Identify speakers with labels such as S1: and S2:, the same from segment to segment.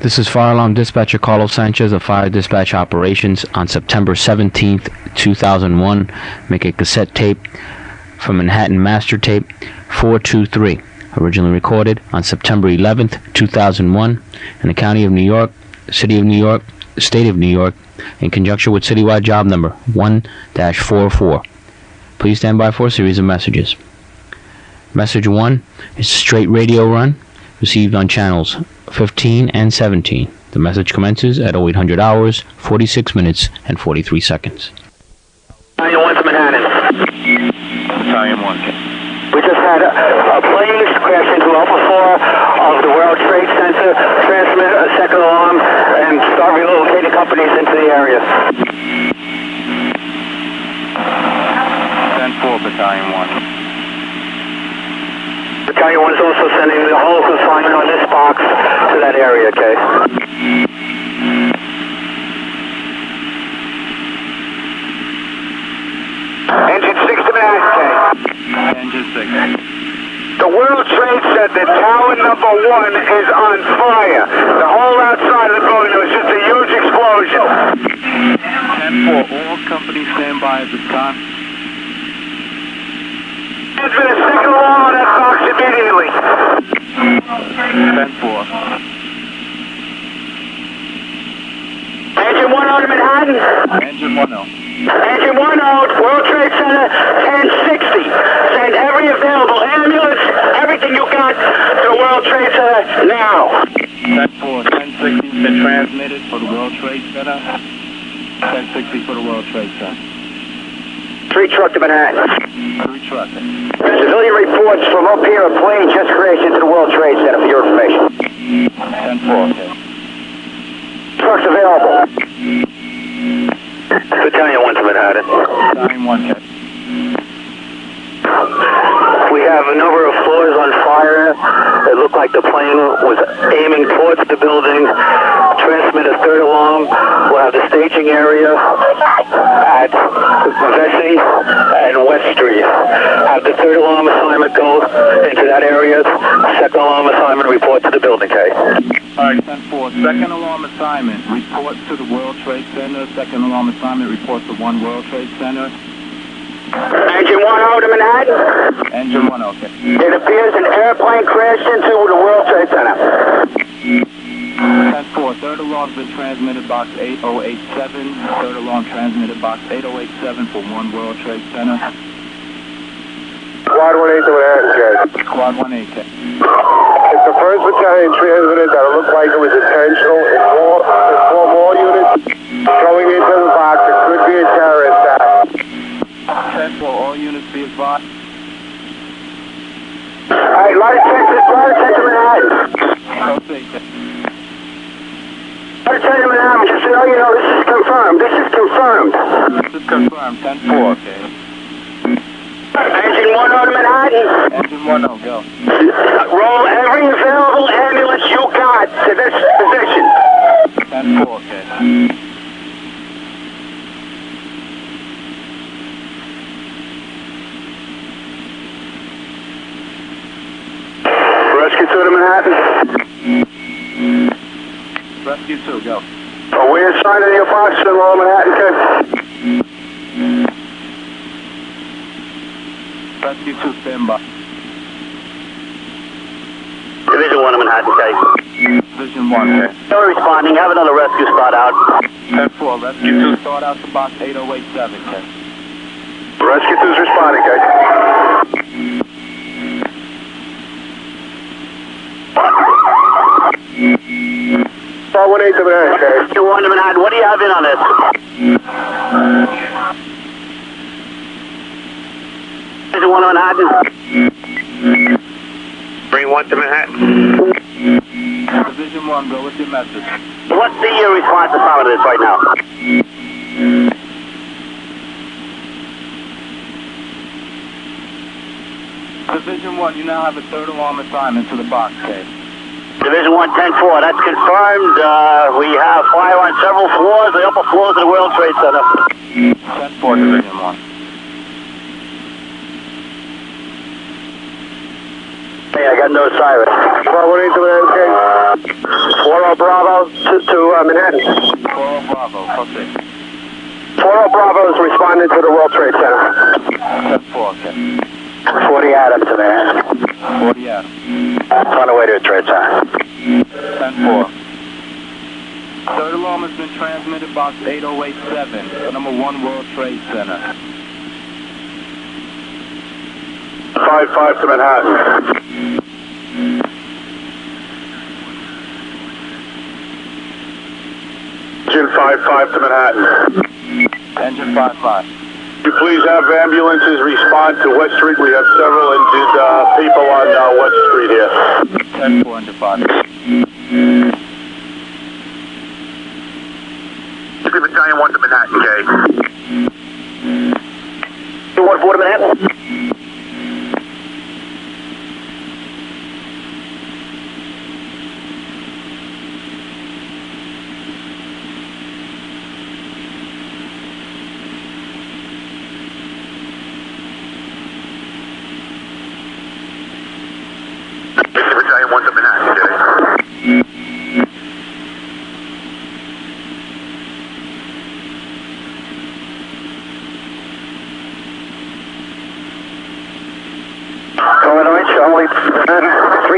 S1: This is Fire Alarm Dispatcher Carlos Sanchez of Fire Dispatch Operations on September 17th, 2001. Make a cassette tape from Manhattan Master Tape 423. Originally recorded on September 11th, 2001 in the County of New York, City of New York, State of New York, in conjunction with Citywide Job Number 1-44. Please stand by for a series of messages. Message 1 is a straight radio run received on channels 15 and 17. The message commences at 0800 hours, 46 minutes, and 43 seconds.
S2: Battalion 1 to Manhattan.
S3: Battalion 1.
S2: We just had a plane crash into Alpha 4 of the World Trade Center, transmit a second alarm, and start relocating companies into the area.
S3: 10-4, Battalion 1.
S2: Battalion 1 is also sending the whole consignment on this box to that area, okay? Engine 6 to Manhattan, okay?
S3: Engine 6.
S2: The World Trade Center, tower number 1 is on fire. The whole outside of the building, there was just a huge explosion.
S3: 10-4, all companies stand by at this time.
S2: There's been a second alarm on that box immediately.
S3: 10-4.
S2: Engine 1 to Manhattan.
S3: Engine 1-0.
S2: Engine 1 World Trade Center, 1060. Send every available ambulance, everything you got to the World Trade Center now.
S3: 10-4, 1060 has been transmitted for the World Trade Center. 1060 for the World Trade Center.
S2: 3 truck to Manhattan.
S3: 3 truck.
S2: Civilian reports from up here, a plane just crashed into the World Trade Center for your information.
S3: 10-4, okay.
S2: Trucks available. Battalion 1 to Manhattan.
S3: Battalion 1, okay.
S2: We have a number of floors on fire. It looked like the plane was aiming towards the building. Transmit a third alarm. We'll have the staging area at Vesey and West Street. Have the third alarm assignment go into that area. Second alarm assignment report to the building, okay?
S3: Alright, 10-4. Second alarm assignment, report to the World Trade Center. Second alarm assignment, report to 1 World Trade Center.
S2: Engine 1 to Manhattan.
S3: Engine 1, okay.
S2: It appears an airplane crashed into the World Trade Center.
S3: 10-4. Third alarm's been transmitted box 8087. Third alarm transmitted box 8087 for 1 World Trade Center.
S4: Squad 1-8 to Manhattan, guys.
S3: Squad 1-8, okay.
S4: If the 1st Battalion transmitted that it looked like it was intentional, inform all units going into the box. It could be a terrorist attack.
S3: 10-4, all units be advised.
S2: Alright, line of check to Manhattan.
S3: Okay.
S2: Line of check to Manhattan, just so you know, this is confirmed. This is confirmed.
S3: This is confirmed, 10-4, okay.
S2: Engine 1 to Manhattan.
S3: Engine 1, go.
S2: Roll every available ambulance you got to this position.
S3: 10-4, okay.
S2: Rescue 2 to Manhattan.
S3: Rescue 2, go.
S2: Are we assigned in your box in Lower Manhattan, Ken?
S3: Rescue 2, stand by.
S2: Division 1 to Manhattan, okay.
S3: Division 1, okay.
S2: Still responding. Have another rescue spot out.
S3: 10-4, Rescue 2, start out to box 8087, okay.
S2: Rescue 2's responding, okay.
S4: Squad 1-8 to Manhattan, okay.
S2: Rescue 1 to Manhattan. What do you have in on this? Division 1 to Manhattan. Bring 1 to Manhattan.
S3: Division 1, go with your message.
S2: What's the response to some of this right now?
S3: Division 1, you now have a third alarm assignment to the box, okay?
S2: Division 1, 10-4, that's confirmed. We have fire on several floors, the upper floors of the World Trade Center.
S3: 10-4, Division 1.
S2: Hey, I got no siren.
S4: 518 to Manhattan, K. 40 Bravo to Manhattan.
S3: 40 Bravo, proceed.
S4: 40 Bravo is responding to the World Trade Center.
S3: 10-4, okay.
S2: 40 Adam to Manhattan.
S3: 40 Adam.
S2: On the way to the Trade Center.
S3: 10-4. Third alarm has been transmitted, box 8087, number 1 World Trade Center.
S4: 5-5 to Manhattan. Engine 5-5 to Manhattan.
S3: Engine 5-5.
S4: Could you please have ambulances respond to West Street? We have several injured people on West Street here.
S3: 10-4, engine 5.
S4: Battalion 1 to Manhattan, K.
S2: 214 to Manhattan.
S4: Battalion 1 to Manhattan, K.
S2: Only 3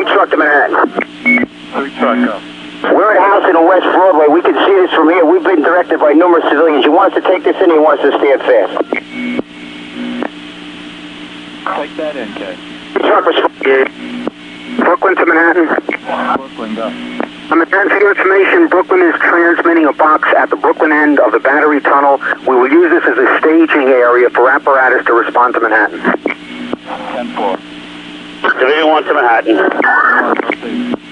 S2: truck to Manhattan.
S3: 3 truck, go.
S2: We're at a house in West Broadway. We can see this from here. We've been directed by numerous civilians. You want us to take this in or you want us to stand fast?
S3: Take that in, Kay.
S2: Truck responding. Brooklyn to Manhattan.
S3: Brooklyn, go.
S2: Manhattan, for your information, Brooklyn is transmitting a box at the Brooklyn end of the Battery Tunnel. We will use this as a staging area for apparatus to respond to Manhattan.
S3: 10-4.
S2: Division 1 to Manhattan.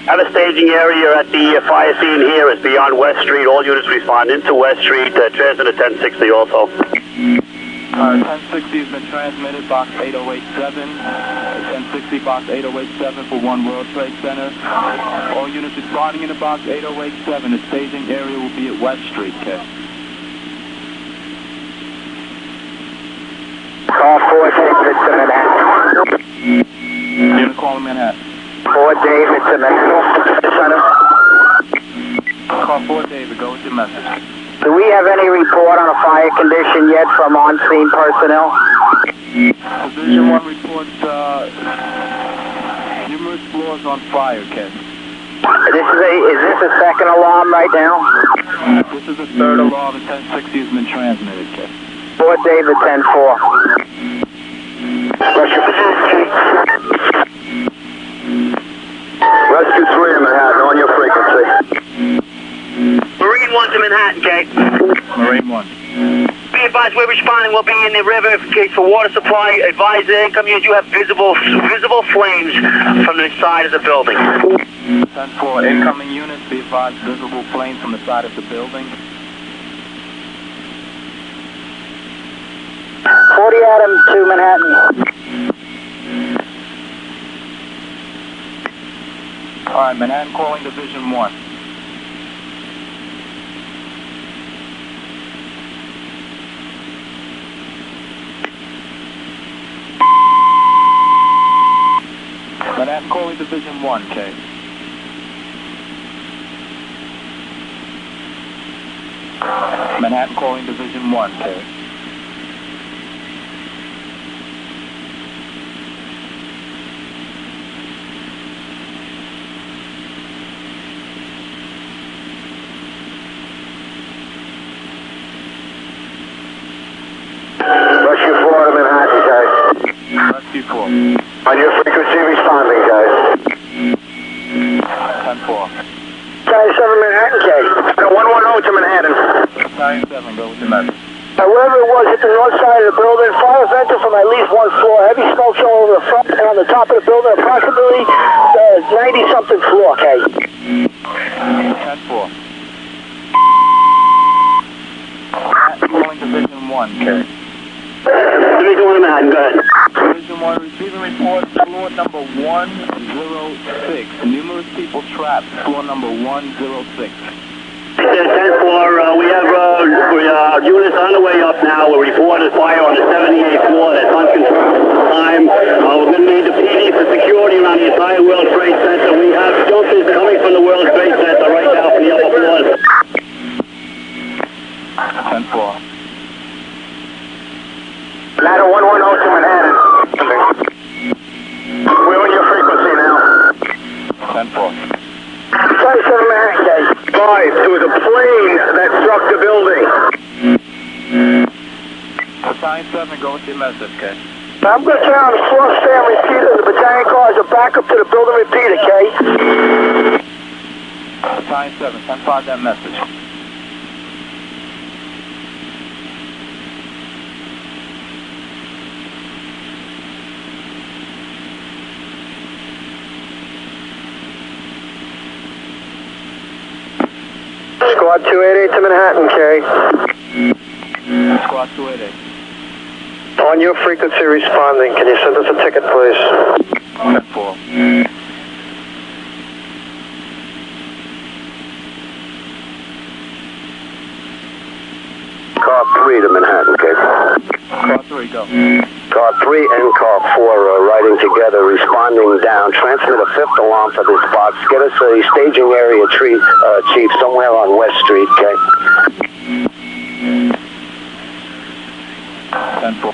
S2: Have a staging area at the fire scene here. It's beyond West Street. All units respond into West Street. Transmit a 1060 also.
S3: 1060 has been transmitted, box 8087. 1060, box 8087 for 1 World Trade Center. All units responding into box 8087. The staging area will be at West Street, Kay.
S2: Call 4 David to Manhattan.
S3: Unit calling Manhattan.
S2: 4 David to Manhattan. Center.
S3: Call 4 David, go with your message.
S2: Do we have any report on a fire condition yet from on-scene personnel?
S3: Division 1 reports numerous floors on fire, Kay.
S2: Is this a second alarm right now?
S3: This is the third alarm, and 1060 has been transmitted, Kay.
S2: 4 David 10-4. Rescue 3 in Manhattan, on your frequency. Marine 1 to Manhattan, Kate.
S3: Marine 1.
S2: Be advised, we're responding. We'll be in the river in case for water supply. Advise the income units you have visible flames from the side of the building.
S3: 10-4, incoming units, be advised, visible flames from the side of the building.
S2: 40 Adam to Manhattan.
S3: Alright, Manhattan calling Division 1. Manhattan calling Division 1, Kay. Manhattan calling Division 1, Kay.
S2: Rescue 4 to Manhattan, guys.
S3: Rescue 4.
S2: On your frequency responding, guys.
S3: 10-4.
S2: Battalion 7 Manhattan, K. 110 to Manhattan.
S3: Battalion 7, go with your message.
S2: Wherever it was, hit the north side of the building. Fire vented from at least 1 floor. Heavy smoke showing over the front and on the top of the building. Approximately 90-something floor, K.
S3: 10-4. Calling Division 1, Kay.
S2: Division 1 Manhattan, go ahead.
S3: Division 1 receiving report, floor number 106. Numerous people trapped, floor number 106.
S2: 10-4, we have units on the way up now. We're reporting fire on the 78th floor. That's uncontrolled time. We're going to need the PD for security around the entire World Trade Center. We have the World Trade Center right now for the upper floors.
S3: 10-4.
S4: Ladder 110 to Manhattan. We're on your frequency now.
S3: 10-4.
S4: 27 Manhattan, K. 5, there was a plane that struck the building.
S3: Battalion 7, go with your message, okay?
S4: I'm going to turn on the floor, stand repeater. The battalion cars are back up to the building repeater, K.
S3: Battalion 7, 10-5 that message.
S4: Squad 288 to Manhattan, K.
S3: Squad 288.
S4: On your frequency responding, can you send us a ticket, please?
S3: 10-4.
S4: Car 3 to Manhattan, K.
S3: Squad 3, go.
S4: Car 3 and car 4 are riding together, responding down. Transmit a 5th alarm for this box. Get us a staging area chief somewhere on West Street, K.
S3: 10-4.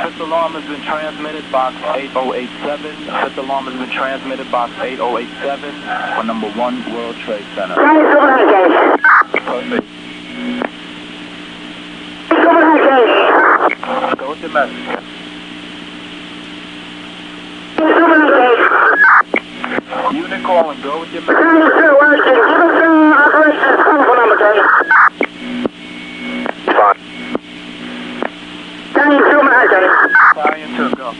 S3: Fifth alarm has been transmitted, box 8087. Fifth alarm has been transmitted, box 8087 for number 1 World Trade Center. Perfect. Go with your message. Unit calling, go with your message.
S4: Fine.
S3: Battalion 2, go.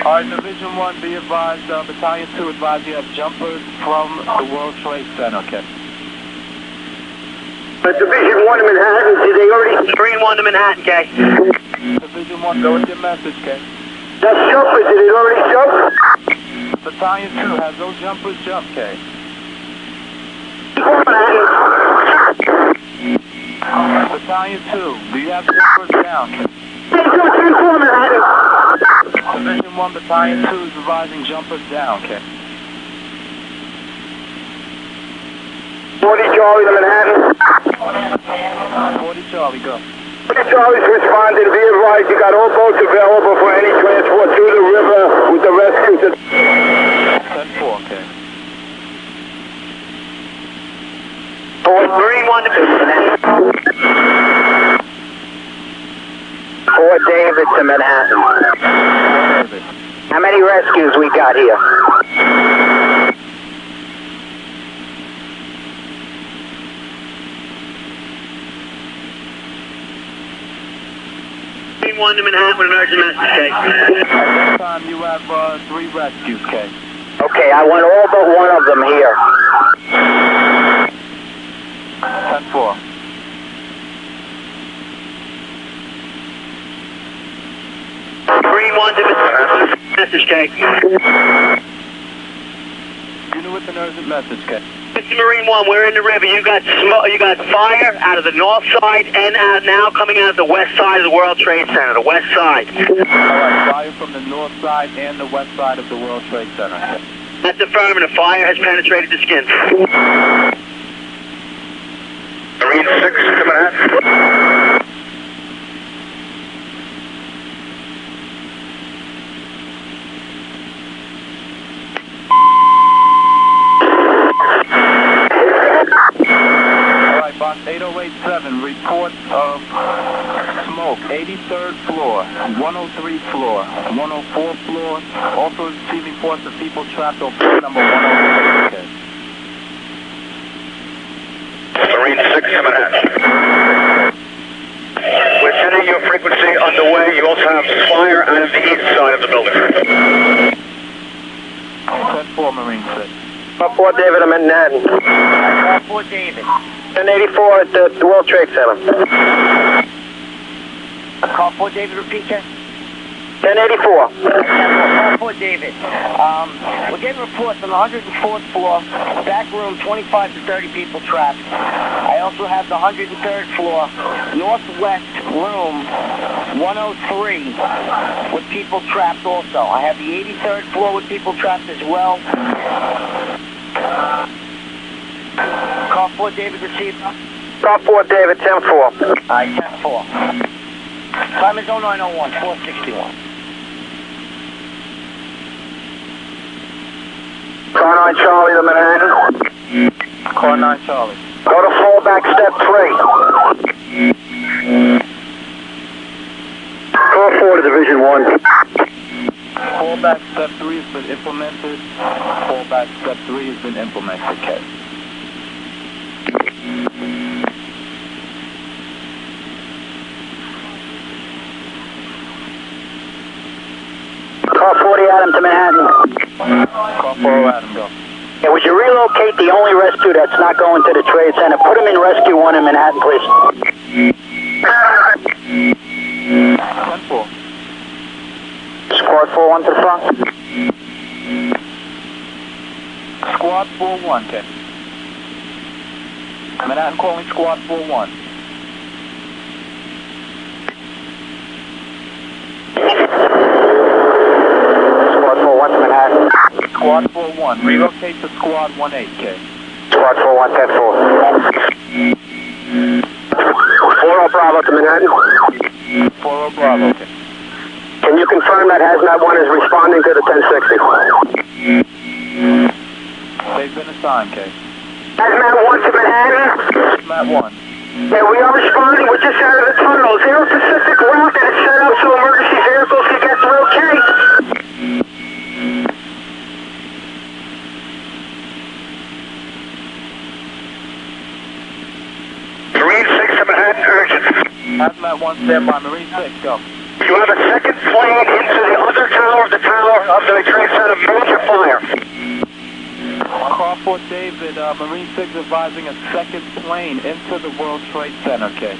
S3: Alright, Division 1, be advised, Battalion 2 advised you have jumpers from the World Trade Center, okay?
S4: Division 1 to Manhattan, did they already...
S2: Green 1 to Manhattan, K.
S3: Division 1, go with your message, okay?
S4: That's jumpers, did it already jump?
S3: Battalion 2, has those jumpers jumped, okay? Battalion 2, do you have jumpers down, okay? Division 1, Battalion 2 is advising jumpers down, okay?
S4: 40 Charlie to Manhattan.
S3: 40 Charlie, go.
S4: 40 Charlie's responding, be advised you got all boats available for any transport through the river with the rescue.
S3: 10-4, okay.
S2: Green 1 to Manhattan.
S4: 4 David to Manhattan.
S3: David.
S4: How many rescues we got here?
S2: Green 1 to Manhattan with an urgent message, K.
S3: At this time, you have 3 rescues, okay?
S4: Okay, I want all but one of them here.
S3: 10-4.
S2: Green 1 to Manhattan, message, K.
S3: Unit with an urgent message, okay?
S2: Mr. Marine 1, we're in the river. You got fire out of the north side and now coming out of the west side of the World Trade Center, the west side.
S3: Alright, fire from the north side and the west side of the World Trade Center.
S2: That's affirmative. Fire has penetrated the skin.
S4: Marine 6 to Manhattan.
S3: Alright, box 8087, reports of smoke, 83rd floor, 103 floor, 104 floor, also receiving reports of people trapped on floor number 103. Okay.
S4: Marine 6 to Manhattan. We're sending your frequency underway. You also have fire out of the east side of the building.
S3: 10-4, Marine 6.
S4: 4 David, I'm in Manhattan.
S2: 4 David.
S4: 1084 at the World Trade Center.
S2: Call 4 David, repeat, Ken. 1084.
S5: Call 4 David. We're getting reports on the 104th floor, back room, 25 to 30 people trapped. I also have the 103rd floor, northwest room, 103, with people trapped also. I have the 83rd floor with people trapped as well. Call 4 David received.
S2: Call 4 David, 10-4.
S5: All right, 10-4. Time is 0901, 461.
S2: Car 9 Charlie to Manhattan.
S3: Car 9 Charlie.
S2: Go to fallback step 3. Call 4 to Division 1.
S3: Fallback step 3 has been implemented. Fallback step 3 has been implemented, K.
S2: Call 40 Adam to Manhattan.
S3: Call 4 Adam, go.
S2: Yeah, would you relocate the only rescue that's not going to the Trade Center? Put him in Rescue 1 in Manhattan, please.
S3: 10-4.
S2: Squad 4-1 to the front.
S3: Squad 4-1, K. Manhattan calling Squad 4-1.
S2: Squad 4-1 to Manhattan.
S3: Squad 4-1, relocate to Squad 1-8, K.
S2: Squad 4-1, 10-4. 4-0 Bravo to Manhattan.
S3: 4-0 Bravo, K.
S2: Can you confirm that Hazmat 1 is responding to the 1060?
S3: They've been assigned, K.
S2: Hazmat 1 to Manhattan.
S3: Matt 1.
S2: Yeah, we are responding. We're just out of the tunnel. Is there a specific route that is set up so emergency vehicles can get through, okay? Marine 6 to Manhattan, urgent.
S3: Hazmat 1, stand by. Marine 6, go.
S2: You have a second plane into the other tower of the Trade Center. Major fire.
S3: Call 4 David, Marine 6 advising a second plane into the World Trade Center, K.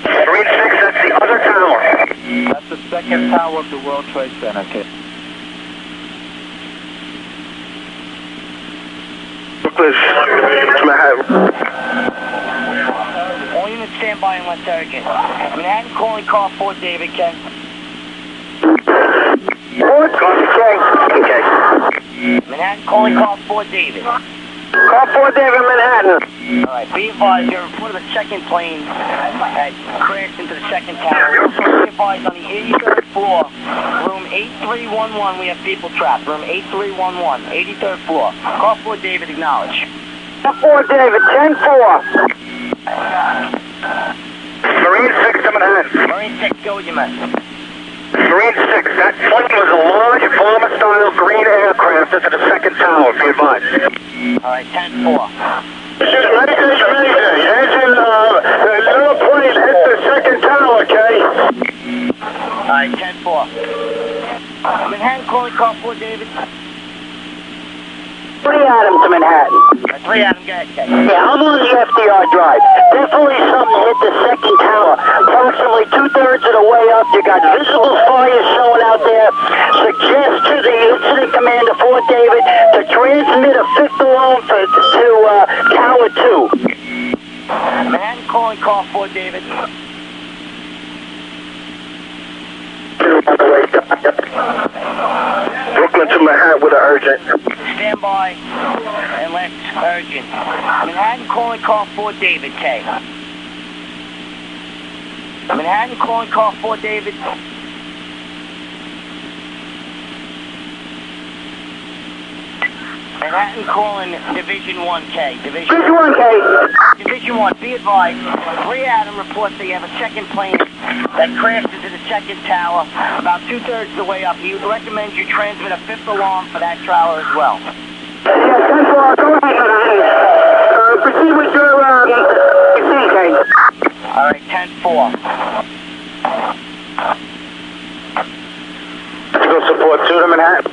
S2: Marine 6, that's the other tower.
S3: That's the second tower of the World Trade Center, K.
S2: Brooklyn, Manhattan.
S5: All units stand by unless urgent. Manhattan calling call 4 David, Ken.
S2: What? Okay.
S5: Manhattan calling call 4 David.
S2: Call 4 David, Manhattan.
S5: Alright, be advised, you're reported a second plane that crashed into the second tower. Also be advised on the 83rd floor, room 8311, we have people trapped. Room 8311, 83rd floor. Call 4 David, acknowledge.
S2: Call 4 David, 10-4. Marine 6 to Manhattan.
S5: Marine 6, go with your message.
S2: Marine 6, that plane was a large bomber-style green aircraft into the second tower, be advised.
S5: Alright, 10-4.
S2: This is Medication Major. Engine, the little plane hit the second tower, okay?
S5: Alright, 10-4. Manhattan calling call 4 David.
S2: 3 Adam to Manhattan.
S5: 3 Adam, go ahead, Ken.
S2: Yeah, I'm on the FDR drive. Definitely something hit the second tower. Approximately 2/3 of the way up. You got visible fires showing out there. Suggest to the incident commander, Fort David, to transmit a fifth alarm to Tower 2.
S5: Manhattan calling call 4 David.
S2: Brooklyn to Manhattan with an urgent.
S5: Stand by and let's urgent. Manhattan calling call 4 David, K. Manhattan calling call 4 David. Manhattan calling Division 1K. Division
S2: 1K.
S5: Division 1, be advised. 3 Adam reports that you have a second plane that crashed into the second tower about 2/3 of the way up. He recommends you transmit a fifth alarm for that tower as well.
S2: Yeah, 10-4, go ahead, Manhattan. Proceed with your, CK.
S5: Alright, 10-4.
S2: Tactical support 2 to Manhattan.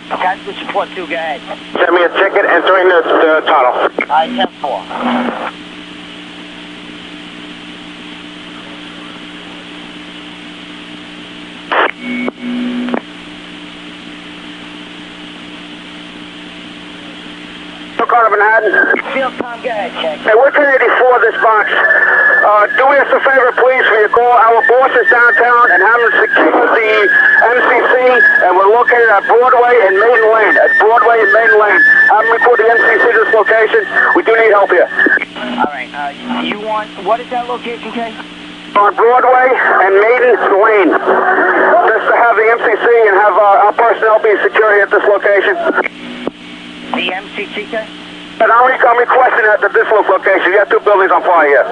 S5: Tactical support 2, go ahead.
S2: Send me a ticket entering the tunnel.
S5: Alright, 10-4.
S4: Car Manhattan.
S5: Field Tom, go ahead, check.
S4: Hey, we're 1084 this box. Do us a favor, please, for your call. Our boss is downtown and have them secure the MCC, and we're located at Broadway and Maiden Lane. At Broadway and Maiden Lane. Have them report the MCC to this location. We do need help here.
S5: All right. You want, what is that location, Kay?
S4: On Broadway and Maiden Lane. Just to have the MCC and have our personnel be secure here at this location.
S5: The MCC, Kay?
S4: And I'm requesting that at this location. You have two buildings on fire here.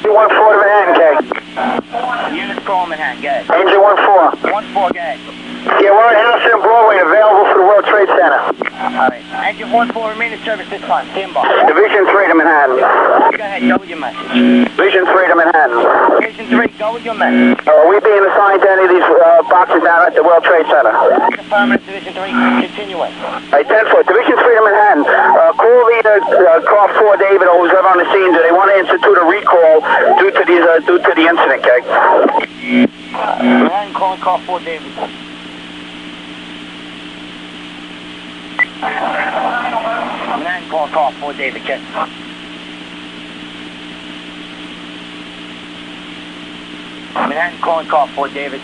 S4: You 1-4 to Manhattan, K.
S5: Units call Manhattan, go ahead.
S4: Engine 1-4.
S5: 1-4, go ahead.
S4: Yeah, we're at Harrison and Broadway, available for the World Trade Center.
S5: All right. Engine 1-4, remain in service this time. Stand by.
S4: Division 3 to Manhattan.
S5: Go ahead, go with your message.
S4: Division 3 to Manhattan.
S5: Division 3, go with your message.
S4: Are we being assigned to any of these boxes down at the World Trade Center?
S5: Affirmative, Division 3, continuing.
S4: Hey, 10-4, Division 3 to Manhattan. Call the car 4 David or who's ever on the scene. Do they want to institute a recall due to the incident, Keg?
S5: Manhattan calling car 4 David. Manhattan calling car 4 David, check. Manhattan calling car 4 David.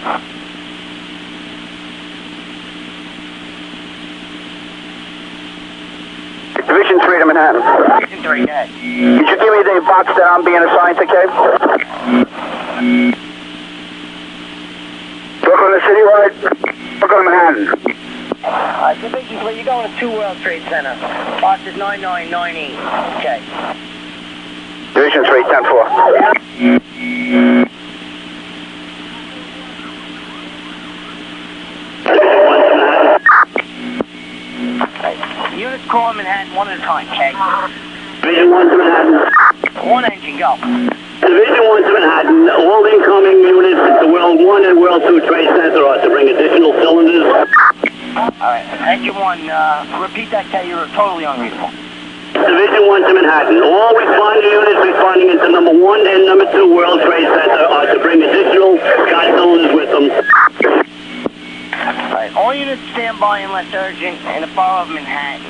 S4: Division 3 to Manhattan.
S5: Division 3, go ahead.
S4: Did you give me the box that I'm being assigned to, Keg? Brooklyn, the city, right? Brooklyn, Manhattan.
S5: Division 3, you're going to 2 World Trade Center. Box is 9998. Okay.
S4: Division 3, 10-4.
S5: Units call Manhattan one at a time, okay?
S4: Division 1 to Manhattan.
S5: One engine, go.
S4: Division 1 to Manhattan. All incoming units at the World 1 and World 2 Trade Center are to bring additional cylinders.
S5: Alright, engine 1, repeat that, Kay, you're totally unreadable.
S4: Division 1 to Manhattan. All responding units responding into number 1 and number 2 World Trade Center are to bring additional Scott cylinders with them.
S5: Alright, all units stand by unless urgent in the borough of Manhattan.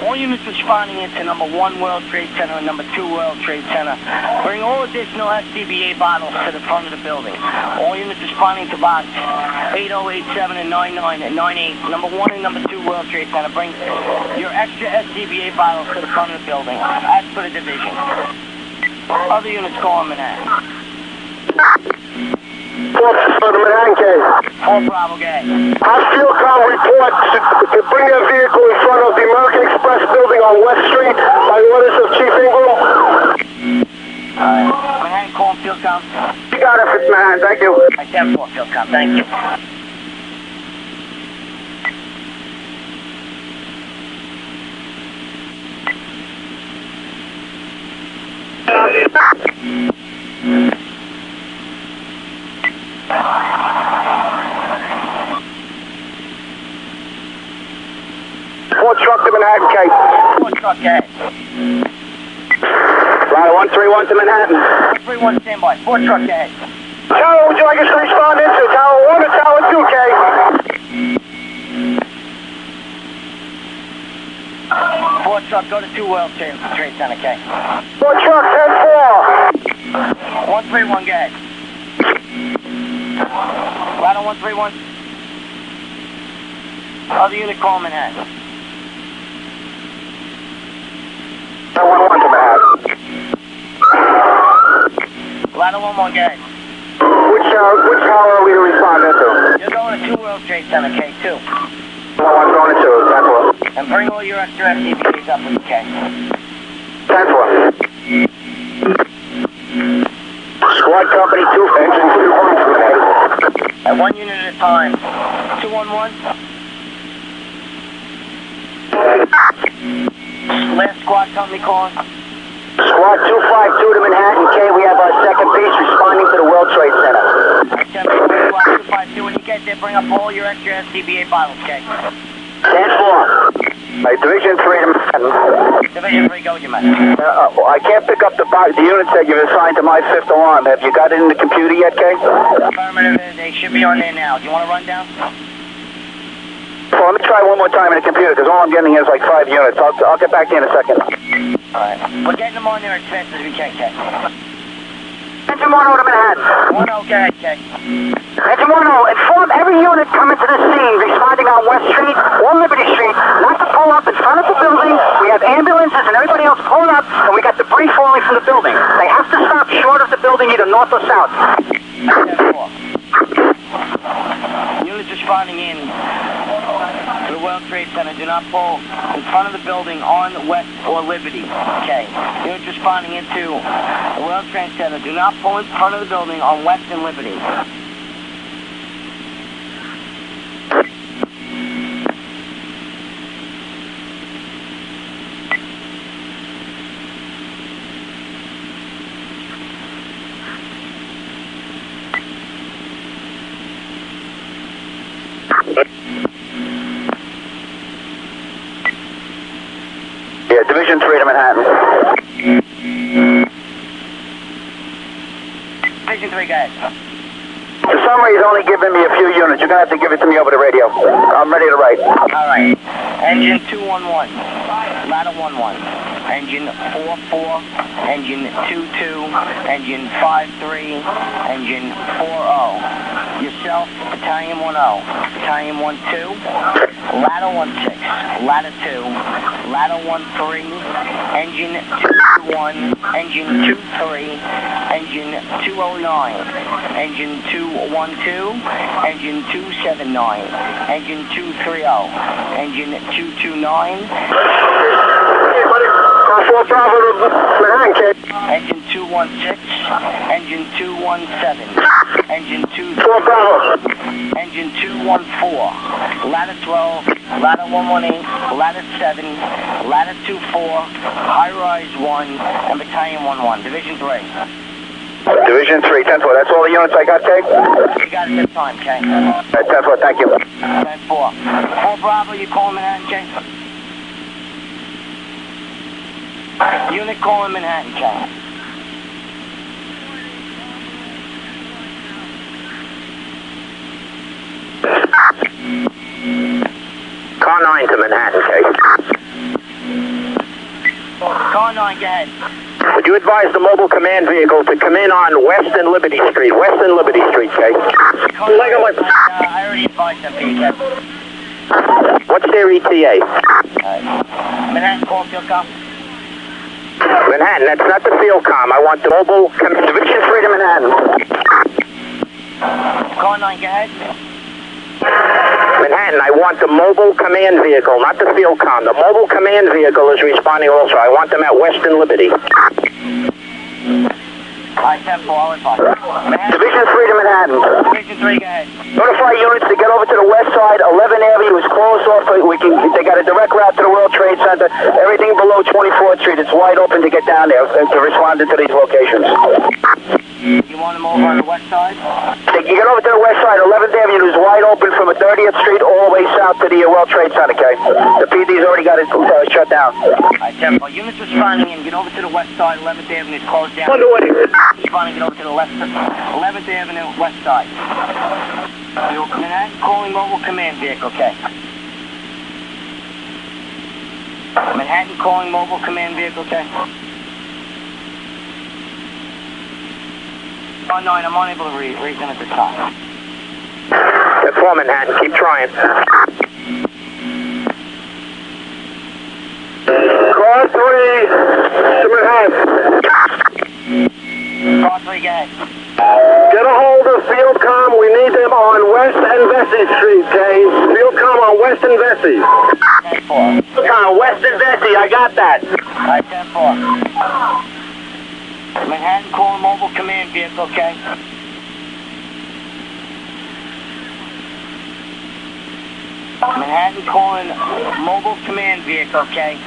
S5: All units responding into number 1 World Trade Center and number 2 World Trade Center. Bring all additional SDBA bottles to the front of the building. All units responding to box 8087 and 99 and 98. Number 1 and number 2 World Trade Center. Bring your extra SDBA bottles to the front of the building. As for the division. Other units call them Manhattan.
S4: 4 for the Manhattan case.
S5: 4 Bravo, go ahead.
S4: Hostile report to bring their vehicle in front of the American Express building on West Street by orders of Chief Ingram.
S5: Manhattan calling Fieldcom.
S4: You got it, Manhattan. Thank you.
S5: I 10-4 Fieldcom, thank you.
S4: Ford truck to Manhattan, Kate.
S5: Ford truck, go ahead.
S4: Ladder 131 to Manhattan.
S5: 131, stand by. Ford truck, go ahead.
S4: Tower, would you like us to respond into Tower 1 or Tower 2, Kate?
S5: Ford truck, go to 2 World Trade Center, okay?
S4: Ford truck, 10-4.
S5: 131, go ahead. Ladder 131. Other unit call Manhattan.
S4: 1-1 to Manhattan.
S5: Ladder 1-1, go ahead.
S4: Which tower are we to respond into?
S5: You're going to 2 World Trade Center, K2.
S4: 1-1 going to 10-4.
S5: And bring all your extra SCBAs up with you, K.
S4: 10-4. Squad company 2, engine 2-1 to Manhattan.
S5: At 1 unit at a time. 2-1-1. Last squad company calling.
S4: Squad 252 to Manhattan, K. We have our second piece responding to the World Trade Center.
S5: Squad 252. When you get there, bring up all your extra SCBA bottles, K.
S4: 10-4. Division 3 to Manhattan.
S5: Division 3, go with your man.
S4: I can't pick up the units that you've assigned to my 5th alarm. Have you got it in the computer yet, K?
S5: Affirmative, they should be on there now. Do you want to run down?
S4: Well, let me try one more time in the computer, because all I'm getting is like 5 units. I'll get back to you in a second.
S5: Alright. We're getting them on there as fast as we can, Kay.
S4: Engine 1 to Manhattan.
S5: 1-0, go ahead, Kay.
S4: Engine 1, inform every unit coming to the scene responding on West Street or Liberty Street not to pull up in front of the building. We have ambulances and everybody else pulling up, and we got debris falling from the building. They have to stop short of the building, either north or south.
S5: Units responding in to the World Trade Center. Do not pull in front of the building on West or Liberty. Okay. Units responding into the World Trade Center. Do not pull in front of the building on West and Liberty.
S4: Yeah, Division 3 to Manhattan.
S5: Division 3, go ahead.
S4: The summary is only giving me a few units. You're going to have to give it to me over the radio. I'm ready to write.
S5: Alright. Engine 211. Ladder 11. Engine 44. Engine 22. Engine 53. Engine 40. Yourself, Battalion 10. Battalion 12. Ladder 16. Ladder 2. Ladder 13. Engine 221. Engine 23. Engine 209. Engine 212. Engine 279. Engine 230. Engine 229. Engine 216. Engine 217. Engine 214. Engine 214. Ladder 12. Ladder 118. Ladder 7. Ladder 24. High Rise 1. And Battalion 11. Division 3.
S4: Division 3, 10-4. That's all the units I got, Kay?
S5: You got it this time, Kay.
S4: 10-4, thank you.
S5: 10-4. 4 Bravo, you calling Manhattan, Kay? Unit calling Manhattan, Kay.
S4: Car 9 to Manhattan, Kay.
S5: Car 9, go ahead.
S4: Would you advise the mobile command vehicle to come in on West and Liberty Street? West and Liberty Street, Kay.
S5: I already advised them for you, Kay.
S4: What's their ETA?
S5: Manhattan, call field com.
S4: Manhattan, that's not the field com. I want the mobile command. Division 3 to Manhattan.
S5: Car 9, go ahead.
S4: Manhattan, I want the mobile command vehicle, not the field com. The mobile command vehicle is responding also. I want them at West and Liberty.
S5: Alright, 10-4, I'll advise.
S4: Division 3 to Manhattan.
S5: Division 3, go ahead.
S4: Notify units to get over to the west side. 11th Avenue is closed off. They got a direct route to the World Trade Center. Everything below 24th Street, it's wide open to get down there to respond to these locations.
S5: You want them over on the west side?
S4: You get over to the west side. 11th Avenue is wide open from 30th Street all the way south to the World Trade Center, okay? The PD's already got it shut down.
S5: Alright, 10-4. Units responding in. Get over to the west side. 11th Avenue is closed down. Responding, get over to the left. 11th Avenue, west side. Manhattan calling mobile command vehicle, okay? Manhattan calling mobile command vehicle, okay? Oh, 9, I'm unable to reason at this time.
S4: That's for Manhattan. Keep trying. Car 3 to Manhattan.
S5: Car 3, go ahead.
S4: Get a hold of Fieldcom. We need them on West and Vesey Street, Kay. Fieldcom on West and Vesey.
S5: 10-4.
S4: Fieldcom, West and Vesey. I got that.
S5: Alright, 10-4. Manhattan calling mobile command vehicle, okay? Manhattan calling mobile command vehicle, okay?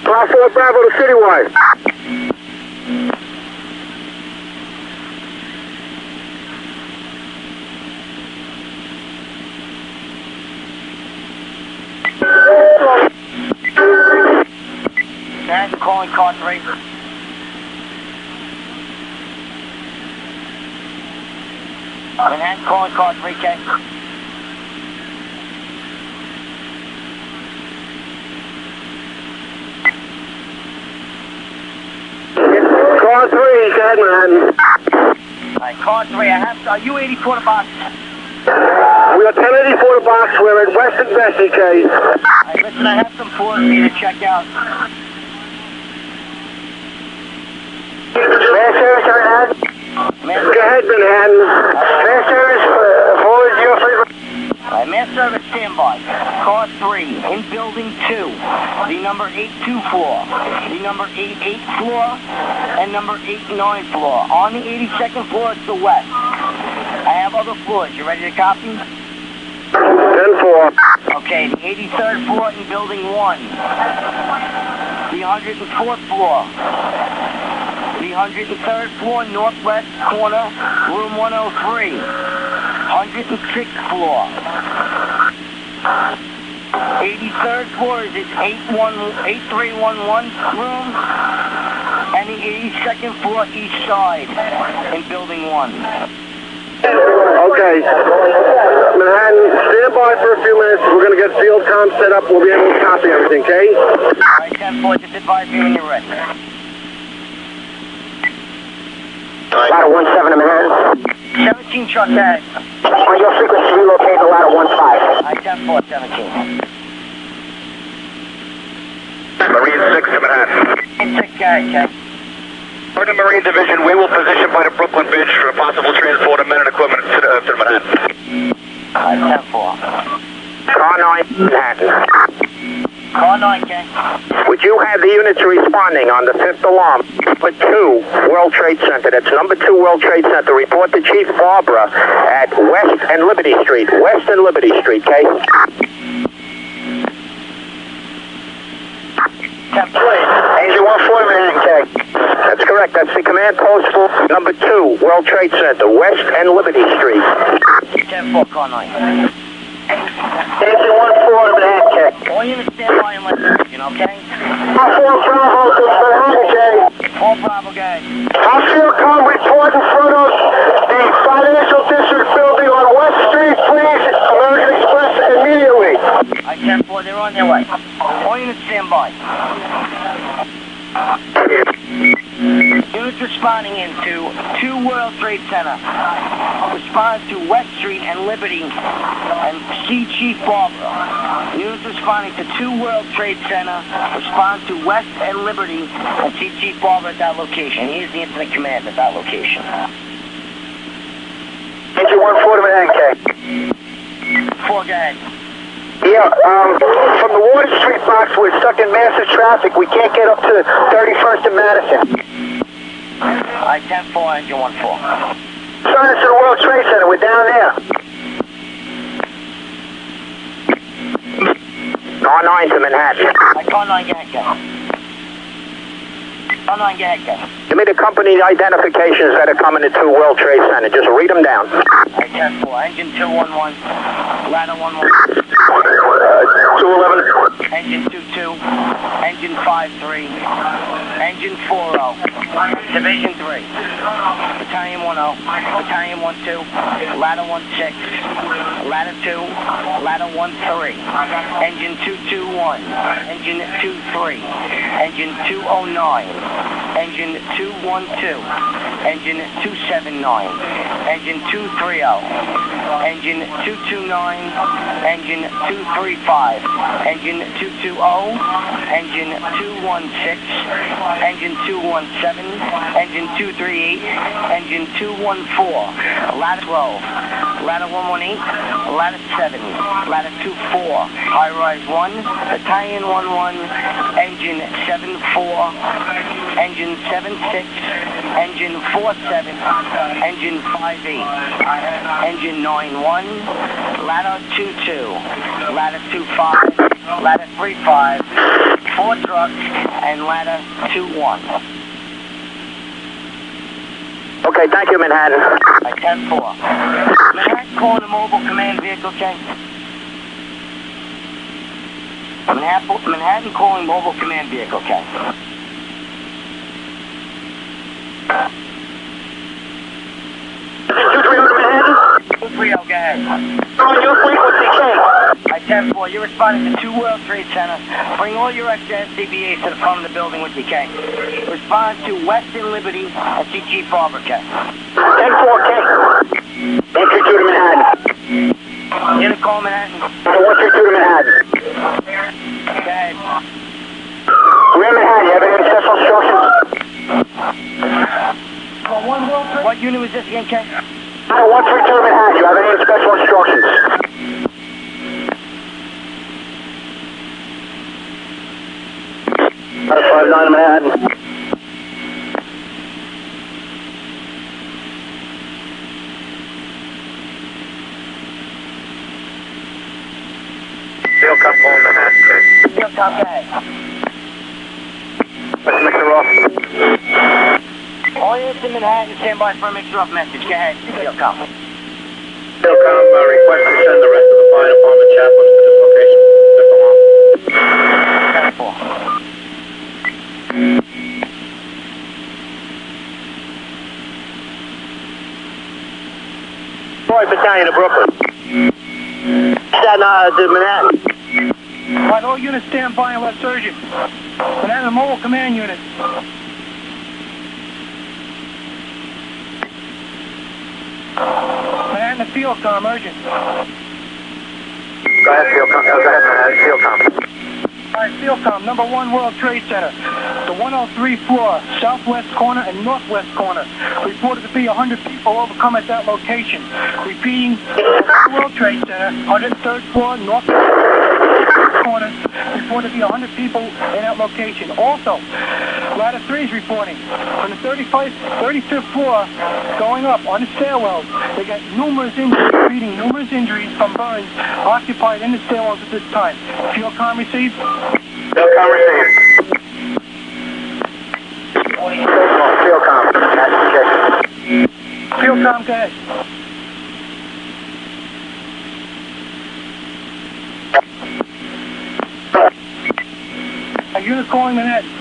S4: Class 4 Bravo to Citywide.
S5: Manhattan calling car 3. Manhattan calling car 3K.
S4: Car 3, go ahead, Manhattan.
S5: Alright, car 3, I have, are you 84 the box?
S4: We are 1084 the box, we're in West Investigate.
S5: Alright, listen, I have some floors for you to check out.
S4: Mass service, Manhattan. Go ahead, Manhattan. Mass service, forward your favorite.
S5: Alright, mass service standby. Car 3, in building 2, the number 82 floor, the number 88 floor, and number 89 floor. On the 82nd floor, it's the west. I have other floors. You ready to copy?
S4: 10-4.
S5: Okay, the 83rd floor in building 1. The 104th floor. The 103rd floor, northwest corner, room 103. 106th floor. 83rd floor is its 8311 room. And the 82nd floor, east side, in building 1.
S4: Okay. Manhattan, stand by for a few minutes. We're going to get field comm set up. We'll be able to copy everything, okay?
S5: Alright, 10-4, just advise me when you're ready.
S4: Ladder 17 to Manhattan.
S5: 17 truck tag.
S4: On your frequency, relocate to ladder 15.
S5: Alright, 10-4, 17.
S2: Marine 6 to Manhattan.
S5: And 6 guys, okay?
S2: For the Marine Division, we will position by the Brooklyn Bridge for a possible transport of men and equipment to Manhattan.
S5: Alright, 10-4.
S4: Car 9, Manhattan.
S5: Car 9, okay?
S4: Would you have the units responding on the 5th alarm? Number 2, World Trade Center. That's number 2, World Trade Center. Report to Chief Barbara at West and Liberty Street. West and Liberty Street, okay?
S5: 10-4.
S4: Angel 140, Manhattan, okay? That's correct. That's the command post for number 2, World Trade Center, West and Liberty Street.
S5: 10-4, car 9.
S4: Angel 140, Manhattan, okay?
S5: All units stand by and let the region, okay?
S4: 4 Bravo to Manhattan, okay?
S5: 4 Bravo, guys.
S4: I'll field comm report in front of the Financial District building on West Street, please. American Express immediately.
S5: Alright, 10-4, they're on their way. All units stand by. Units responding into 2 World Trade Center. Respond to West Street and Liberty and see Chief Barbara. Units responding to 2 World Trade Center. Respond to West and Liberty and see Chief Barbara at that location. He is the incident commander at that location.
S4: Angel 140, Manhattan, okay?
S5: 4, go ahead.
S4: Yeah, from the Water Street box, we're stuck in massive traffic. We can't get up to 31st and Madison.
S5: Alright, 10-4, engine 1-4.
S4: Sign us to the World Trade Center. We're down there. Car 9 to Manhattan.
S5: Alright, car 9, go ahead, go. Car 9, go ahead, go.
S4: Give me the company identifications that are coming to World Trade Center. Just read them down.
S5: Alright, 10-4, engine 211, ladder 11.
S4: 211.
S5: Engine 22, engine 53, engine 40, Division 3, Battalion 10, Battalion 12, ladder 16, ladder 2, ladder 13, engine 221, engine 23, engine 209, engine 212, engine 279, engine 230, engine 229, engine 235, engine 220, engine 216, engine 217, engine 238, engine 214, ladder 12, ladder 118, ladder 7, ladder 24, high rise 1, battalion 11, engine 74, engine 76, engine 47, engine 58, engine 91, ladder 22, ladder 25, ladder 35, 4 trucks, and ladder 21.
S4: Okay, thank you, Manhattan.
S5: 10-4. Manhattan calling a mobile command vehicle, okay? Manhattan calling mobile command vehicle, okay?
S4: Manhattan?
S5: ahead.
S4: On your frequency, K.
S5: Alright, 10-4, you're responding to 2 World Trade Center. Bring all your extra NCBAs to the front of the building with you, K. Respond to Western Liberty and see Chief Barber, K.
S4: 10-4, K. 132 to Manhattan.
S5: Unit call Manhattan.
S4: 132 to Manhattan.
S5: Okay.
S4: We're in Manhattan. You have any special instructions?
S5: What unit was this again, K?
S4: 132 to Manhattan. You have any special instructions? Out of 59 Manhattan. Field Cup on Manhattan.
S5: Field Cup, go ahead.
S4: Let's mix it off.
S5: All units in Manhattan, stand by for a mixer-off message. Go ahead, Field Cup.
S4: Field Cup, request to send the rest of the fire department chaplains to this location. Just along.
S5: 10-4.
S4: Troy Battalion of Brooklyn. Staten Island to Manhattan.
S3: Alright, all units stand by and let surgeon. Manhattan Mobile Command Unit. Manhattan Field Com, urgent.
S4: Go ahead, Field Com. Go ahead, Manhattan. Field Com.
S3: Alright, Fieldcom, number 1 World Trade Center. The 103 floor, southwest corner and northwest corner. Reported to be 100 people overcome at that location. Repeating, World Trade Center, 103rd floor, northwest corner. Reported to be 100 people in that location. Also, ladder 3 is reporting. From the 35th floor, going up on the stairwells, they got numerous injuries, repeating numerous injuries from burns occupied in the stairwells at this time. Fieldcom received.
S4: Fieldcom received. Fieldcom.
S3: Fieldcom, go ahead. A unit calling Manhattan.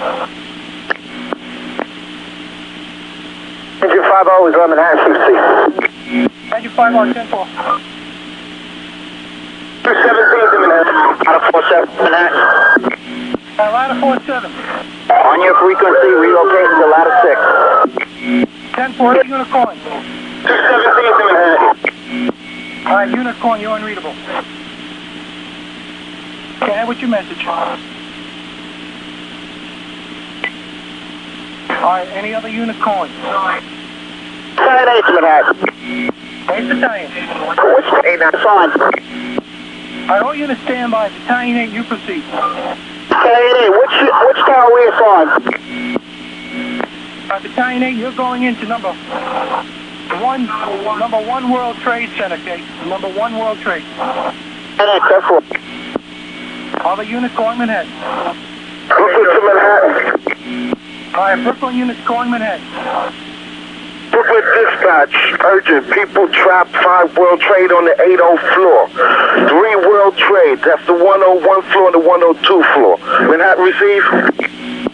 S4: Engine 5-0 is on Manhattan 2C.
S3: Engine 5 on 10-4.
S4: 217 to Manhattan. Out of 47 Manhattan.
S3: Ladder 47.
S4: On your frequency, relocate to ladder 6.
S3: 10-4, unit calling.
S4: 217 to Manhattan.
S3: Alright, unit calling, you're unreadable. Okay, what's your message? Alright, any other unit calling?
S4: 7-8 to Manhattan.
S3: 8 Battalion.
S4: Which 8 now? Fine.
S3: Alright, all units stand by. Battalion 8, you proceed.
S4: 7-8, which tower we assigned?
S3: Battalion 8, you're going into number 1 World Trade Center, okay? Number 1 World Trade.
S4: 7-8, 10-4.
S3: Other unit calling Manhattan.
S4: Brooklyn to Manhattan.
S3: Alright, Brooklyn units calling Manhattan.
S4: Brooklyn dispatch, urgent, people trapped 5 World Trade on the 80 floor. 3 World Trade, that's the 101 floor and the 102 floor. Manhattan receive?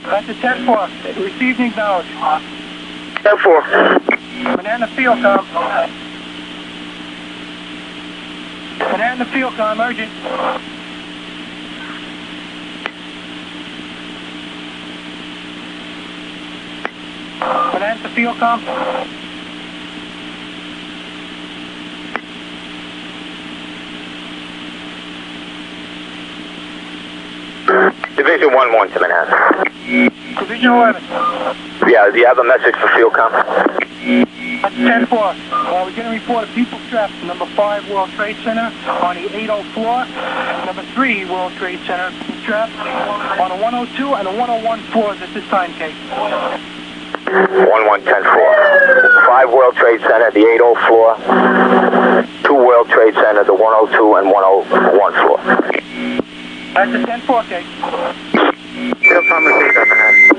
S3: That's a 10-4. Received and acknowledged.
S4: 10-4.
S3: Manhattan Fieldcom. Manhattan Fieldcom, urgent. Manhattan Fieldcom.
S4: Division 1-1 to Manhattan.
S3: Division 11.
S4: Yeah, do you have a message for Fieldcom?
S3: That's 10-4. We're going to report a people trapped. Number 5 World Trade Center on the 80 floor. Number 3 World Trade Center trapped on the 102 and the 101 floors at this time, Kate.
S4: 11-10-4. 5 World Trade Center, the 80 floor. 2 World Trade Center, the 102 and 101 floor.
S3: That's a 10-4, Kate.
S4: Fieldcom received at Manhattan.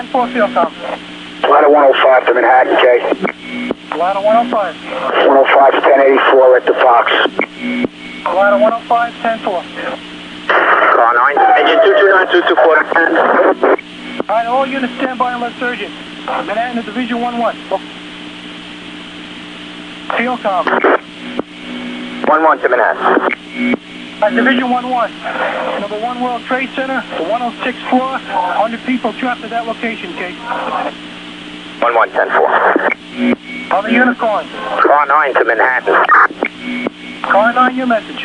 S3: 10-4, Fieldcom.
S4: Ladder 105 to Manhattan, Jay.
S3: Ladder 105.
S4: 105 1084 at the Fox.
S3: Ladder 105, 10-4.
S4: Car 9, engine 229-224 10.
S3: Alright, all units stand by and let surgeon. Manhattan to Division 1-1. Fieldcom.
S4: 1-1 to Manhattan.
S3: Division 1-1. Number 1 World Trade Center, the 106th floor. 100 people trapped at that location, Kate.
S4: 1-1, 10-4.
S3: On the Unicorn.
S4: Car 9 to Manhattan.
S3: Car 9, your message.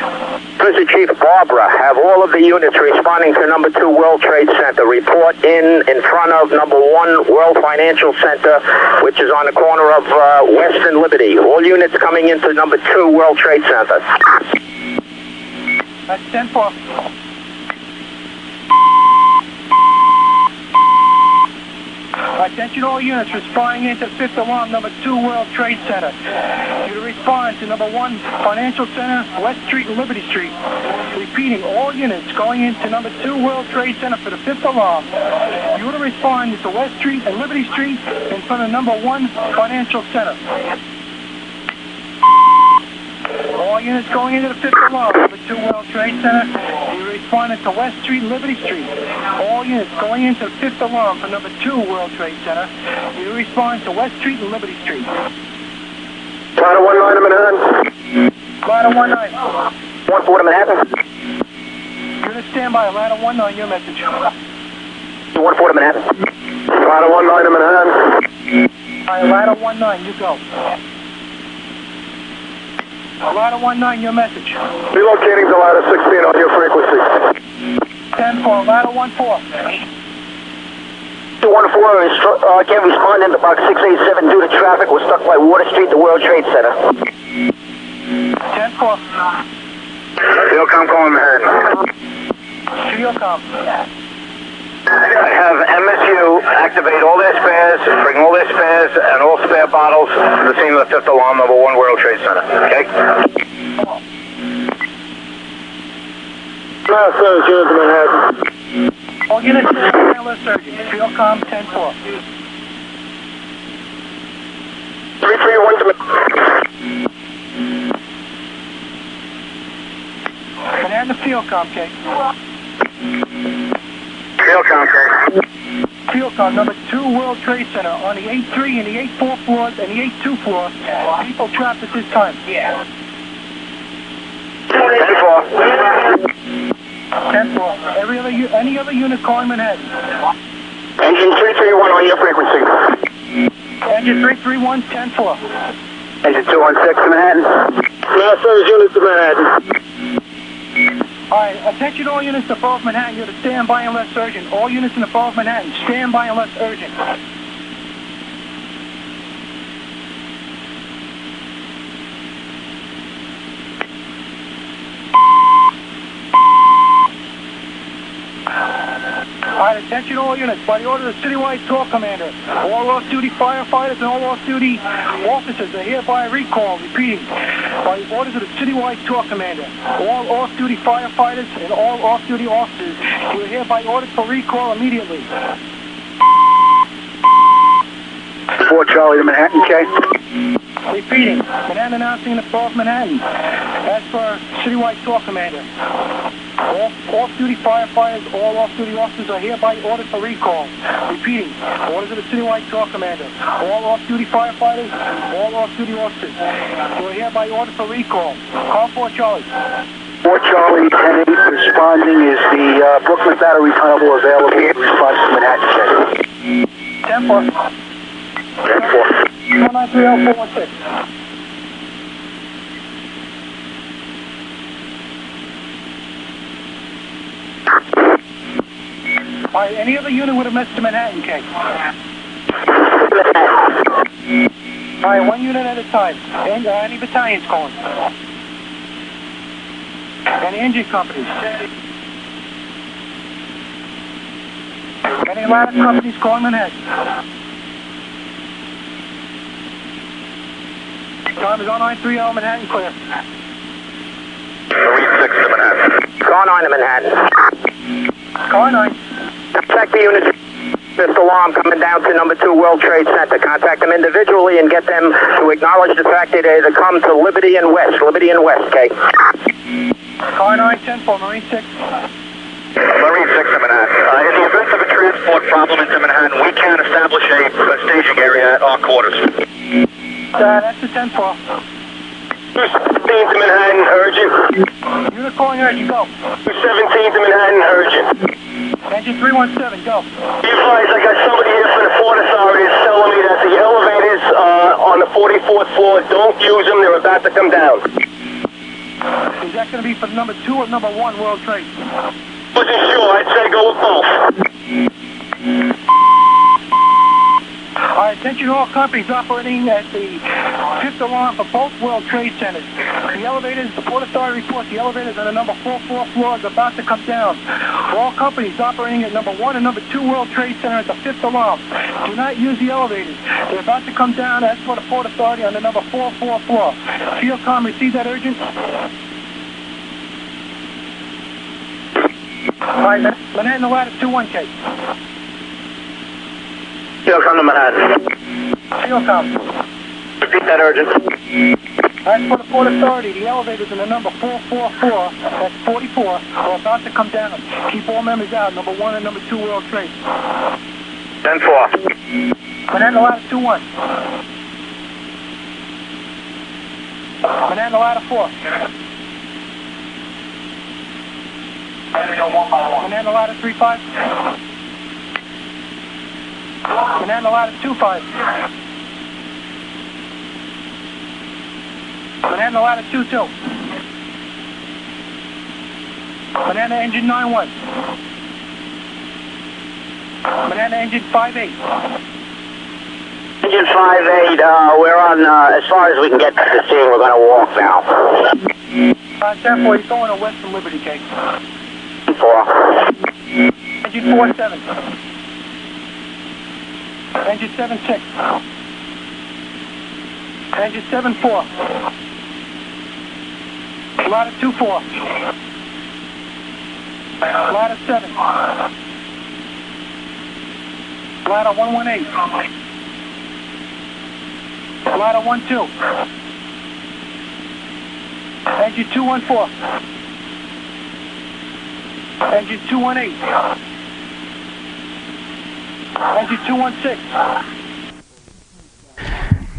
S4: Mr. Chief, Barbara, have all of the units responding to number 2 World Trade Center. Report in front of number 1 World Financial Center, which is on the corner of West and Liberty. All units coming into number 2 World Trade Center.
S3: That's 10-4. Attention all units responding into 5th alarm, number 2 World Trade Center. You to respond to number 1 Financial Center, West Street and Liberty Street. Repeating, all units going into number 2 World Trade Center for the 5th alarm. You to respond to West Street and Liberty Street in front of number 1 Financial Center. All units going into the 5th alarm, number 2 World Trade Center. You responded to West Street and Liberty Street. All units going into the 5th alarm for number 2 World Trade Center. You respond to West Street and Liberty Street.
S4: Ladder 19 to Manhattan.
S3: Ladder 19.
S4: 1-4 to Manhattan.
S3: Units stand by. Ladder 19, your message.
S4: 1-4 to Manhattan. Ladder 19 to Manhattan.
S3: All right, Ladder 19, you go. Ladder 19, your message.
S4: Relocating to ladder 16 on your frequency.
S3: 10-4, ladder 14.
S4: 214 can't respond into box 687 due to traffic. We're stuck by Water Street, the World Trade Center.
S3: 10-4.
S4: Fieldcom calling Manhattan.
S3: Fieldcom.
S4: I have MSU activate all their spares, bring all their spares and all spare bottles to the scene of the 5th alarm, number 1 World Trade Center. Okay? Units Manhattan.
S3: All units wireless surgeon. Fieldcom 10-4.
S4: 331 to
S3: Manhattan to Fieldcom, Kate.
S4: Fieldcom, okay.
S3: Fieldcom, number 2 World Trade Center on the 8-3 and the 8-4 floors and the 8-2 floor. People trapped at this time. Yeah.
S4: 10-4.
S3: 10-4. Any other unit calling Manhattan?
S4: Engine 331 on your frequency.
S3: Engine 331, 10-4.
S4: Engine 216 to Manhattan. Mass service units to Manhattan.
S3: All right, attention all units above Manhattan. You're to stand by unless urgent. All units in above Manhattan, stand by unless urgent. All right, attention all units. By the order of the citywide tour commander, all off-duty firefighters and all off-duty officers are hereby recalled. Repeating, by the orders of the citywide tour commander, all off-duty firefighters and all off-duty officers, you are hereby ordered for recall immediately.
S4: 4 Charlie to Manhattan, K.
S3: Repeating, Manhattan announcing in above Manhattan. As for citywide tour commander, all off-duty firefighters, all off-duty officers are hereby ordered for recall. Repeating, orders of the citywide tour commander, all off-duty firefighters, all off-duty officers, you are hereby ordered for recall. Call 4 Charlie.
S4: 4 Charlie, 10-8, responding is the Brooklyn Battery Tunnel available in response to Manhattan, K.
S3: 10-4.
S4: 10-4.
S3: 1930416. All right, any other unit with a message to Manhattan, K? All right, 1 unit at a time. And any battalions calling? Any engine companies? Any ladder companies calling Manhattan? Time is 0930 Manhattan, clear.
S4: Marine 6 to Manhattan. Car 9 to Manhattan.
S3: Car 9.
S4: Check the units. This alarm coming down to number 2 World Trade Center. Contact them individually and get them to acknowledge the fact that they come to Liberty and West. Liberty and West, K.
S3: Car 9, 10-4, Marine 6.
S4: Marine 6 to Manhattan. In the event of a transport problem into Manhattan, we can establish a staging area at our quarters.
S3: That's the 10-4.
S4: 217th to Manhattan, urgent.
S5: Unit calling urgent, go.
S4: 217th to Manhattan, urgent.
S5: Engine 317, go.
S4: Be advised, I got somebody here from the Port Authority that's telling me that the elevators on the 44th floor, don't use them, they're about to come down.
S5: Is that going to be for number 2 or number 1 World Trade?
S4: Wasn't sure, I'd say go with both.
S5: All right, attention all companies operating at the 5th alarm for both World Trade Centers. The elevators, the Port Authority reports the elevators on the number 44 floor is about to come down. For all companies operating at number 1 and number 2 World Trade Center at the 5th alarm, do not use the elevators. They're about to come down as for the Port Authority on the number 44 floor. Fieldcom, receive that urgent? All right, Manhattan Ladder 21K.
S4: Come to Manhattan.
S5: Fieldcom.
S4: Repeat that urgent.
S5: As for the Port Authority, the elevators in the number 444, that's 44, are about to come down. Keep all members out, number 1 and number 2 World Trade.
S4: 10-4.
S5: Manhattan Ladder 21. Manhattan Ladder 4. Manhattan Ladder 35. Manhattan Ladder 25. Manhattan Ladder 22. Manhattan Engine 91. Manhattan Engine 58.
S4: Engine 58, we're on, as far as we can get to the scene, we're going to walk now.
S5: 10-4, you're going to Western Liberty, Cake.
S4: 4.
S5: Engine 47. Engine 76. Engine 74. Ladder 24. Ladder 7. Ladder 118. Ladder 12. Engine 214. Engine 218. Engine 216.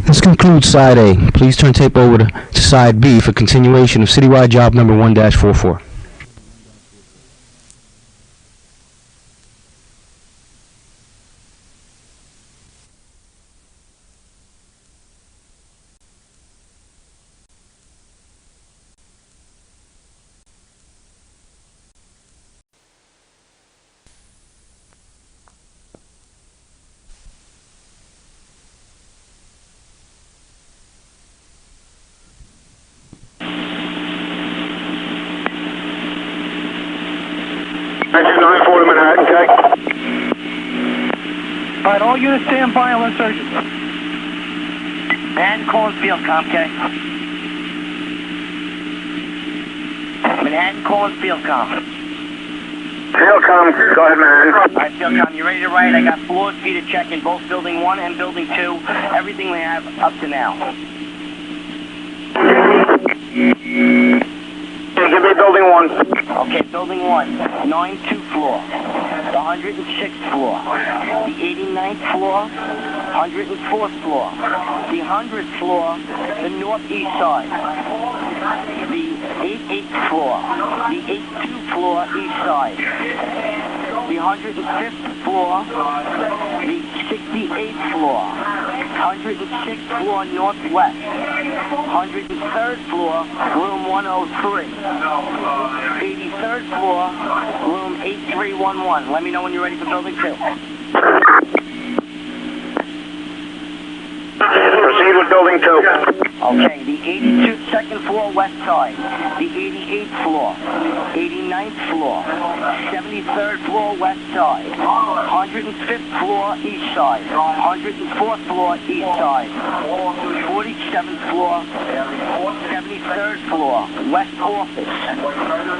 S1: This concludes Side A. Please turn tape over to Side B for continuation of citywide job number 1-44.
S4: Engine 94 to Manhattan, okay?
S5: All right, all units stand by and let's urgent.
S6: Manhattan calling Fieldcom, okay? Manhattan calling Fieldcom.
S4: Fieldcom, go ahead, man.
S6: All right, Fieldcom, you ready to write? I got floors for you to check in both Building 1 and Building 2. Everything we have up to now.
S4: Okay, give me Building 1.
S6: Okay, Building 1, 92 floor, the 106th floor, the 89th floor, 104th floor, the 100th floor, the northeast side, the 88th floor, the 82nd floor east side, the 105th floor, the 68th floor, 106th floor northwest, 103rd floor, room 103, 83rd floor, room 8311. Let me know when you're ready for Building 2.
S4: Proceed with Building 2.
S6: Okay, the 82nd floor west side, the 88th floor, 89th floor, 73rd floor west side, 105th floor east side, 104th floor east side, 47th floor, 73rd floor west office,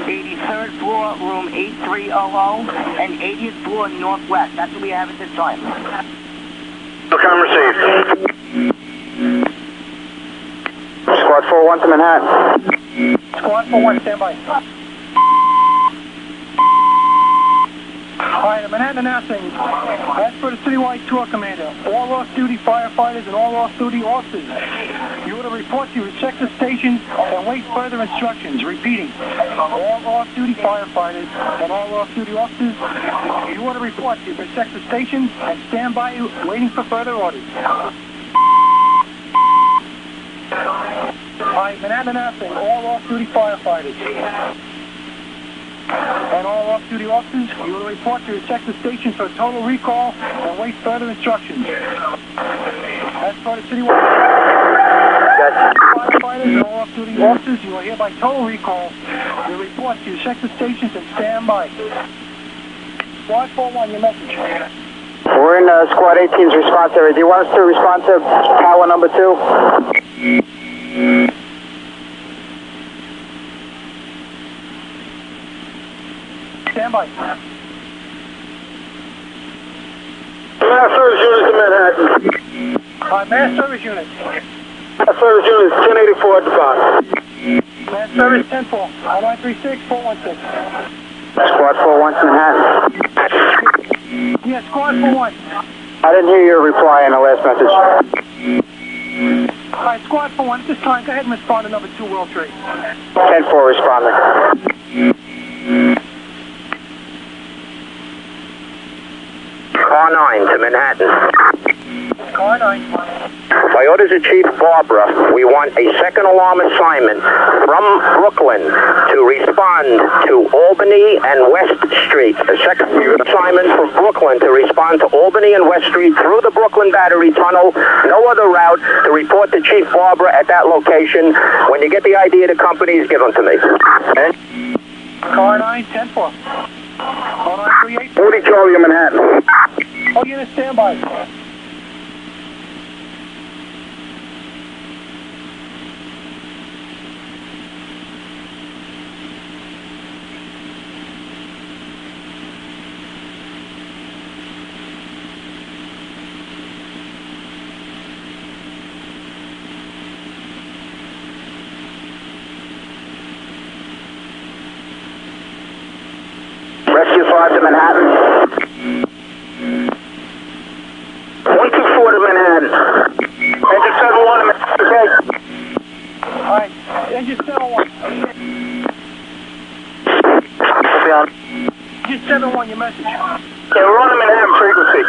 S6: 83rd floor room 8300, and 80th floor northwest. That's what we have at this time.
S4: Fieldcom received. Squad 4-1 to Manhattan.
S5: Squad 4-1, stand by. All right, Manhattan announcing, as for the citywide tour commander, all off-duty firefighters and all off-duty officers,
S3: You want to report to your sector stations and wait further instructions. Repeating, all off-duty firefighters and all off-duty officers, you want to report to your sector stations and stand by waiting for further orders. Alright, Manhattan announcing all off-duty firefighters and all off-duty officers, you will report to your sector station for a total recall and wait further instructions. As for the citywide firefighters and all off-duty officers, you will hereby total recall. You report to your sector stations and stand by. Squad 4-1, your message.
S4: We're in Squad 18's response area. Do you want us to respond to tower number 2?
S3: Stand by.
S4: Mass service units in Manhattan.
S3: Mass service unit.
S4: Mass service units 1084 at the box.
S3: Mass service 10-4. 1936, 416.
S4: Squad 4-1 Manhattan.
S3: Yeah, Squad 4-1.
S4: I didn't hear your reply in the last message.
S3: Alright, Squad 4-1, at this time, go ahead and respond to number 2 World Trade.
S4: 10-4 responding.
S7: Car 9 to Manhattan.
S3: Car 9.
S7: By orders of Chief Barbara, we want a second alarm assignment from Brooklyn to respond to Albany and West Street. A second assignment from Brooklyn to respond to Albany and West Street through the Brooklyn Battery Tunnel. No other route to report to Chief Barbara at that location. When you get the ID of the companies, give them to me.
S3: Car 9, 10-4. 1938.
S4: 40 Charlie in Manhattan.
S3: All units stand by.
S4: Rescue 5 to Manhattan. 124 to Manhattan. Engine 7-1 to Manhattan. Okay.
S3: Alright, engine 7-1. Engine 7-1, your message.
S4: Okay, we're on the Manhattan frequency.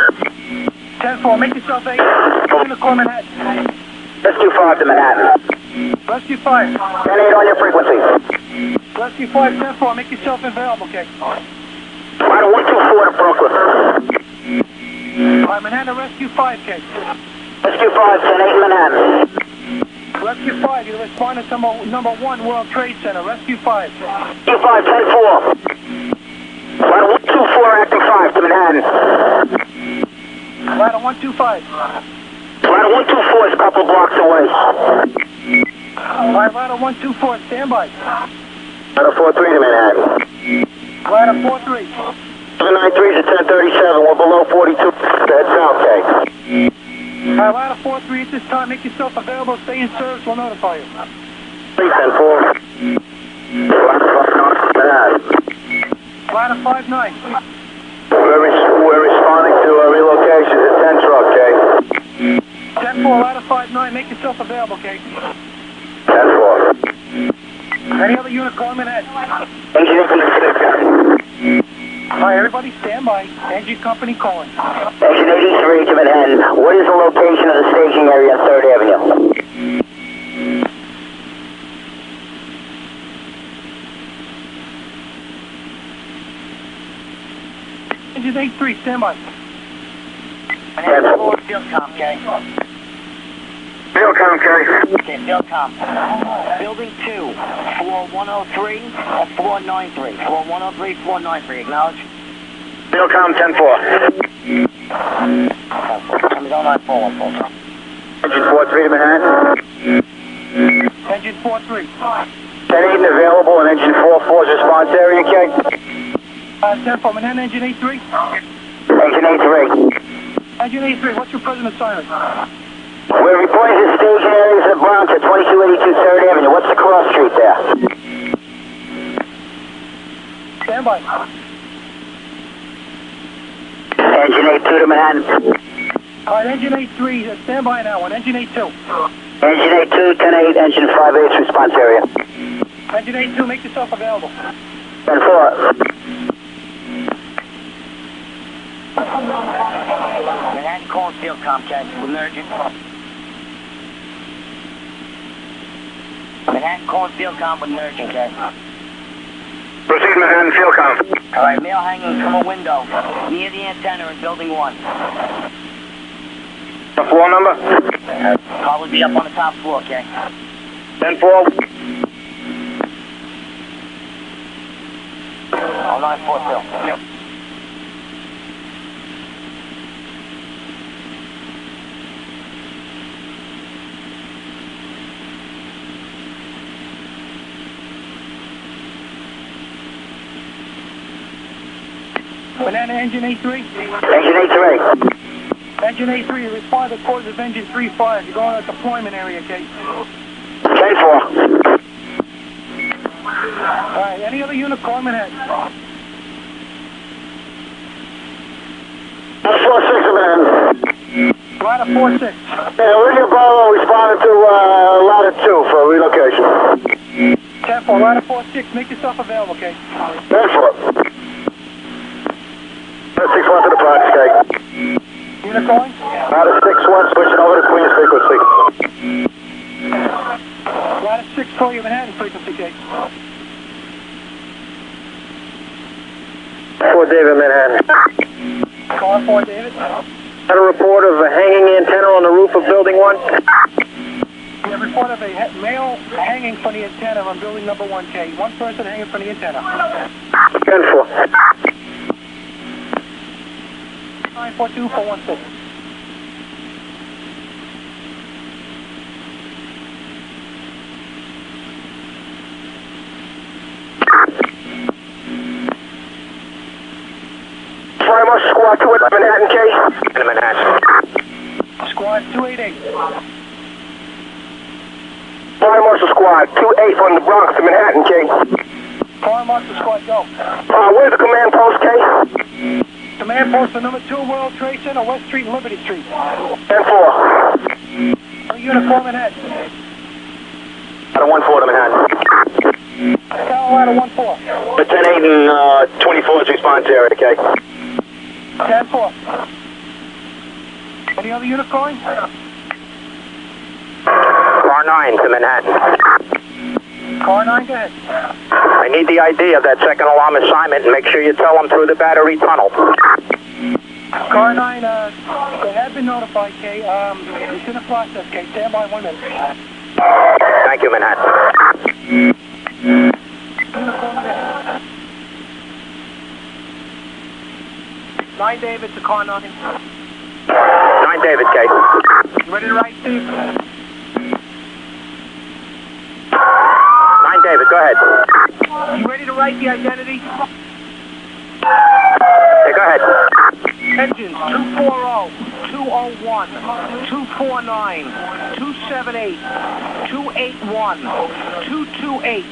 S3: 10-4, make yourself 8. Go in the core Manhattan.
S4: Rescue 5 to Manhattan.
S3: Rescue 5.
S4: 10-8 on your frequency.
S3: Rescue 5, 10-4, make yourself available, okay?
S4: Rider 124 to Brooklyn.
S3: Alright, Manhattan, Rescue 5, okay?
S4: Rescue 5, 10-8 Manhattan.
S3: Rescue 5, you respond to number 1 World Trade Center. Rescue 5.
S4: Rescue 5, 10-4. Rider 124 acting 5 to Manhattan.
S3: Rider 125.
S4: Rider 124 is a couple blocks away.
S3: Alright, Rider 124, stand by.
S4: Rider 43 to Manhattan.
S3: Rider 43.
S4: 793 is at 1037. We're below 42. That's okay.
S3: Alright, Rider 43 at this time. Make yourself available. Stay in service. We'll notify you.
S4: 310-4.
S3: Rider 59.
S4: We're responding to a relocation at 10 truck, okay?
S3: 10-4, Rider 59. Make yourself available, okay?
S4: 10-4.
S3: Any other unit call Manhattan?
S4: Engine 86.
S3: Alright, everybody stand by. Engine company calling.
S4: Engine 83 to Manhattan. What is the location of the staging area on 3rd Avenue?
S3: Engine 83, stand by.
S5: Manhattan, field com, okay?
S4: Field com, okay.
S5: Okay, field com. Building 2, floor 103 and floor 93. Floor 103, floor 93. Acknowledge.
S4: Field com 10-4.
S5: Coming on 9414.
S4: Engine 43 to Manhattan.
S3: Engine 43.
S4: 10-8 available and engine 44's response area, okay?
S3: 10-4, Manhattan, engine 83.
S4: Engine 83.
S3: Engine 83, what's your present assignment?
S4: We're reporting to staging areas of Bronx at 2282 3rd Avenue. What's the cross street there?
S3: Stand by.
S4: Engine 82 to Manhattan.
S3: All right, engine 8-3, stand by now on engine 8-2.
S2: Engine 8-2, 10-8, engine 5-8, response area.
S3: Engine 8-2, make yourself available.
S2: 10-4.
S6: Manhattan calling field Comcast with an urgent. Manhattan calling field com with an urgent, Cat.
S4: Proceed, Manhattan, field com.
S6: All right, mail hanging from a window near the antenna in building 1.
S4: The floor number?
S6: Probably be up on the top floor, okay?
S4: 10-4.
S6: Oh, 942. Yep.
S3: Banana engine 8-3.
S2: Engine 8-3.
S3: Engine 8-3, respond to cause of engine 3-5. You're going to the deployment area, Kate.
S2: 10-4.
S3: All right, any other unit call Manhattan?
S4: 4-6, Manhattan.
S3: Ladder 4-6.
S4: Yeah, Olivia Barlow responded to ladder 2 for relocation.
S3: 10-4, ladder 4-6, make yourself available, Kate.
S4: 10-4. 6-1 to the box, Kate.
S3: Unit calling?
S4: Ladder 6-1, switching over to Queen's frequency.
S3: Ladder 6, call your Manhattan frequency, Kate.
S4: 4 David, Manhattan.
S3: Call 4, David.
S4: Had a report of a hanging antenna on the roof of building 1.
S3: We have report of a male hanging from the antenna on building number 1K. One person hanging from the antenna.
S4: 10-4.
S3: 942-416.
S4: Fire Marshal Squad 2 at Manhattan, K. In Manhattan.
S3: Squad 288.
S4: Fire Marshal Squad 2-8 from the Bronx to Manhattan, K.
S3: Fire Marshal Squad, go.
S4: Where's the command post, K?
S3: Command post for number 2 World Trade Center, West Street and Liberty Street.
S4: 10-4.
S3: Unit call Manhattan.
S4: Ladder 1-4 to Manhattan.
S3: Carolina 1-4.
S4: The 10-8 and 24's response area, K.
S3: 10-4. Any other unit calling?
S7: Car 9 to Manhattan.
S3: Car 9, go ahead.
S7: I need the ID of that second alarm assignment and make sure you tell them through the battery tunnel.
S3: Car 9, they have been notified, Kay. It's in the process, Kay. Stand by 1 minute.
S7: Thank you, Manhattan.
S3: 9 David to car 9.
S7: 9 David, K.
S3: You ready to write, Steve?
S7: 9 David, go ahead.
S3: You ready to write the identity?
S7: Yeah, go ahead.
S3: Engines 240, 201, 249, 278, 281, 228,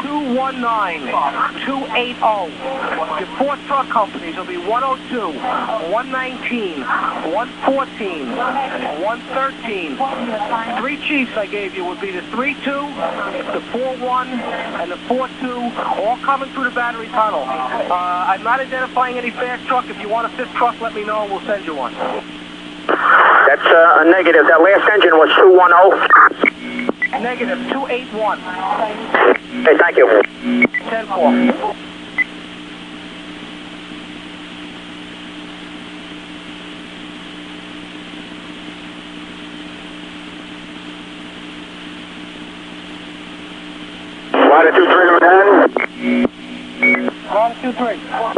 S3: 219, 280. Your 4 truck companies will be 102, 119, 114, 113. 3 chiefs I gave you would be the 3-2, the 4-1, and the 4-2, all coming through the battery tunnel. I'm not identifying any fast truck. If you want a 5th truck, let me know and we'll send you one.
S7: That's a negative. That last engine was 210.
S3: Negative 281.
S7: Okay, thank you.
S3: 10-4.
S4: Ladder 2-3 to Manhattan.
S3: Ladder 2-3.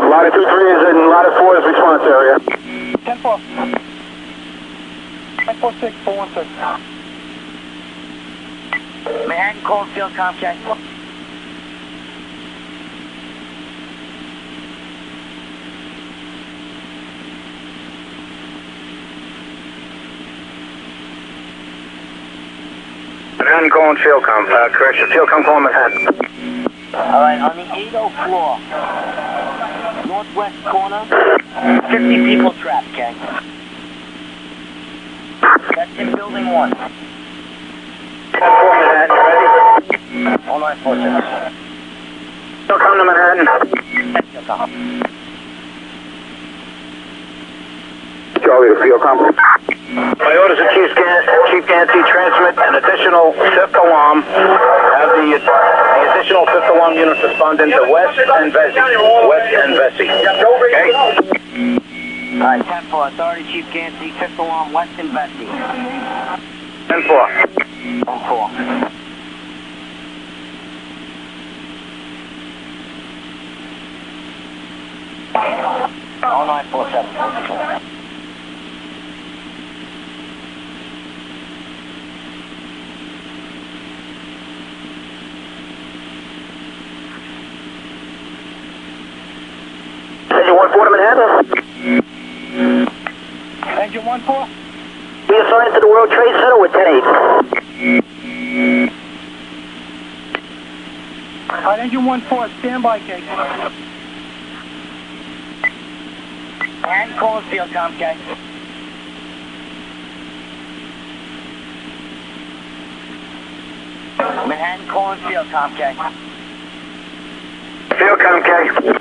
S4: Ladder 2-3 is in ladder 4's response area.
S3: 10-4. 946, 416.
S6: Manhattan calling field Comcast.
S4: Manhattan calling Fieldcom. Correction, Fieldcom calling Manhattan.
S6: All right, on the 80 floor, northwest corner, 50 people trapped, okay?
S5: That's in building 1.
S2: 10-4 Manhattan, ready?
S5: 0946.
S2: Still come to Manhattan.
S5: Still come.
S2: Charlie to field company. My orders are Chief Gansey, transmit an additional fifth alarm. Have the additional fifth alarm units respond into West and Vesey. West and Vesey. Okay?
S5: Alright, 10-4, Authority Chief Gansey, fifth alarm, West and Vesey.
S2: 10-4.
S5: 10-4. Oh, 947.
S2: Engine 1-4 to Manhattan.
S5: Engine 1-4.
S2: Be assigned to the World Trade Center with 10-8.
S5: Alright, engine 1-4, stand by, Kate. And calling field com, Kate. Manhattan calling field com, Kate.
S2: Field com, K.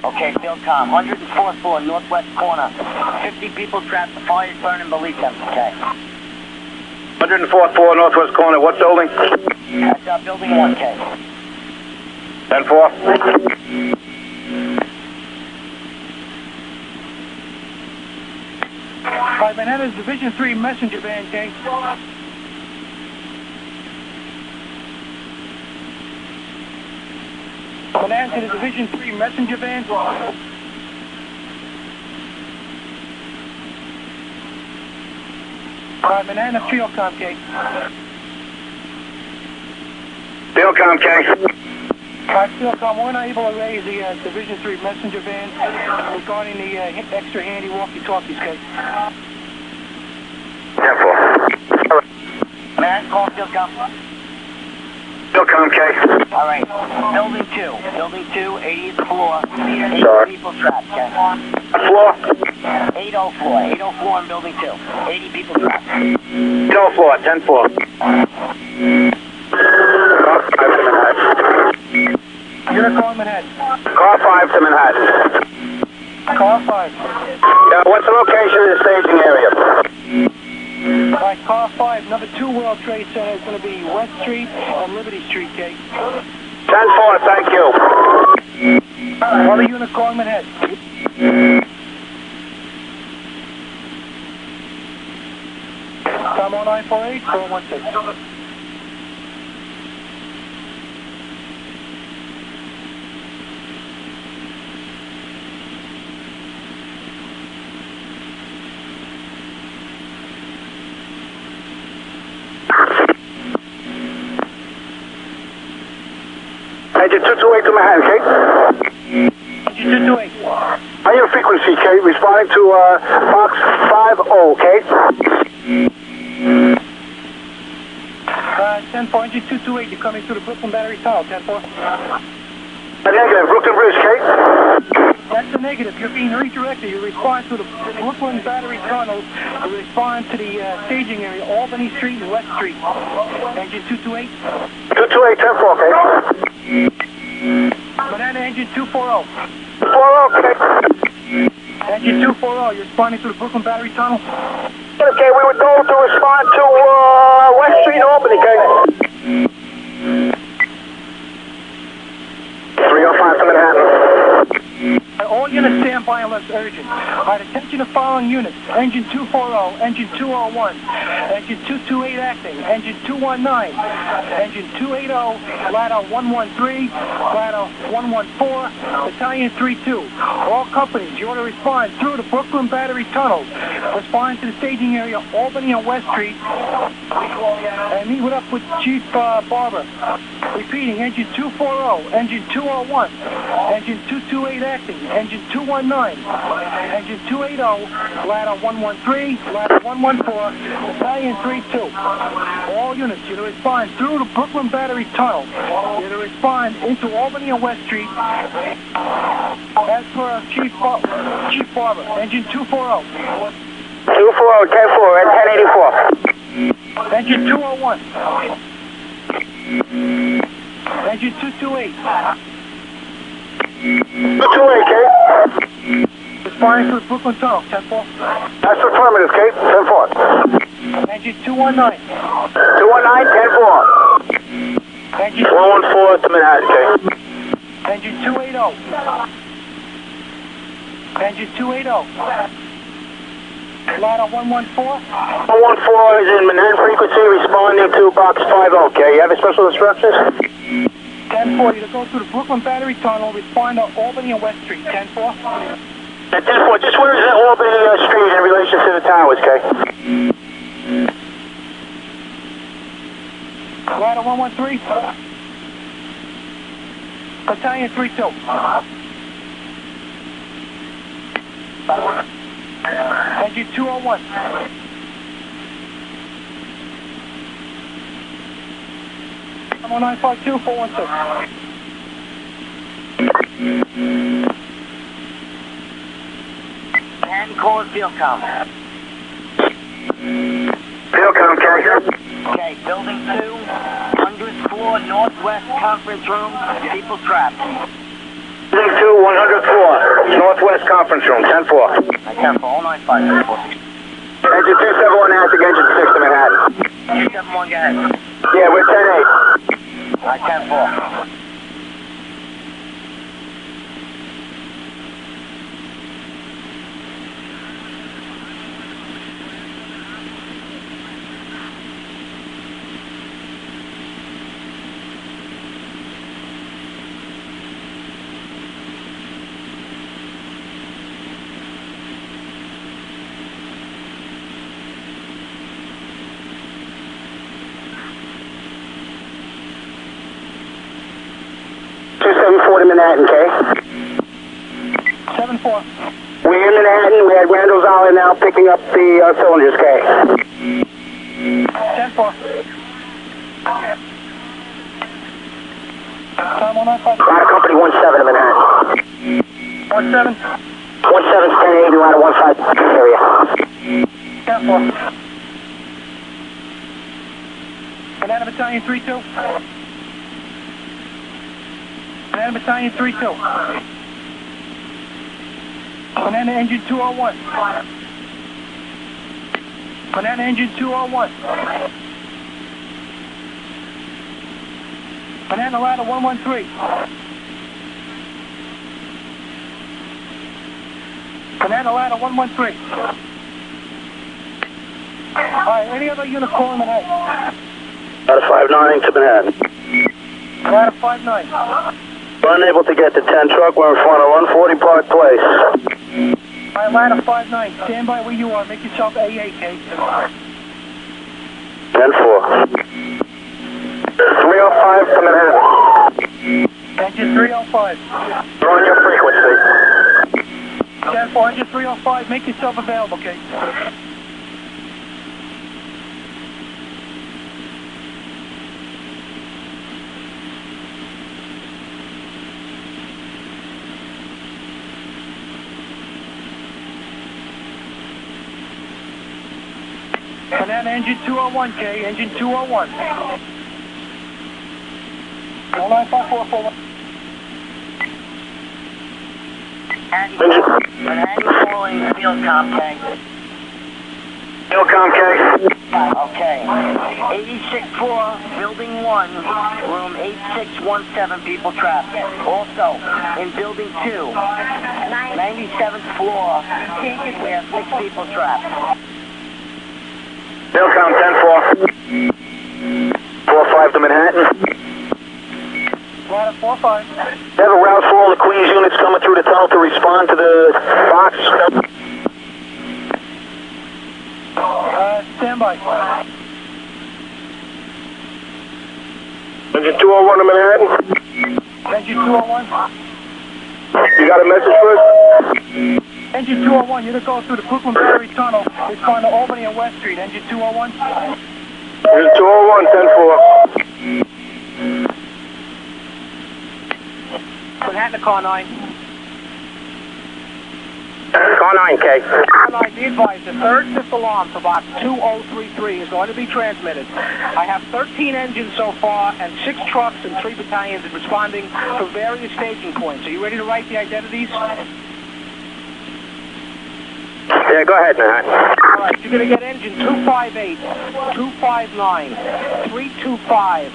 S5: Okay, field com, 104th floor, northwest corner. 50 people trapped, the fire's burning beneath them, okay.
S2: 104th floor, northwest corner. What building?
S5: That's building 1, K.
S2: 10-4.
S5: Alright, Manhattan's Division 3 messenger van, K. Manhattan to the Division 3 messenger van. Alright, Manhattan, field com, K.
S2: Field com, K.
S5: Alright, field com, we're not able to raise the Division 3 messenger van regarding the extra handy walkie-talkies, K.
S2: 10-4.
S5: Manhattan, call field com.
S2: Field com, K.
S5: Alright, building 2, 80th floor, 80
S2: Sorry.
S5: people trapped, K.
S2: Floor?
S5: 80 floor in building 2, 80 people trapped.
S2: 80 floor, 10-4. Car 5 to Manhattan.
S5: You're calling Manhattan.
S2: Car 5 to Manhattan.
S5: Car 5.
S2: What's the location of the staging area?
S5: Alright, car 5, number 2 World Trade Center is going to be West Street and Liberty Street, Kate.
S2: 10-4, thank you.
S5: Other unit calling Manhattan. Tom 0948, 416.
S2: Engine 228 to Manhattan, Kate.
S5: Engine 228.
S2: On your frequency, Kate, responding to Fox 50, Kate.
S5: 10-4, engine 228, you're coming through the Brooklyn Battery Tunnel, 10-4.
S2: Negative, Brooklyn Bridge, Kate.
S5: That's a negative, you're being redirected. You respond to the Brooklyn Battery Tunnel, you respond to the staging area, Albany Street and West Street. Engine 228.
S2: 228, 10-4, Kate.
S5: Banana engine 240.
S2: 40, Kate.
S5: Engine 240, you're responding to the Brooklyn Battery Tunnel.
S2: Okay, we were told to respond to West Street, Albany, Kate. 305 to Manhattan.
S5: All units stand by unless urgent. Alright, attention to following units. Engine 240, engine 201, engine 228 acting, engine 219, engine 280, ladder 113, ladder 114, battalion 32. All companies, you ought to respond through the Brooklyn Battery Tunnel. Respond to the staging area, Albany and West Street. And meet up with Chief Barber. Repeating, engine 240, engine 201, engine 228 acting, engine 219, engine 280, ladder 113, ladder 114, battalion 32. All units, you're to respond through the Brooklyn Battery Tunnel. You're to respond into Albany and West Street. As per Chief Barber, engine 240.
S2: 240, 10-4, at 1084.
S3: Engine 201. Engine 228.
S4: 228, Kate.
S3: Responding to the Brooklyn Tunnel, 10-4.
S4: That's affirmative, Kate. 10-4.
S3: Engine 219.
S4: 219, 10-4.
S3: Engine
S4: 114 to Manhattan, Kate.
S3: Engine 280. Engine 280. Ladder 114.
S4: 114 is in Manhattan frequency, responding to box 50, okay? You have any special instructions?
S3: 10-4, you to go through the Brooklyn Battery Tunnel, respond to Albany and West Street, 10-4.
S4: At 10-4, just where is that Albany Street in relation to the towers, okay?
S3: Ladder 113. Battalion 32. Engine 201. I'm on 952, 416.
S6: And call field com.
S4: Field com, Kate.
S6: Okay, building 2, 100th floor, northwest conference room, people trapped.
S4: Building 2, 100th floor, northwest conference room, 10-4.
S6: 10-4, all 952, 416.
S4: Engine 271 Attic, engine 6 to Manhattan.
S6: 271, go ahead.
S4: Yeah, we're 10-8.
S6: All right, 10-4.
S4: To Manhattan, Kay.
S3: 7-4.
S4: We're in Manhattan. We had Randall's Island now picking up the cylinders, Kay.
S3: 10-4. Time on 952.
S4: Ladder Company 17 in Manhattan.
S3: 17.
S4: 17's 10-8, ladder 15 area.
S3: 10-4. Banana Battalion 32. Banana Battalion 32. Banana Engine 201. Banana Engine 201. Banana Ladder 113. Banana Ladder 113. Alright, any other unit calling Manhattan?
S2: Ladder 59 to Manhattan.
S3: Ladder 59.
S2: We're unable to get the 10 truck. We're in front of 140 Park Place.
S3: Alright, Ladder 59. Stand by where you are. Make yourself AA,
S2: 10-4.
S4: 305 to Manhattan.
S3: Engine 305.
S4: You're on your frequency.
S3: 10-4, engine 305. Make yourself available, okay? Banana engine 201, K. Engine 201. 195441.
S6: Manhattan calling field com, K.
S4: Field com, Kay.
S6: Okay. 86th floor, building 1, room 8617, people trapped. Also, in building 2, 97th floor, we have 6 people trapped.
S4: Field com, 10-4. 4-5 to Manhattan.
S3: Ladder 45.
S4: Have a route for all the Queens units coming through the tunnel to respond to the box.
S3: Stand by.
S4: Engine 201 to Manhattan.
S3: Engine 201.
S4: You got a message for us?
S3: Engine 201, you're to go through the Brooklyn Battery Tunnel. Respond to Albany and West Street. Engine 201.
S4: Engine 201, 10-4.
S3: Manhattan, car 9.
S7: Car 9K.
S8: Car 9, be advised, the third fifth alarm for box 2033 is going to be transmitted. I have 13 engines so far and 6 trucks and 3 battalions responding from various staging points. Are you ready to write the identities?
S7: Yeah, go ahead, Manhattan.
S8: All right, you're going to get engine 258, 259, 325,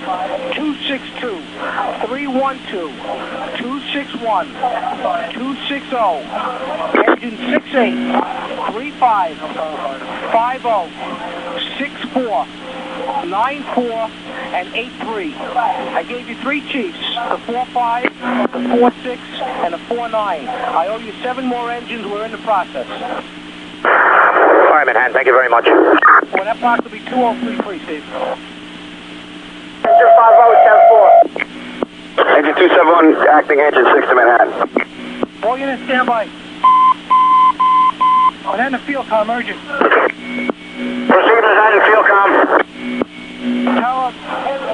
S8: 262, 312, 261, 260, engine 68, 35, 50, 64, 94, and 83. I gave you 3 chiefs, the 45, the 46, and the 49. I owe you 7 more engines. We're in the process.
S7: All right, Manhattan, thank you very much.
S8: Well, that box will be 2033, Steve.
S4: Engine 50, 10-4. Engine 271, acting engine 6 to Manhattan.
S8: All units, stand by. Manhattan field comm, urgent.
S4: Proceed, Manhattan, field comm.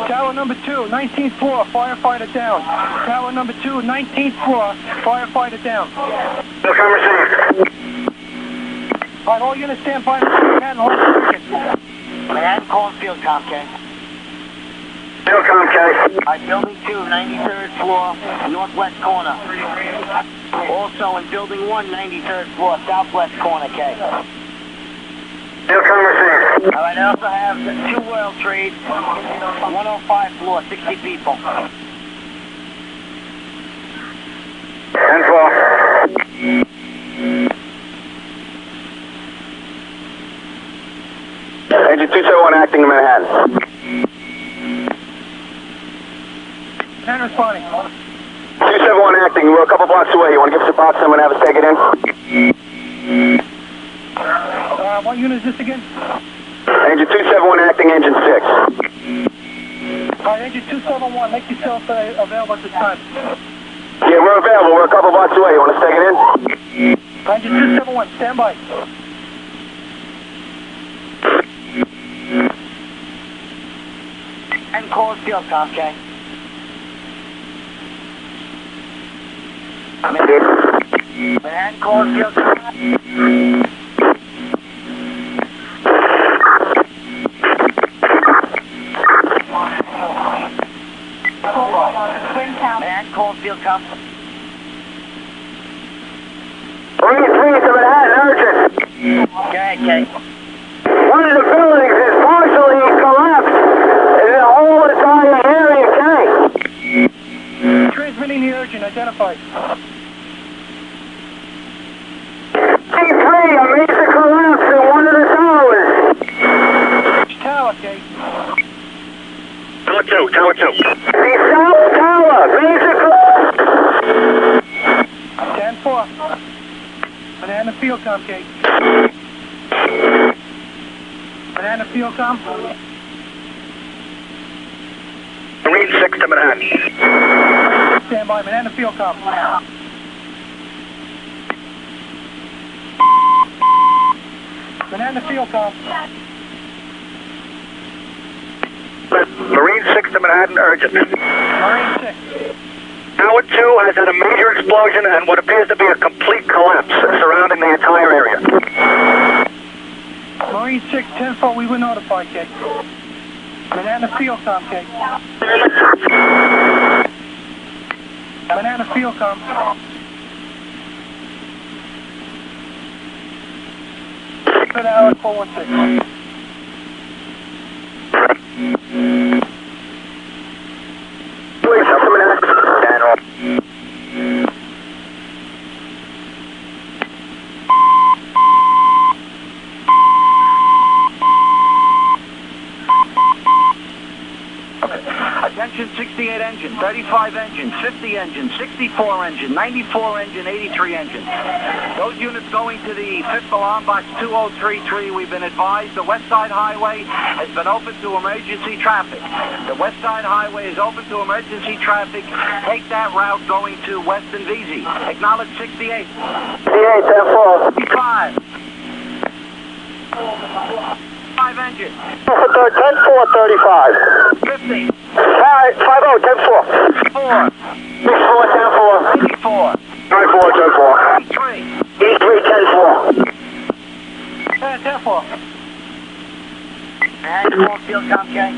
S8: Tower number 2, 19th floor, firefighter down. Tower number 2, 19th floor, firefighter down.
S4: Field comm received.
S8: All right, all units stand by. Manhattan, hold on.
S5: Manhattan, call field comm, K.
S4: Field comm, K.
S5: All right, building 2, 93rd floor, northwest corner. Also in building 1, 93rd floor, southwest corner, K.
S4: Field comm received.
S5: All right, I also have 2 World Trade, 105 floor, 60 people.
S4: 10-4. Engine 271 acting in Manhattan.
S8: Manhattan responding.
S4: 271 acting, we're a couple blocks away. You want to give us a box and have us take it in?
S8: What unit is this again?
S4: Engine 271 acting, engine 6.
S8: All right, engine 271, make yourself available at this time.
S4: Yeah, we're available. We're a couple blocks away. You want us to take it in?
S8: Engine 271, stand by.
S5: And call field comm, K. Manhattan, call field comm. Manhattan, call field comm.
S4: 3-3 to Manhattan, urgent.
S5: Go ahead, K.
S4: One of the buildings is partially collapsed. And the whole entire area, K.
S8: Transmitting the urgent, identified.
S4: 3-3, a major collapse in one of the towers.
S8: Tower, K.
S4: Tower 2. The south tower, major collapse.
S8: 10-4. Manhattan field comm, K. Manhattan field comm.
S4: Marine 6 to Manhattan.
S8: Stand by, Manhattan field comm. Manhattan field comm.
S4: Marine 6 to Manhattan, urgent.
S8: Marine 6.
S4: Tower 2 has had a major explosion and what appears to be a complete collapse surrounding the entire area.
S8: Marine 6, 10-4, we were notified, K. Manhattan field comm, K. Manhattan field comm. Good hour, 416.
S4: Please, up to Manhattan.
S3: Attention 68 engine, 35 engine, 50 engine, 64 engine, 94 engine, 83 engine. Those units going to the 5th alarm box 2033, we've been advised the West Side Highway has been open to emergency traffic. The West Side Highway is open to emergency traffic. Take that route going to Weston VZ. Acknowledge 68.
S4: 68, 10-4.
S3: 5. 5 engine.
S4: 10-4, 35.
S3: 50.
S4: 5-0, 10-4.
S3: 4.
S4: 6-4, 10-4.
S3: 84.
S4: 9-4, 10-4.
S3: 3.
S4: 83, 10-4.
S8: 10-4.
S6: Manhattan, call field com, K.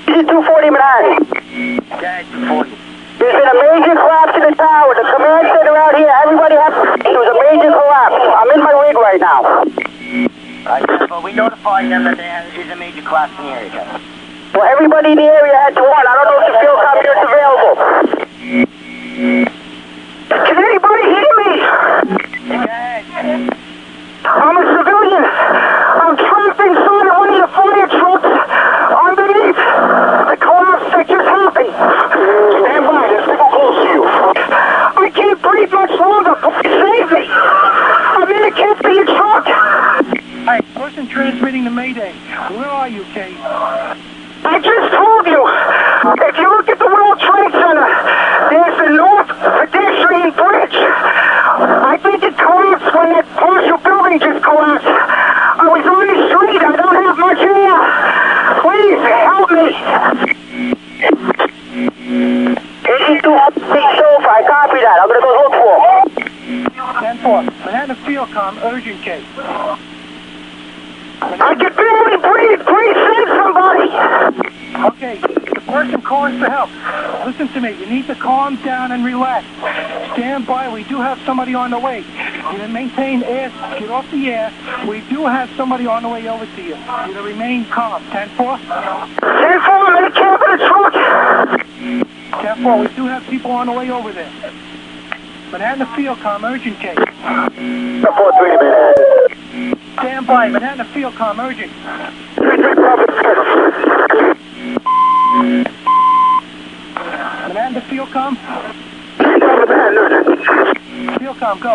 S4: 240 Manhattan.
S6: Okay, 240.
S4: There's been a major collapse in the tower. The command center out here, everybody has... It was a major collapse. I'm in my rig right now.
S6: But we notified them that there is a major collapse in the area, K.
S4: Well, everybody in the area had to run. I don't know if the field com unit's available. Can anybody hear me?
S6: Go ahead.
S4: I'm a civilian. I'm trapped inside of one of the fire trucks underneath the collapse that just happened. Stand by, there's people close to you. I can't breathe much longer. Save me. I'm in a can't-be truck.
S8: Hey, person transmitting the Mayday. Where are you, Kay?
S4: I just told you. If you look at the World Trade Center, there's the North Pedestrian Bridge. I think it collapsed when that partial building just collapsed. I was on the street. I don't have much air. Please help me. 82 sofa. I copy that. I'm going to go look for him.
S8: 10-4. Manhattan Fieldcom, urgent case.
S4: I can barely breathe. Please save somebody.
S8: Okay, the person calling for help. Listen to me. You need to calm down and relax. Stand by. We do have somebody on the way. You to maintain air. Get off the air. We do have somebody on the way over to you. You to remain calm. 10-4.
S4: 10-4. I'm in the cab of the truck.
S8: 10-4. We do have people on the way over there. Manhattan Fieldcom, urgent case.
S4: 4-3 Manhattan.
S8: Stand by. Manhattan Fieldcom, urgent.
S4: 3-3
S8: Manhattan Fieldcom. Fieldcom, go.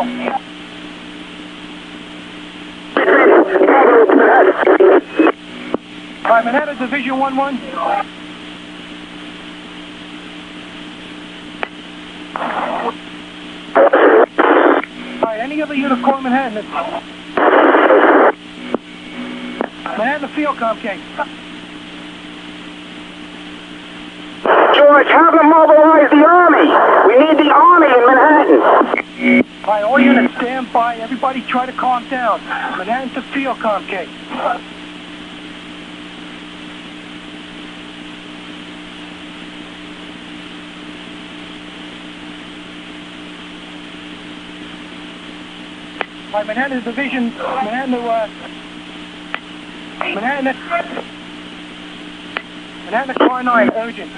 S8: All right, Manhattan Division 1-1. All right, any other unit call Manhattan? Manhattan Fieldcom, case.
S4: George, have them mobilize the Army. We need the Army in Manhattan.
S8: All right, all units stand by. Everybody try to calm down. Manhattan to Fieldcom, case. All right, Manhattan Division, Manhattan Car 9, urgent.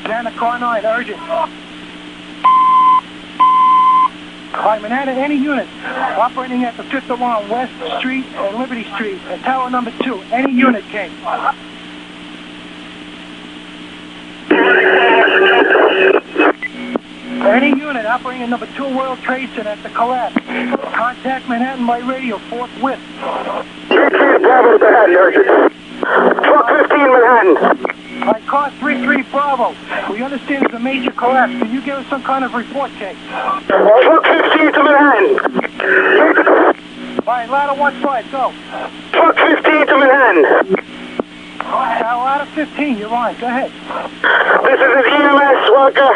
S8: Manhattan Car 9, urgent. All right, Manhattan, any unit operating at the 5th alarm, West Street and Liberty Street, at tower number 2, any unit came. Any unit operating at number 2 World Trade Center at the collapse, contact Manhattan by radio forthwith.
S4: 3-3 Bravo Manhattan, urgent. Truck 15 Manhattan.
S8: All right, car 33 Bravo. We understand there's a major collapse. Can you give us some kind of report, Kate?
S4: Truck 15 to Manhattan.
S8: All right, ladder 1-5, go.
S4: Truck 15 to Manhattan.
S8: Ladder 15, you're on. Go ahead.
S4: This is an EMS worker.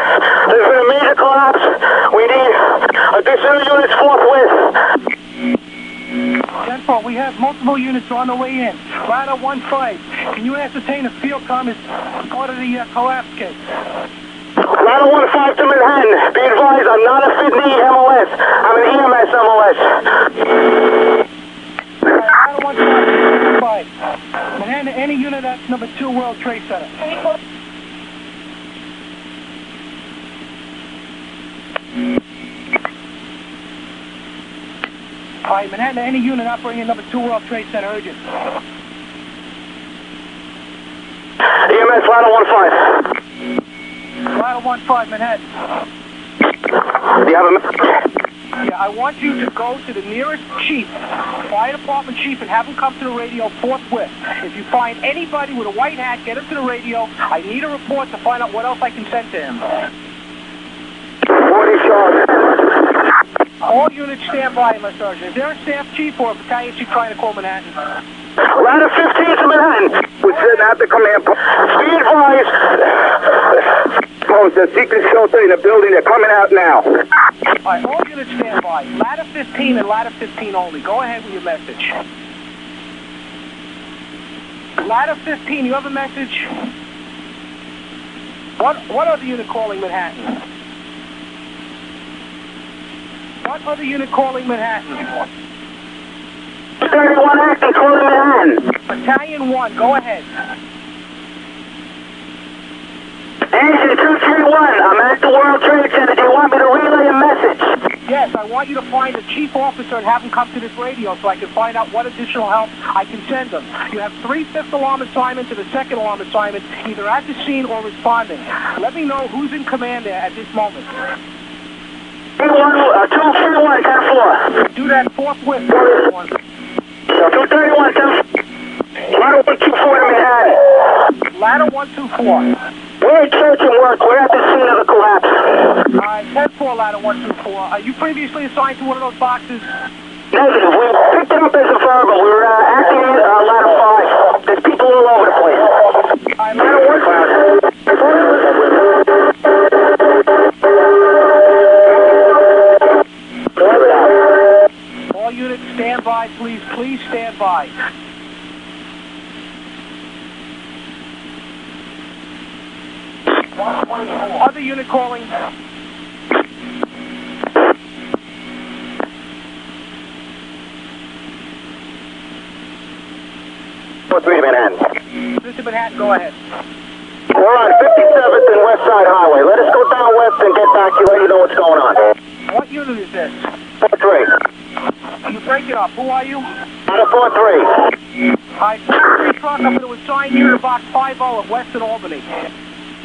S4: There's been a major collapse. We need additional units forthwith.
S8: 10-4, we have multiple units on the way in. Ladder 1-5. Can you ascertain if Fieldcom is part of the collapse case?
S4: Ladder 1-5 to Manhattan. Be advised, I'm not a FDNY MLS. I'm an EMS MLS.
S8: Ladder 1-5. Manhattan, any unit at number 2 World Trade Center. All right, Manhattan, any unit operating at number 2 World Trade Center, urgent.
S4: EMS, ladder 1-5.
S8: Ladder 1-5, Manhattan.
S4: Do you have a...
S8: Yeah, I want you to go to the nearest chief, fire department chief, and have him come to the radio forthwith. If you find anybody with a white hat, get him to the radio. I need a report to find out what else I can send to him.
S4: 40 charge.
S8: All units stand by, Mr. Sergeant. Is there a staff chief or a battalion chief trying to call Manhattan?
S4: Ladder 15 to Manhattan. We're sitting at the command post. Be advised, post. There's secret shelter in the building. They're coming out now.
S8: All right, all units stand by. Ladder 15 and ladder 15 only. Go ahead with your message. Ladder 15, you have a message? What other unit calling Manhattan? What other unit calling Manhattan?
S4: 31 acting calling Manhattan.
S8: Battalion 1, go ahead.
S4: Engine 231, I'm at the World Trade Center. Do you want me to relay a message?
S8: Yes, I want you to find the chief officer and have him come to this radio so I can find out what additional help I can send them. You have 3 fifth alarm assignments and a second alarm assignment, either at the scene or responding. Let me know who's in command there at this moment.
S4: 231, 10-4.
S8: Do that forthwith.
S4: 231, 10-4. Ladder 124 to Manhattan.
S8: Ladder 124.
S4: We're at church and work. We're at the scene of the collapse.
S8: All right, 10-4, ladder 124. Are you previously assigned to one of those boxes?
S4: Negative. We picked it up as a verbal. We were acting in ladder 5. There's people all over the place.
S8: All right, ladder 124. All units stand by, please. Please stand by. Other unit calling.
S4: 4-3 to Manhattan.
S8: Mr. Manhattan, go ahead.
S4: We're on 57th and West Side Highway. Let us go down west and get back to you, let you know what's going on.
S8: What unit is this?
S4: 4-3.
S8: You break it up. Who are you?
S4: Out of 4-3.
S8: All right, 4-3 truck. I'm going to assign you to box 50 at Western Albany.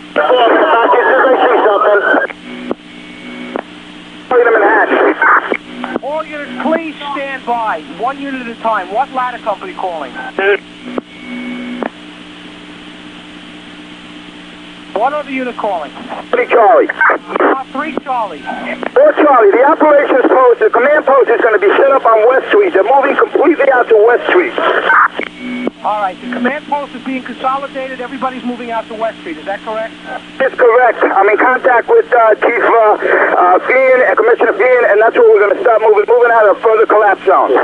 S4: 4, back here, as I see something. 3 to Manhattan.
S8: All units, please stand by. 1 unit at a time. What ladder company calling? What other unit calling?
S4: 3 Charlie.
S8: 3 Charlie.
S4: 4 Charlie, the operations post, the command post is going to be set up on West Street. They're moving completely out to West Street.
S8: All right, the command post is being consolidated. Everybody's moving out to West Street. Is that correct?
S4: That's correct. I'm in contact with Chief Fian and Commissioner Fian, and that's where we're going to start moving out of a further collapse zone.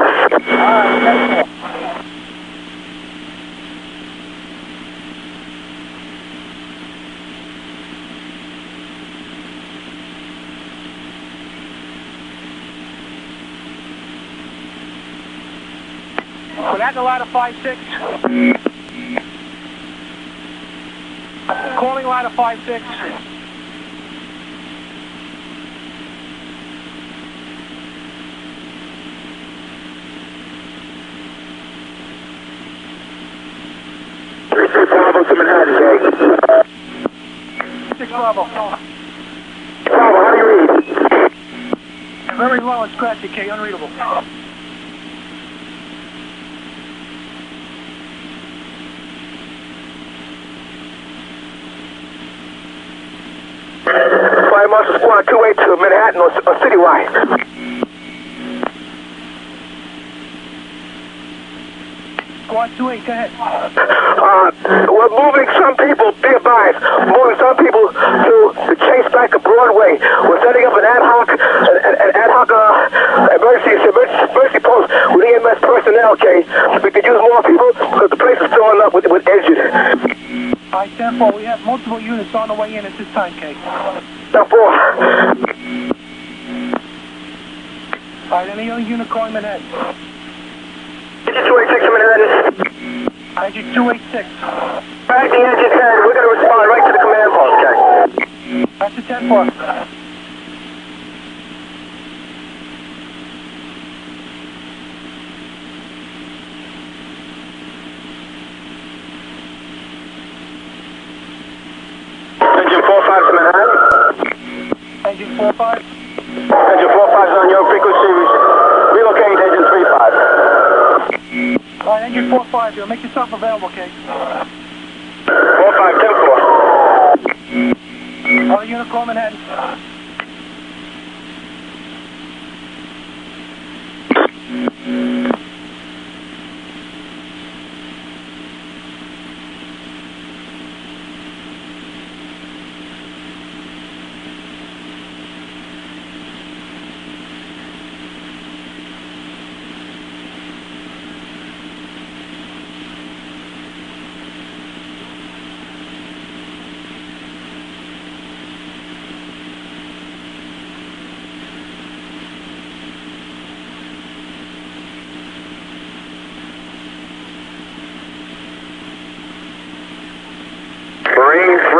S8: All right, that's all. We're at the ladder 5-6. Calling ladder 5-6.
S4: Bravo to Manhattan, Jay.
S8: 6 Bravo.
S4: Bravo, how do you read?
S8: Very low and scratchy, K. Unreadable.
S4: Fire Marshal Squad 282, Manhattan or citywide.
S8: Squad 28, go ahead.
S4: We're moving some people, be advised, moving some people to chase back to Broadway. We're setting up an ad hoc emergency post with EMS personnel, okay? We could use more people because the place is filling up with injured.
S8: All right, 10-4, we have multiple units on the way in at this time, K.
S4: 10-4.
S8: All right, any other unit calling Manhattan?
S4: Engine 286 to Manhattan.
S8: Engine 286.
S4: Back the engine 10, we're going to respond right to the command post, okay?
S8: That's a 10-4.
S4: Engine 45 to Manhattan.
S8: Engine 45.
S4: Engine 45 is on your frequency. Relocate engine 35.
S8: All right, engine 45, you'll make yourself available, K.
S4: 45, 10-4.
S8: Other unit call Manhattan.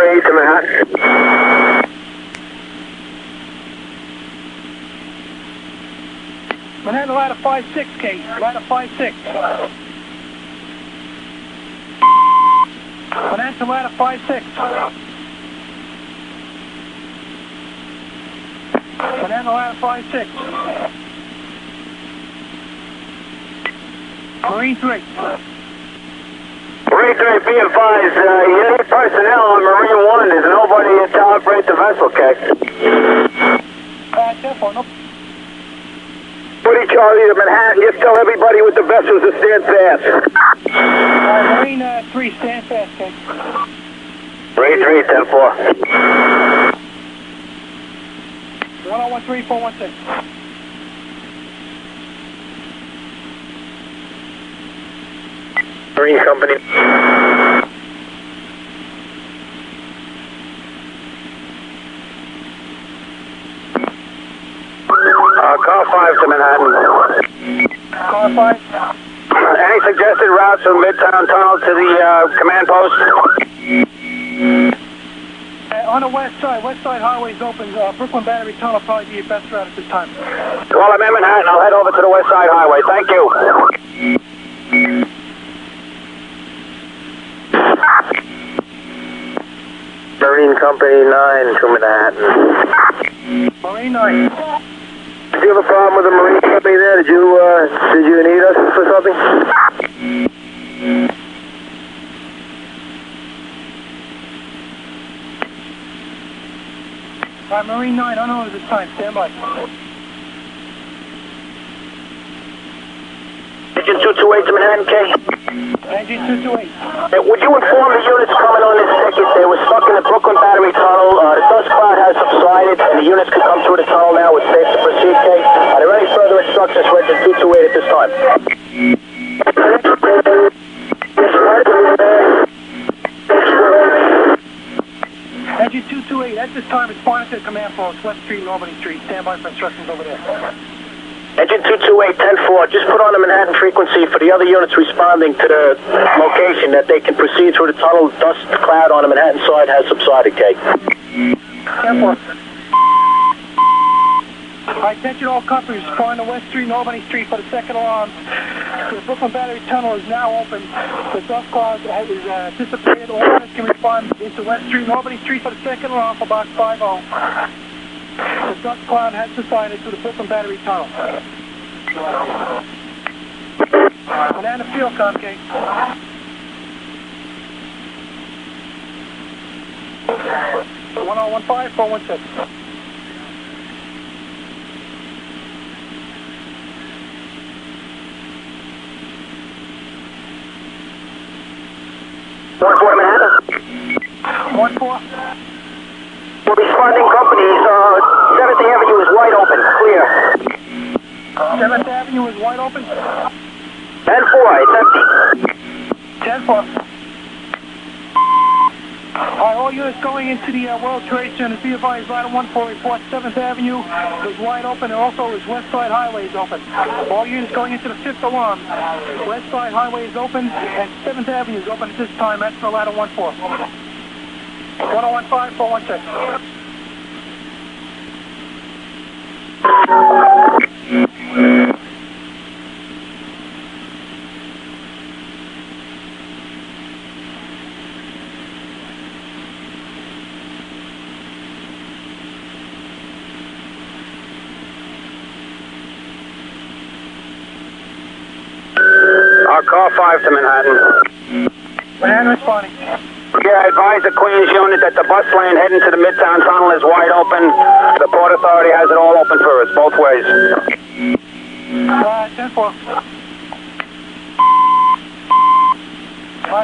S4: 228 to Manhattan.
S8: Manhattan ladder 56, Kate. Ladder 56. Manhattan ladder 56. Manhattan ladder 56. Marine 3.
S4: Marine 3, be advised, you need personnel on Marine 1. There's nobody to operate the vessel, okay?
S8: 10-4, no.
S4: Woody Charlie to Manhattan, just tell everybody with the vessels to stand fast.
S8: Marine 3, stand fast, Kate.
S4: Marine 3, 10-4.
S8: 1013-416.
S4: Marine Company. Car 5 to Manhattan.
S8: Car 5.
S4: Any suggested routes from Midtown Tunnel to the command post?
S8: On the west side highway's open. Brooklyn Battery Tunnel will probably be your best route at this time.
S4: Well, I'm in Manhattan. I'll head over to the west side highway. Thank you. Marine Company 9 to Manhattan.
S8: Marine 9.
S4: Do you have a problem with the Marine Company there? Did you need us for something?
S8: Marine 9, unknown at this time. Stand by.
S4: Engine 228 to Manhattan, K.
S8: Engine 228.
S4: Would you inform the units coming on this ticket they were stuck in the Brooklyn Battery Tunnel? The dust cloud has subsided and the units can come through the tunnel now. It's safe to proceed, K. Are there any further instructions for engine 228 at this time?
S8: Engine 228, at this time, responding to the command post, West Street and Albany Street. Stand by for instructions over there.
S4: Engine 228, 10-4, just put on the Manhattan frequency for the other units responding to the location that they can proceed through the tunnel. Dust cloud on the Manhattan side has subsided, K.
S8: 10-4. Alright, attention all companies, respond to West Street and Albany Street for the second alarm. The Brooklyn Battery Tunnel is now open. The dust cloud is dissipated. All units can respond into West Street and Albany Street for the second alarm for box 50. The dust cloud has subsided to the Brooklyn Battery Tunnel. Banana fuel com, Kate. One 1015-416.
S4: One four to Manhattan.
S8: 1-4.
S4: We're responding companies. 7th Avenue is wide open. Clear.
S8: 7th Avenue is wide open.
S4: 10-4, it's empty.
S8: 10-4. Alright, all units going into the World Trade Center, be advised, ladder 14 report 7th Avenue is wide open, and also is West Side Highway is open. All units going into the 5th alarm, West Side Highway is open, and 7th Avenue is open at this time. That's for ladder 14. 1015-416.
S4: Car 5 to Manhattan.
S8: Manhattan responding.
S4: Yeah, I advise the Queens unit that the bus lane heading to the Midtown Tunnel is wide open. The Port Authority has it all open for us, both ways.
S8: 10-4.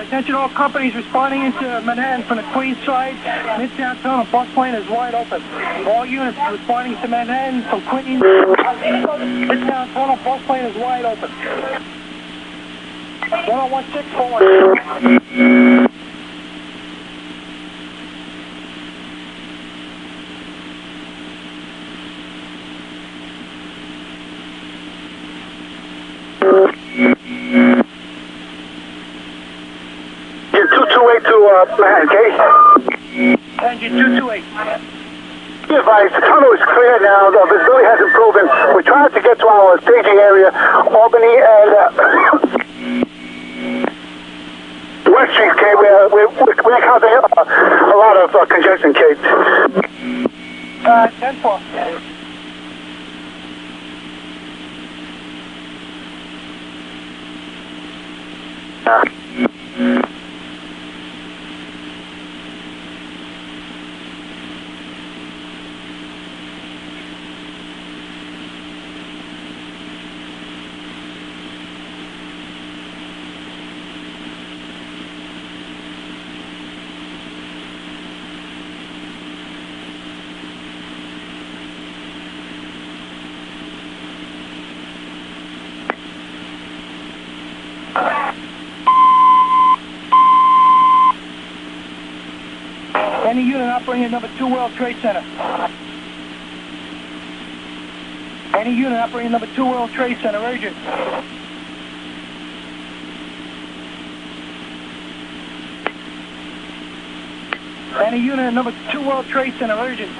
S8: Attention all companies responding into Manhattan from the Queens side. Midtown Tunnel bus lane is wide open. All units responding to Manhattan from Queens. Midtown Tunnel bus lane is wide open. 1016-416.
S4: You're 228 to Manhattan, okay?
S8: Engine 228.
S4: Be advised, the tunnel is clear now. The visibility has improved. We're trying to get to our staging area, Albany and West Street, Kate. We're encountering a lot of congestion, Kate.
S8: 10-4. Any unit operating at number 2 World Trade Center. Any unit operating number 2 World Trade Center, urgent. Any unit at number 2 World Trade Center, urgent.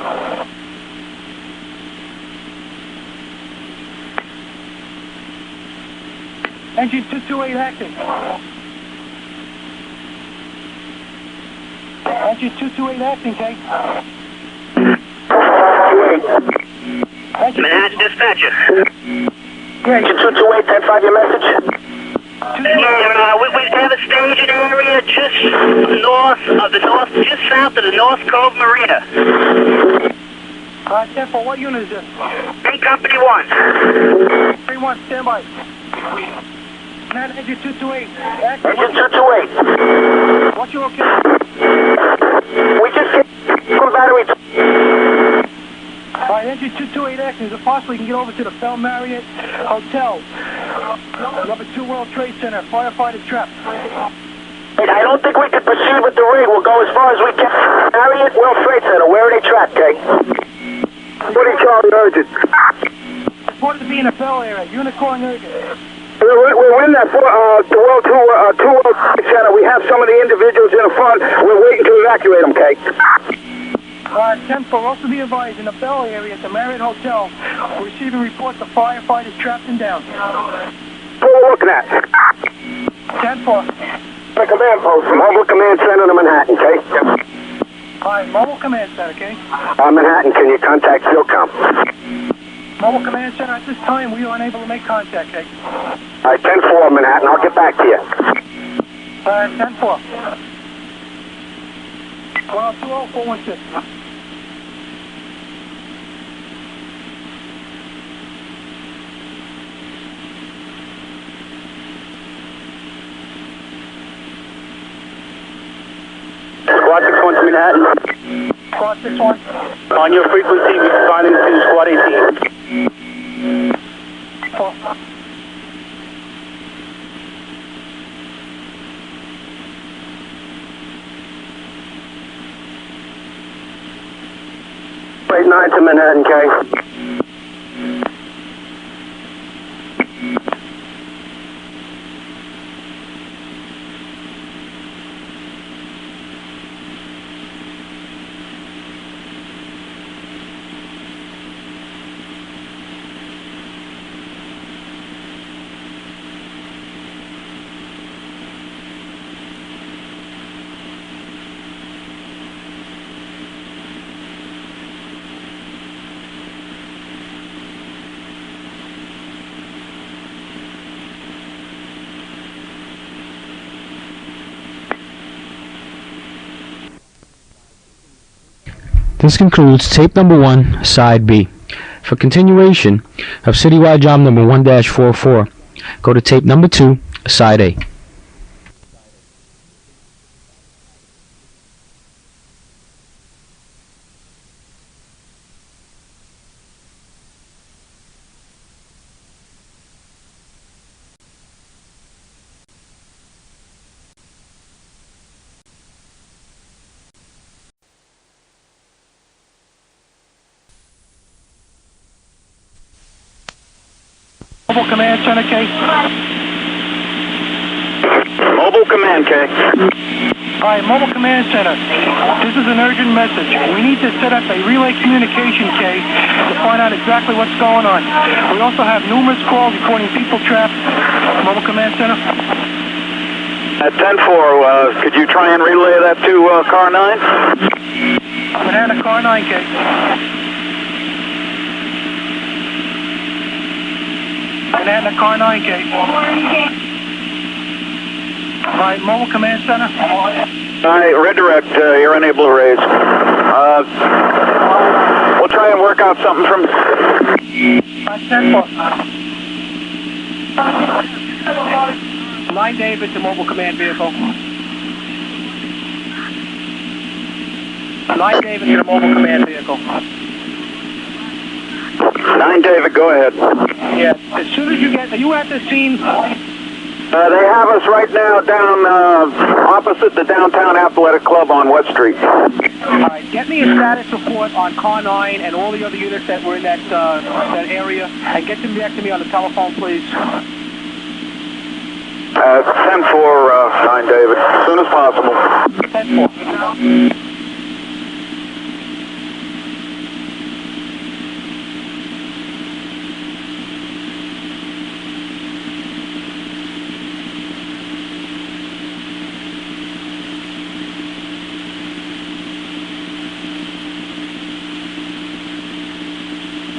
S8: Engine 228 active. Engine 228 acting, Kate.
S7: Manhattan dispatcher.
S4: Engine 228, 10-5, your message?
S7: We have a staging area just south of the North Cove Marina.
S8: 10-4, what unit is this?
S7: Hey, Company 1.
S8: 3-1, stand by. Manhattan engine 228.
S4: Engine 228.
S8: What's your location?
S4: We just get from battery.
S8: Alright, engine 228 acting. Is it possible you can get over to the Bell Marriott Hotel? Number 2 World Trade Center. Firefighter trapped.
S4: I don't think we can proceed with the rig. We'll go as far as we can. Marriott World Trade Center. Where are they trapped, Kate? 40 Charlie urgent.
S8: Reported to be in the Bell area. Unit calling urgent.
S4: We're in that the World 2 World Trade Center. We have some of the individuals in the front. We're waiting to evacuate them, Kate.
S8: 10-4, also be advised, in the Bell area at the Marriott Hotel, we're receiving reports of firefighters trapped and down.
S4: What we're looking at?
S8: 10-4.
S4: The command post, Mobile Command Center to Manhattan, Kate.
S8: Alright, Mobile Command Center, okay?
S4: Manhattan, can you contact SEALCOM?
S8: Mobile Command Center, at this time, we are unable to make contact, okay?
S4: Alright, 10-4, Manhattan. I'll get back to you.
S8: 10-4. 120-416.
S4: Squad 61 to Manhattan.
S8: Squad 61.
S4: On your frequency, responding to Squad 18.
S8: 4.
S4: Wait, 9 to Manhattan, K.
S1: This concludes tape number 1, side B. For continuation of citywide job number 1-44, go to tape number 2, side A.
S8: Mobile Command Center, K.
S4: Mobile Command, K.
S8: All right, Mobile Command Center. This is an urgent message. We need to set up a relay communication case to find out exactly what's going on. We also have numerous calls reporting people trapped. Mobile Command Center.
S2: At 10-4, could you try and relay that to car 9?
S8: Banana car 9 case. Banana car 9 case. All right, Mobile Command Center.
S2: All right, redirect. You're unable to raise. We'll try and work out something from...
S8: 10-4. 9 David to Mobile Command Vehicle. 9 David to the Mobile Command Vehicle.
S2: 9 David, go ahead.
S8: Yeah, as soon as you get... Are you at the scene?
S2: They have us right now down opposite the Downtown Athletic Club on West Street.
S8: All right, get me a status report on car 9 and all the other units that were in that area, and get them back to me on the telephone, please.
S2: 10-4, 9 David, as soon as possible.
S8: 10-4.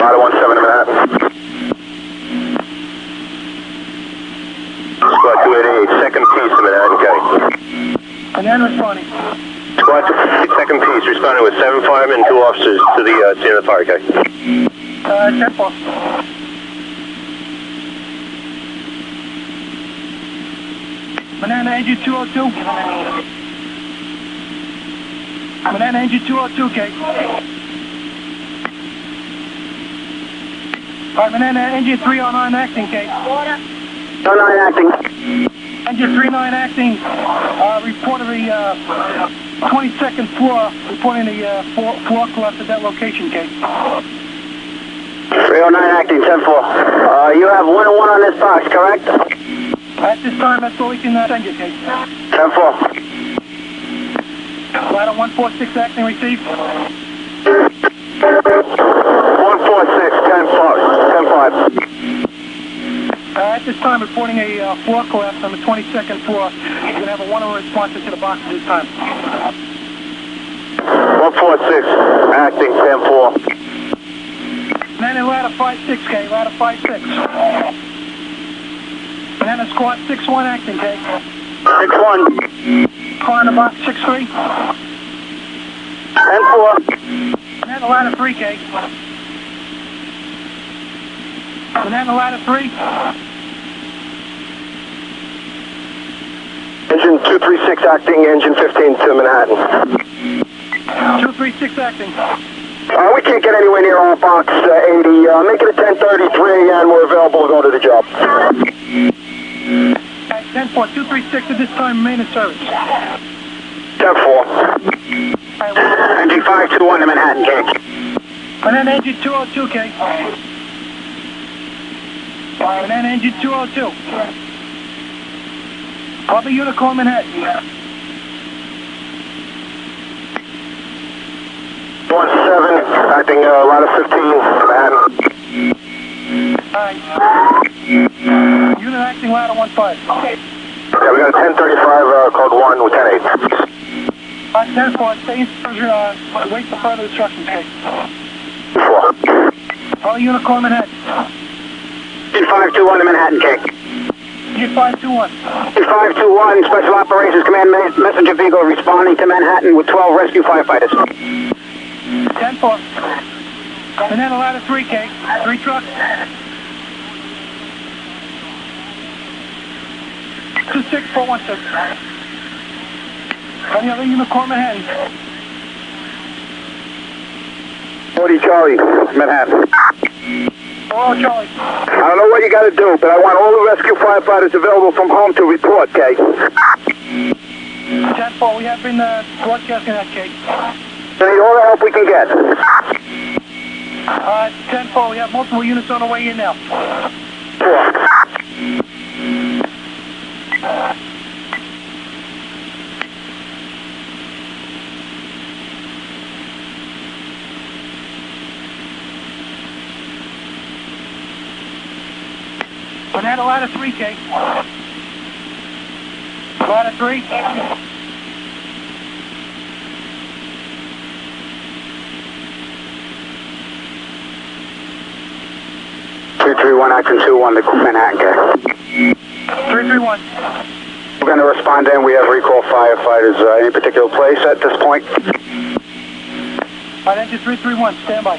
S7: Ladder 17 in Manhattan. Squad 288, second piece in Manhattan, okay.
S8: And then responding.
S7: Squad 288, second piece, responding with 7 firemen and 2 officers to the scene of the fire, okay.
S8: 10-4. Banana engine 202. Banana engine 202, Kate. All right, Banana engine 309 acting, Kate.
S2: 09 acting.
S8: Engine 39 acting, reported the 22nd floor, reporting the floor collapse at that location, Kate.
S2: 309 acting, 10-4. You have 101 on this box, correct?
S8: At this time, that's all we can send you, Kate.
S2: 10-4.
S8: Ladder 146 acting, received.
S2: 146, 10-5.
S8: At this time, reporting a floor collapse on the 22nd floor. You're going to have a one-hour response to the box at this time.
S2: 146, acting, 10-4.
S8: Banana ladder 5-6, ladder 5-6. Banana squad 6-1 acting,
S2: 6-1.
S8: Car in the box 6-3.
S2: 10-4.
S8: Banana ladder 3, Banana ladder 3.
S2: Engine 236 acting, engine 15 to Manhattan.
S8: 236 acting.
S2: We can't get anywhere near our box 80. Make it a 1033 and we're available to go to the job.
S8: 10-4, 236 at this time, remain in service.
S2: 10-4. Engine 521 to Manhattan, Kate.
S8: Banana engine 202, Kate. Banana engine 202. Copy Unicorn Manhattan.
S2: 17, acting ladder 15 Manhattan.
S8: Alright. Unit acting ladder 15.
S2: Yeah, we got a 1035 code 1 with 10-8.
S8: 10-4, stay in service, wait for further instructions, Kate.
S2: 4.
S8: Call Unicorn Manhattan.
S2: Engine 521 to Manhattan, Kate.
S8: Unit 521.
S2: 521, Special Operations Command messenger vehicle responding to Manhattan with 12 rescue firefighters.
S8: 10-4. Banana ladder 3, Kate. 3 trucks. 26416. Any other Unicorn Manhattan?
S2: 40 Charlie, Manhattan.
S8: Oh, Charlie.
S2: I don't know what you got to do, but I want all the rescue firefighters available from home to report, Kate.
S8: 10-4, we have been broadcasting that, Kate.
S2: We need all the help we can get.
S8: 10-4, we have multiple units on the way in now.
S2: 4.
S8: Banana ladder 3K. Ladder 3.
S4: 331 action 2-1 to Manhattan, K.
S8: 331.
S4: We're going to respond in. We have recall firefighters. Any particular place at this point?
S8: Flight engine 331, stand by.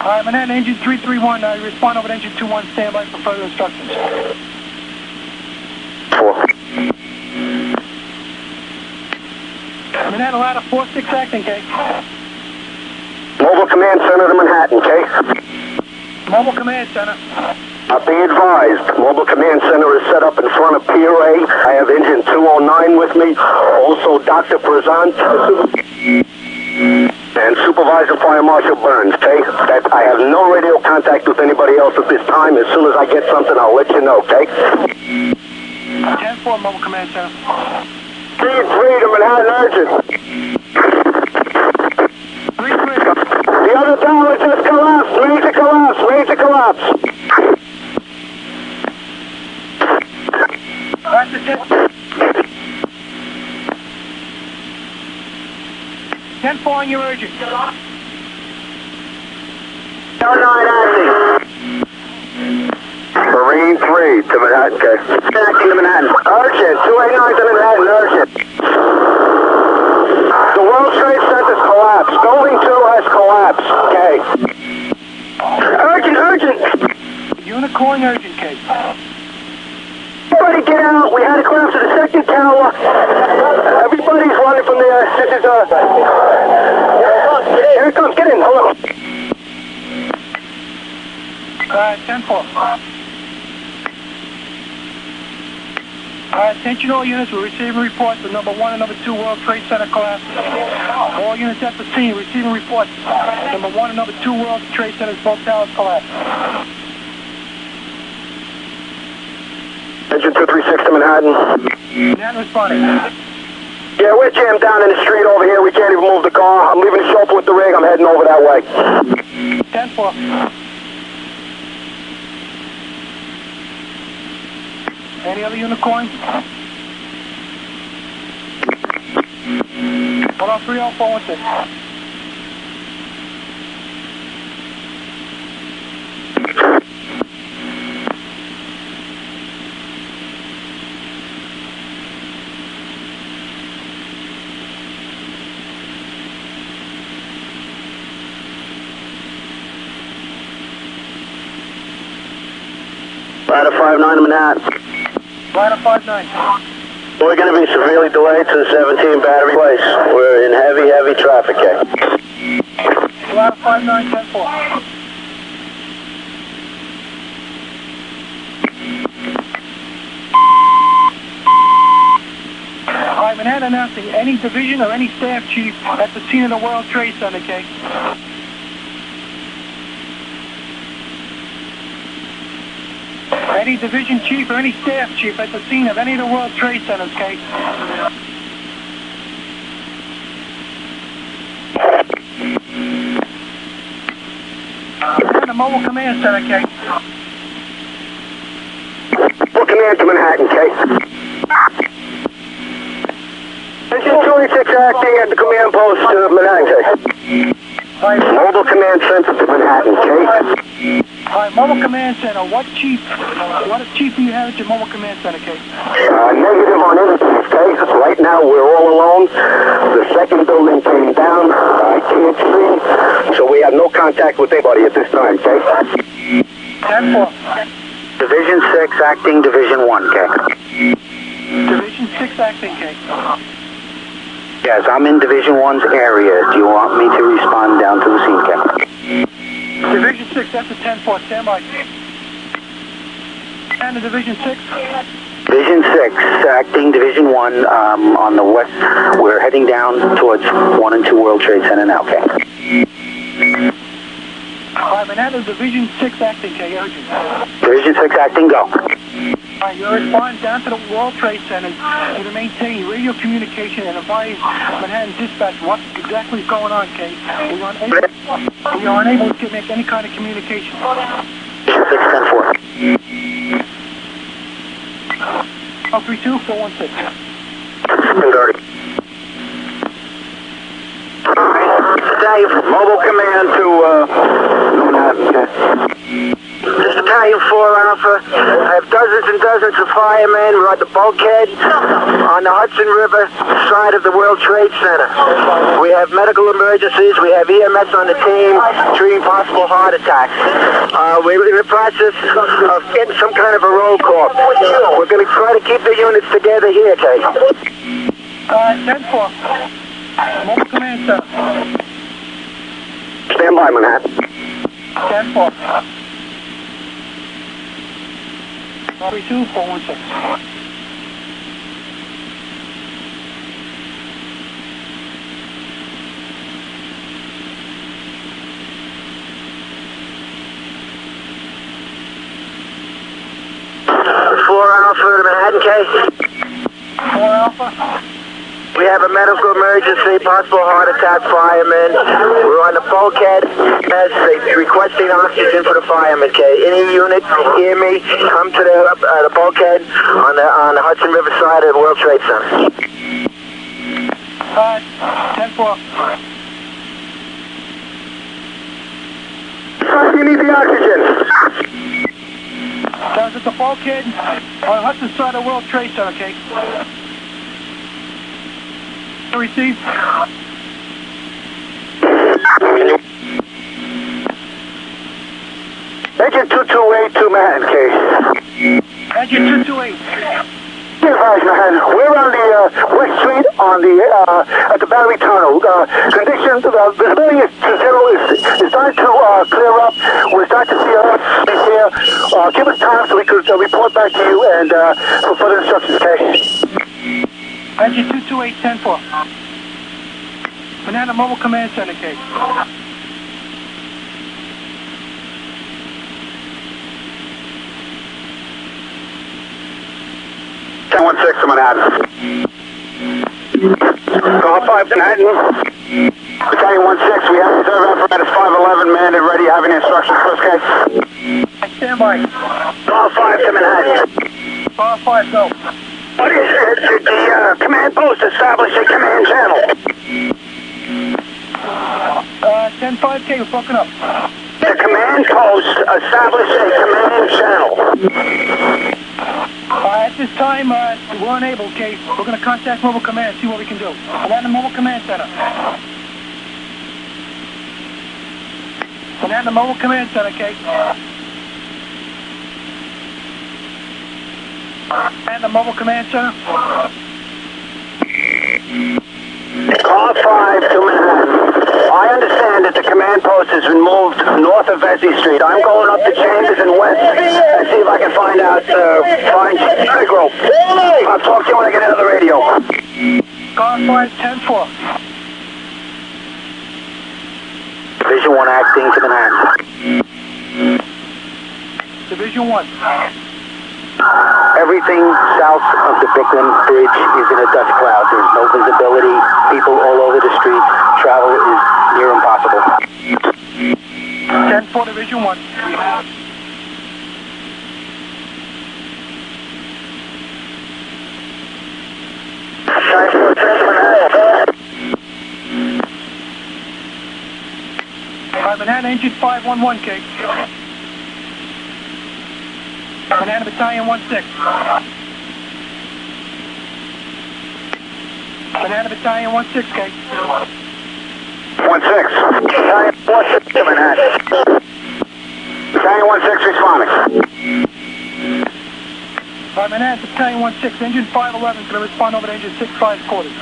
S8: Alright, Manhattan engine 331, respond over to engine 21, stand by for further instructions.
S4: 4.
S8: Manhattan ladder 46 acting, K.
S4: Mobile Command Center to Manhattan, K.
S8: Mobile Command Center.
S4: Be advised, Mobile Command Center is set up in front of Pier A. I have engine 209 with me, also Dr. Prezant, and Supervisor Fire Marshal Burns, okay? I have no radio contact with anybody else at this time. As soon as I get something, I'll let you know, okay?
S8: 10-4, Mobile Command Center.
S4: 3-3 to Manhattan Urgent.
S8: 3-3.
S4: The other tower just collapsed. Major collapse. Major collapse.
S8: That's the 10-4 on your urgent.
S4: 09 acting. Marine 3 to Manhattan, okay. Acting to Manhattan. Urgent. 289 to Manhattan, urgent. The World Trade Center's collapsed. Building 2 has collapsed, okay. Urgent, urgent.
S8: Unit calling urgent, K.
S4: Everybody get out. We had to collapse to the second tower. Everybody's running from there. This is, here it comes. Get in. Hold on.
S8: 10-4. Attention all units, we're receiving reports of number 1 and number 2 World Trade Center collapse. All units at the scene receiving reports. Number 1 and number 2 World Trade Centers, both towers collapse.
S4: Engine 236 to Manhattan.
S8: Manhattan responding.
S4: Yeah, we're jammed down in the street over here. We can't even move the car. I'm leaving the chauffeur with the rig. I'm heading over that way.
S8: 10-4. Any other unit calling? Hold on, 30416.
S4: Ladder 59 to Manhattan.
S8: Ladder 59.
S4: We're going to be severely delayed to the 17 Battery Place. We're in heavy traffic here.
S8: Ladder 59, 10-4. Alright, Manhattan announcing any division or any staff chief at the scene of the World Trade Center, K. Any division chief or any staff chief at the scene of any of the World Trade Centers, K. And the Mobile Command Center, K.
S4: Mobile Command to Manhattan, K. Engine 26 acting at the command post to Manhattan, K. Mobile Command Center to Manhattan, K.
S8: Alright, Mobile Command Center, what chief do you have at your Mobile Command Center, K?
S4: Negative on anything, K. Right now we're all alone. The second building came down. I can't see. So we have no contact with anybody at this time, K.
S8: 10-4.
S4: Division 6 acting Division 1, K.
S8: Division 6 acting, K.
S4: Yes, I'm in Division 1's area. Do you want me to respond down to the scene, K?
S8: Division 6, that's a 10-4, stand by. And the Division 6?
S4: Division 6, acting Division 1 on the west. We're heading down towards 1 and 2 World Trade Center now, K.
S8: Alright, Manhattan, Division 6 acting, K, urgent.
S4: Division 6 acting, go.
S8: You'll respond down to the World Trade Center and to maintain radio communication and advise Manhattan Dispatch what exactly is going on, okay? We are unable to make any kind of communication.
S4: 610-4.
S8: 032-416.
S4: Battalion Mobile Command to this is Battalion 4 Alpha. I have dozens and dozens of firemen. We're at the bulkhead on the Hudson River side of the World Trade Center. We have medical emergencies. We have EMS on the team treating possible heart attacks. We're in the process of getting some kind of a roll call. We're going to try to keep the units together here, Kate.
S8: 10-4. Mobile Command Center.
S4: Stand by, Manhattan.
S8: 10-4. 032-416.
S4: Alpha to Manhattan, K.
S8: 4 Alpha.
S4: We have a medical emergency, possible heart attack, firemen. We're on the bulkhead as they requesting oxygen for the firemen, K. Any unit, hear me, come to the bulkhead on the Hudson River side of the World Trade Center.
S8: 10-4.
S4: You need the oxygen.
S8: Down at the bulkhead on Hudson side of World Trade Center, okay? Receive.
S4: Engine 228 to Manhattan, K.
S8: Engine 228.
S4: Be advised, Manhattan. We're on the West Street on the at the Battery Tunnel. Conditions, visibility is to zero. Is starting to clear up. We're starting to see our here. Give us time so we could report back to you and for further instructions, K.
S8: Engine 228, 10-4. Banana Mobile Command Center, K.
S4: to Manhattan. Call 5 to Manhattan. Battalion 1-6, we have reserve apparatus 511 manned and ready. Having instructions, first case.
S8: Stand by.
S4: Call 5 to Manhattan.
S8: Call 5, go.
S4: What is it? Did the command post establish a command channel?
S8: 10-5K, we're broken up.
S4: The command post established a command channel.
S8: At this time, we're unable, okay? We're going to contact Mobile Command, see what we can do. Banana Mobile Command Center. Banana Mobile Command Center, okay? Banana Mobile Command Center.
S4: Call 5 to Manhattan. I understand that the command post has been moved north of Vesey Street. I'm going up to Chambers and West and see if I can find out, find Grove. I'll talk to you when I get out of the radio.
S8: Call 5-10-4.
S4: Division 1 acting to Manhattan.
S8: Division 1.
S4: Everything south of the Brooklyn Bridge is in a dust cloud. There's no visibility. People all over the street. Travel is near impossible.
S8: 10-4, Division 1. Manhattan Engine 511K. Banana Battalion 1-6. Banana Battalion 1-6K.
S4: 1-6. Battalion 1-6 to Manhattan. Battalion 1-6 responding.
S8: Manhattan Battalion 1-6. Engine 511 going to respond over to engine 6-5 quarters.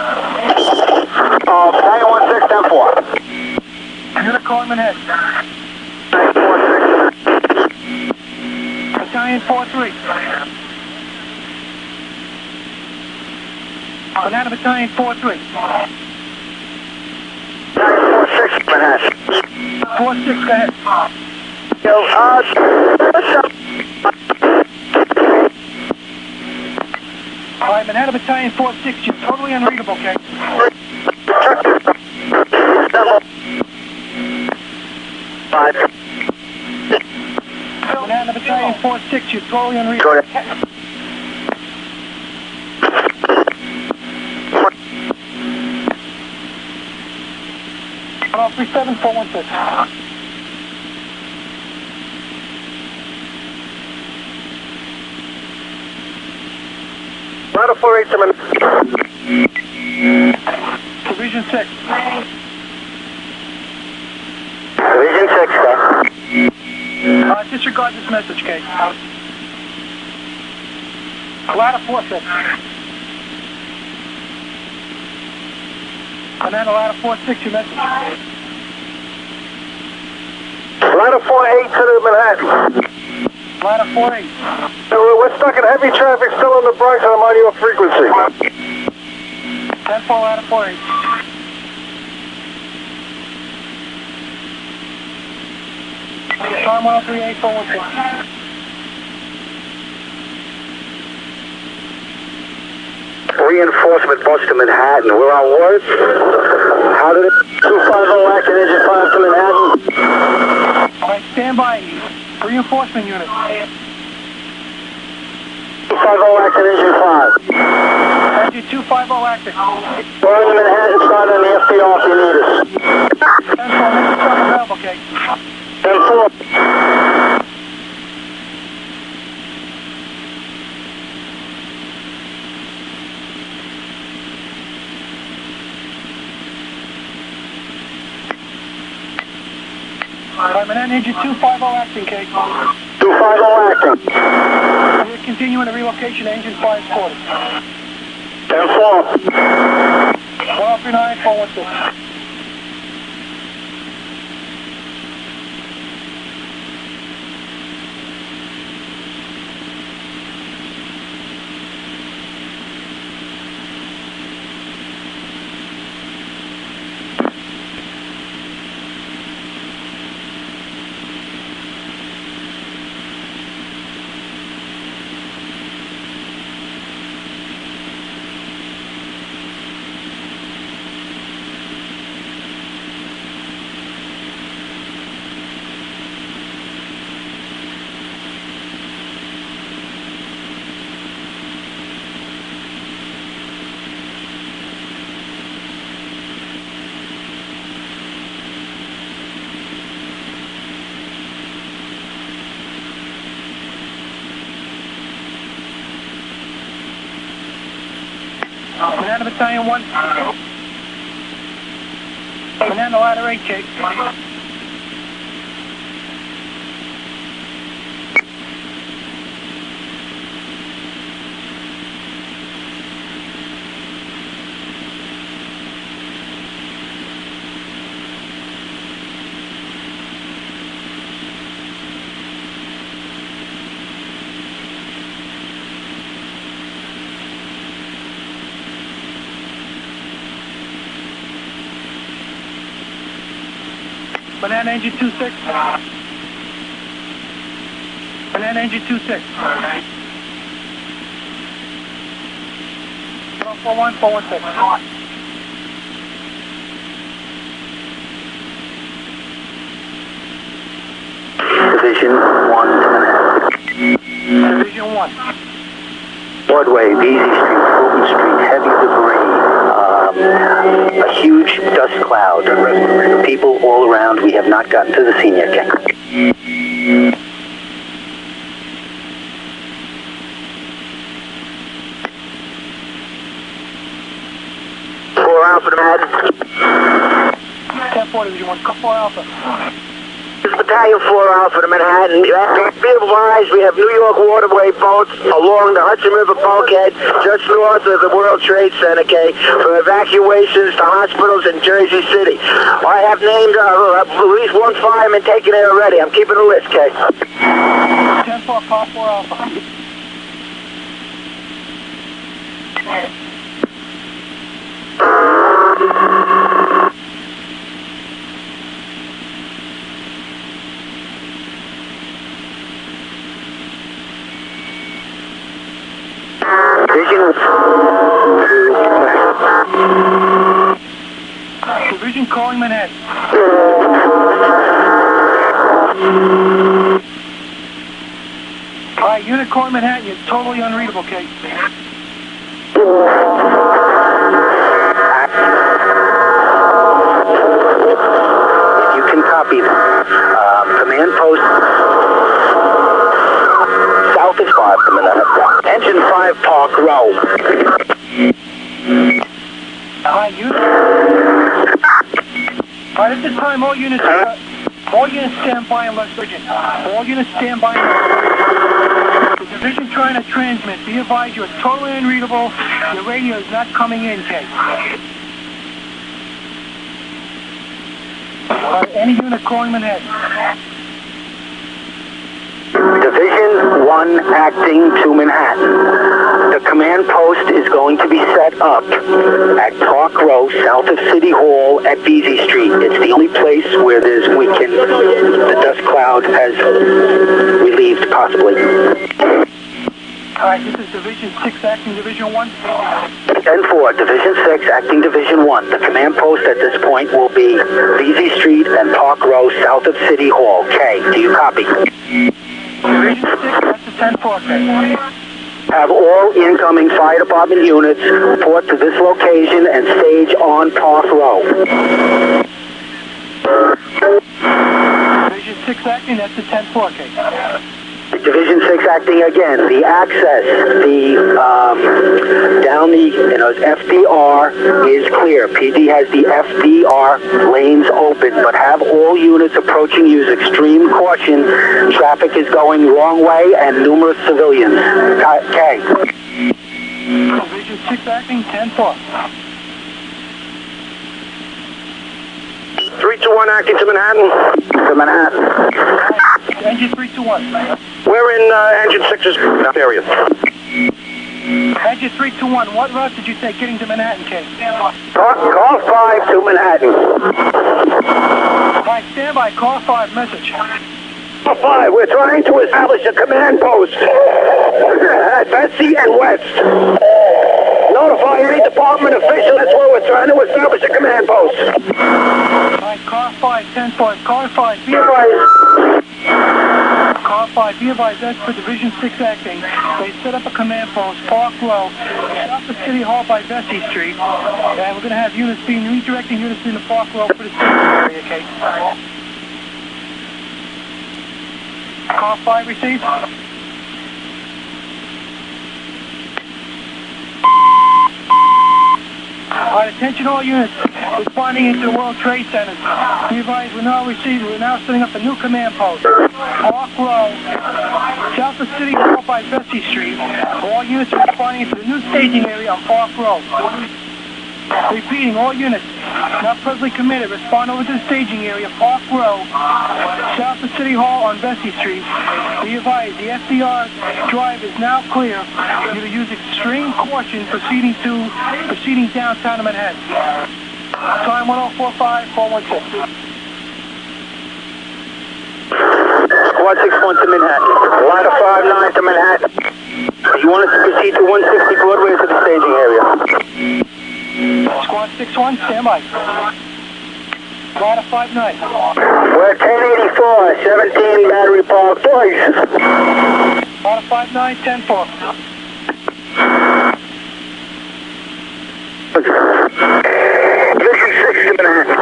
S4: Battalion 1-6, 10-4.
S8: Unit calling Manhattan. Battalion 4-3. Banana Battalion 4-3.
S4: Battalion 4-6, Manhattan.
S8: 4-6, go ahead. Banana Battalion 460, totally unreadable, okay? Banana Battalion 460, totally unreadable. Hello, 37416.
S4: Ladder 48 to
S8: Division 6.
S4: Division 6, okay.
S8: Disregard this message, Kate. Ladder 46. Banana ladder 460 message.
S4: Ladder 48 to the Manhattan.
S8: Ladder 48.
S4: We're stuck in heavy traffic still in the Bronx and I'm on your frequency.
S8: 10-4 ladder 48. Time 103 8416.
S7: Reinforcement bus to Manhattan. We're on word. How did it? 250 active engine 5 to Manhattan.
S8: All right, stand by. Reinforcement unit.
S7: 250 active engine 5.
S8: Engine 250 active.
S7: We're on the Manhattan side on the FDR if you need us.
S8: 10-4, make yourself available, okay?
S7: 10-4.
S8: All right, Manhattan engine 250 acting, Kate.
S7: 250 acting.
S8: We're continuing the relocation to engine 5 quarters.
S7: 10-4.
S8: 139 416. Banana Battalion 1. Banana ladder 8, Kate. Banana engine 26. Banana engine 26. 41 416.
S7: Division 1 to Manhattan.
S8: Division 1.
S7: Broadway, Beasley Street, Fulton Street, heavy debris. A huge dust cloud. People all around. We have not gotten to the scene yet, Ken. 4 Alpha to Manhattan.
S8: 10-4 Division 1. 4 Alpha.
S7: This is Battalion 4 Alpha to Manhattan. Be advised, we have New York waterway boats along the Hudson River bulkhead just north of the World Trade Center, okay, for evacuations to hospitals in Jersey City. I have named at least one fireman taken it already. I'm keeping a list, okay?
S8: 10-4 call 4 Alpha. Division calling Manhattan. All right, unit calling Manhattan. You're totally unreadable, Kate.
S7: You can copy command post south is 5 to Manhattan. Engine 5 Park Row.
S8: All right, unit. All right, at this time, all units stand by and left urgent. All units stand by and left. The division trying to transmit. Be advised, you're totally unreadable. Your radio is not coming in, Kate. Any unit calling Manhattan.
S7: Division 1 acting to Manhattan. The command post is going to be set up at Park Row, south of City Hall at Vesey Street. It's the only place where the dust cloud has relieved, possibly.
S8: All right, this is Division 6 acting Division 1.
S7: 10-4, Division 6 acting Division 1. The command post at this point will be Vesey Street and Park Row, south of City Hall. K, do you copy?
S8: Division 6, that's the 10-4, Kate.
S7: Have all incoming fire department units report to this location and stage on Park Row.
S8: Division 6 acting, that's the 10-4, Kate.
S7: Division 6 acting again. The access, down the FDR is clear. PD has the FDR lanes open, but have all units approaching use extreme caution. Traffic is going the wrong way and numerous civilians. K.
S8: Division 6 acting, 10-4.
S7: 321 acting to Manhattan. To Manhattan.
S8: Engine 321.
S7: We're in engine 6's area.
S8: Engine 321, what route did you take getting to Manhattan, Kate?
S7: Call 5 to Manhattan.
S8: Hi, stand by, call 5, message.
S7: Call 5, we're trying to establish a command post at Betsy and West. Notify any department official, that's where we're trying to establish a command post.
S8: Alright, car 5, 10-4, car 5, be
S7: advised.
S8: Car 5, be advised, that's for Division 6 acting. They set up a command post, Park Row, south of City Hall by Vesey Street, and we're going to have units redirecting units in the Park Row for the safety area, Kate. Car 5 received. Alright, attention all units responding into the World Trade Center. Be advised, we're now setting up a new command post. Park Row, south of City Hall by Vesey Street. All units are responding into the new staging area on Park Row. Repeating, all units not presently committed, respond over to the staging area, Park Row, south of City Hall on Vesey Street. Be advised, the FDR drive is now clear. You're going to use extreme caution proceeding downtown to Manhattan. Time 1045-416.
S7: Squad 6-1 to Manhattan. Ladder 5-9 to Manhattan. You want us to proceed to 160 Broadway to the staging area?
S8: Squad 6-1, stand by. Ladder 5-9.
S7: We're 1084, 17 Battery Park Place.
S8: Ladder 5-9, 10-4.
S7: Division 6 to Manhattan.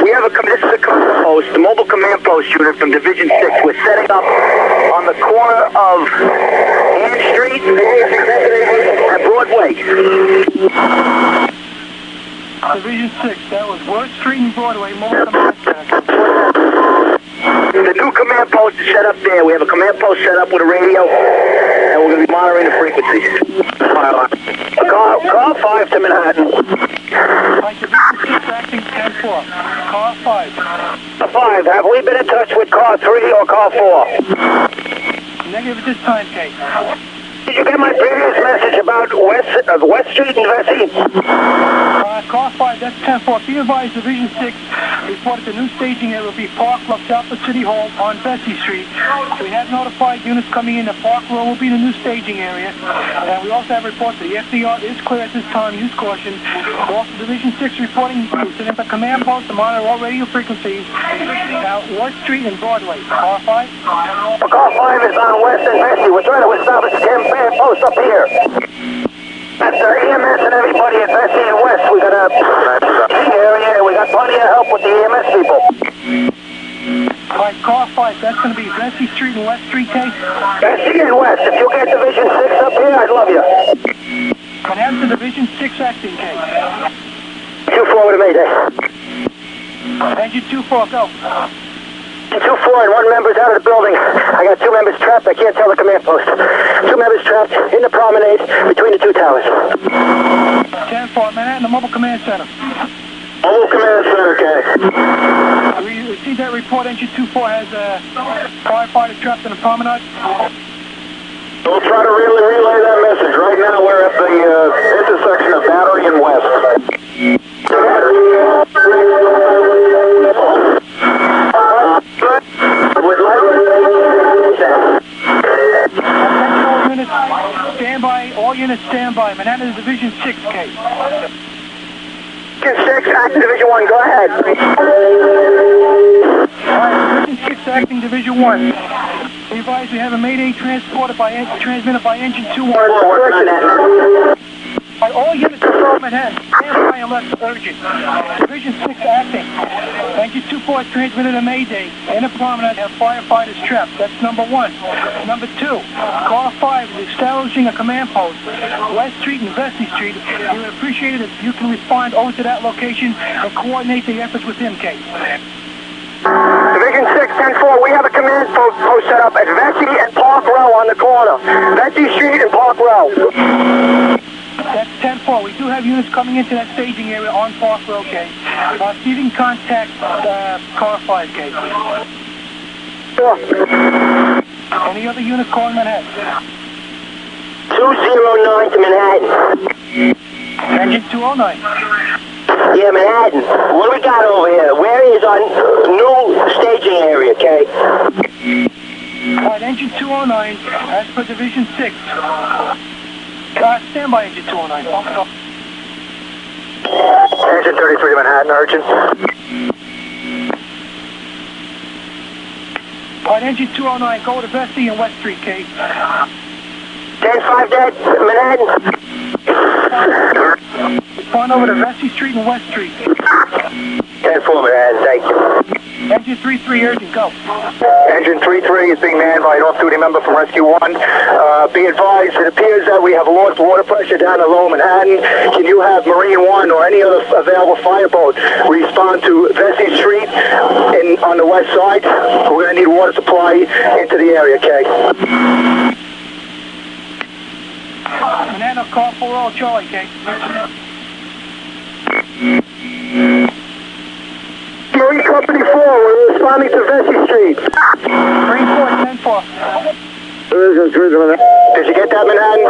S7: We have this is a command post, the mobile command post unit from Division 6. We're setting up on the corner of Ann Street and Broadway.
S8: Division 6, that was Word Street and Broadway, mobile command center.
S7: The new command post is set up there. We have a command post set up with a radio, and we're going to be monitoring the frequencies. Call 5 to Manhattan.
S8: Right, Division 6 acting 10-4. Car 5.
S7: 5, have we been in touch with car 3 or car 4?
S8: Negative at this time, Kate.
S7: Did you get my previous message about West Street and Vesey?
S8: Car 5, that's 10-4. Be advised, Division 6 reported the new staging area will be Park Row south of City Hall on Vesey Street. We have notified units coming in that Park Row will be the new staging area. And we also have reports that the FDR is clear at this time. Use caution. Also, Division 6 reporting to set up a command post to monitor all radio frequencies at West Street and Broadway. Car 5?
S4: Car 5 is on West and Vesey. We're trying to establish a command post up here. That's EMS and everybody at Vesey and West. We got a area and we got plenty of help with the EMS people.
S8: Alright, car 5, that's going to be Vesey Street and West Street, Kate?
S4: Vesey and West. If you get Division 6 up here, I'd love you.
S8: And that's the Division 6 acting, Kate.
S4: 2-4 with a Mayday.
S8: Engine 2-4, go.
S4: 2-4 and one member's out of the building. I got 2 members trapped. I can't tell the command post. 2 members trapped in the promenade between the 2 towers.
S8: 10-4, Manhattan, the Mobile Command Center.
S4: Mobile Command Center, okay.
S8: We received that report. Engine 2-4 has a firefighter trapped in the promenade.
S4: We'll try to relay that message. Right now we're at the intersection of Battery and West.
S8: All units stand by. Manhattan is Division 6, Kate.
S4: Division 6, acting Division 1, go ahead.
S8: Alright, Division 6, acting Division 1. We advise we have a Mayday transmitted by Engine 2-1. All units are Manhattan. Stand by unless urgent. Division 6 acting. Engine 2-4 transmitted a Mayday. In a promenade have firefighters trapped. That's number 1. Number 2, car 5 is establishing a command post. West Street and Vesey Street. We would appreciate it if you can respond over to that location and coordinate the efforts with him, Kate.
S4: Division 6, 10-4, we have a command post set up at Vesey and Park Row on the corner. Vesey Street and Park Row.
S8: That's 10-4. We do have units coming into that staging area on Park Row, Kate. See if you can contact car 5, Kate.
S4: Sure.
S8: Any other units calling Manhattan?
S4: 209 to Manhattan.
S8: Engine 209.
S4: Yeah, Manhattan. What do we got over here? Where is our new staging area, Kate?
S8: Alright, Engine 209, as per Division 6. Stand by, Engine 209.
S4: Engine 33 to Manhattan, urgent.
S8: Alright, Engine 209, go to Vesey and West Street, Kate.
S4: 10-5 dead, Manhattan.
S8: Respond over to Vesey Street and West Street.
S4: 10-4 Manhattan, thank you.
S8: Engine 33, urgent, go.
S4: Engine 33 is being manned by an off-duty member from Rescue 1. Be advised, it appears that we have lost water pressure down in Lower Manhattan. Can you have Marine 1 or any other available fireboat respond to Vesey Street on the west side? We're going to need water supply into the area, okay?
S8: Manhattan, call 4 Charlie, Kate.
S4: Marine Company 4, we're responding to Vesey Street.
S8: Marine 4, 10-4.
S4: Did you get that, Manhattan?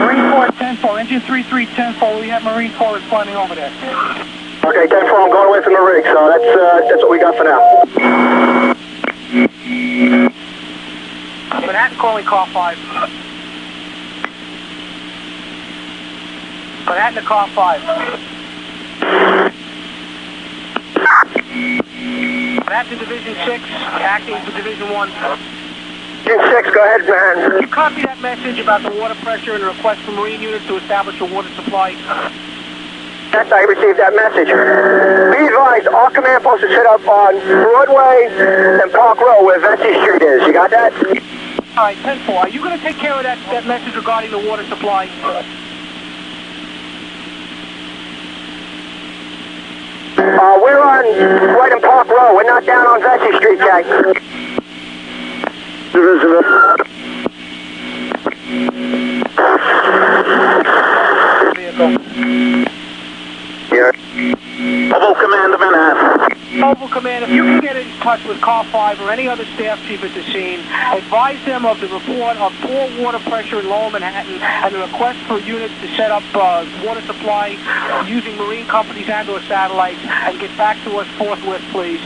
S8: Marine 4, 10-4. Engine 33, 10-4. We have Marine 4 responding over there.
S4: Okay, 10-4, I'm going away from the rig, so that's what we got for now.
S8: Manhattan calling car 5. Manhattan to car 5. Manhattan to Division 6, acting for Division 1.
S4: Division 6, go ahead, man.
S8: Can you copy that message about the water pressure and request for Marine units to establish a water supply?
S4: Yes, I received that message. Be advised, our command post is set up on Broadway and Park Row where Vesey Street is. You got that?
S8: All right, 10-4. Are you going to take care of that message regarding the water supply?
S4: We're on right in Park Row. We're not down on Vesey Street, Kate.
S8: Vehicle.
S4: Yeah. Mobile Command of Manhattan.
S8: Mobile Command, if you can get in touch with Car 5 or any other staff chief at the scene, advise them of the report of poor water pressure in Lower Manhattan and the request for units to set up water supply using marine companies and or satellites, and get back to us forthwith, please.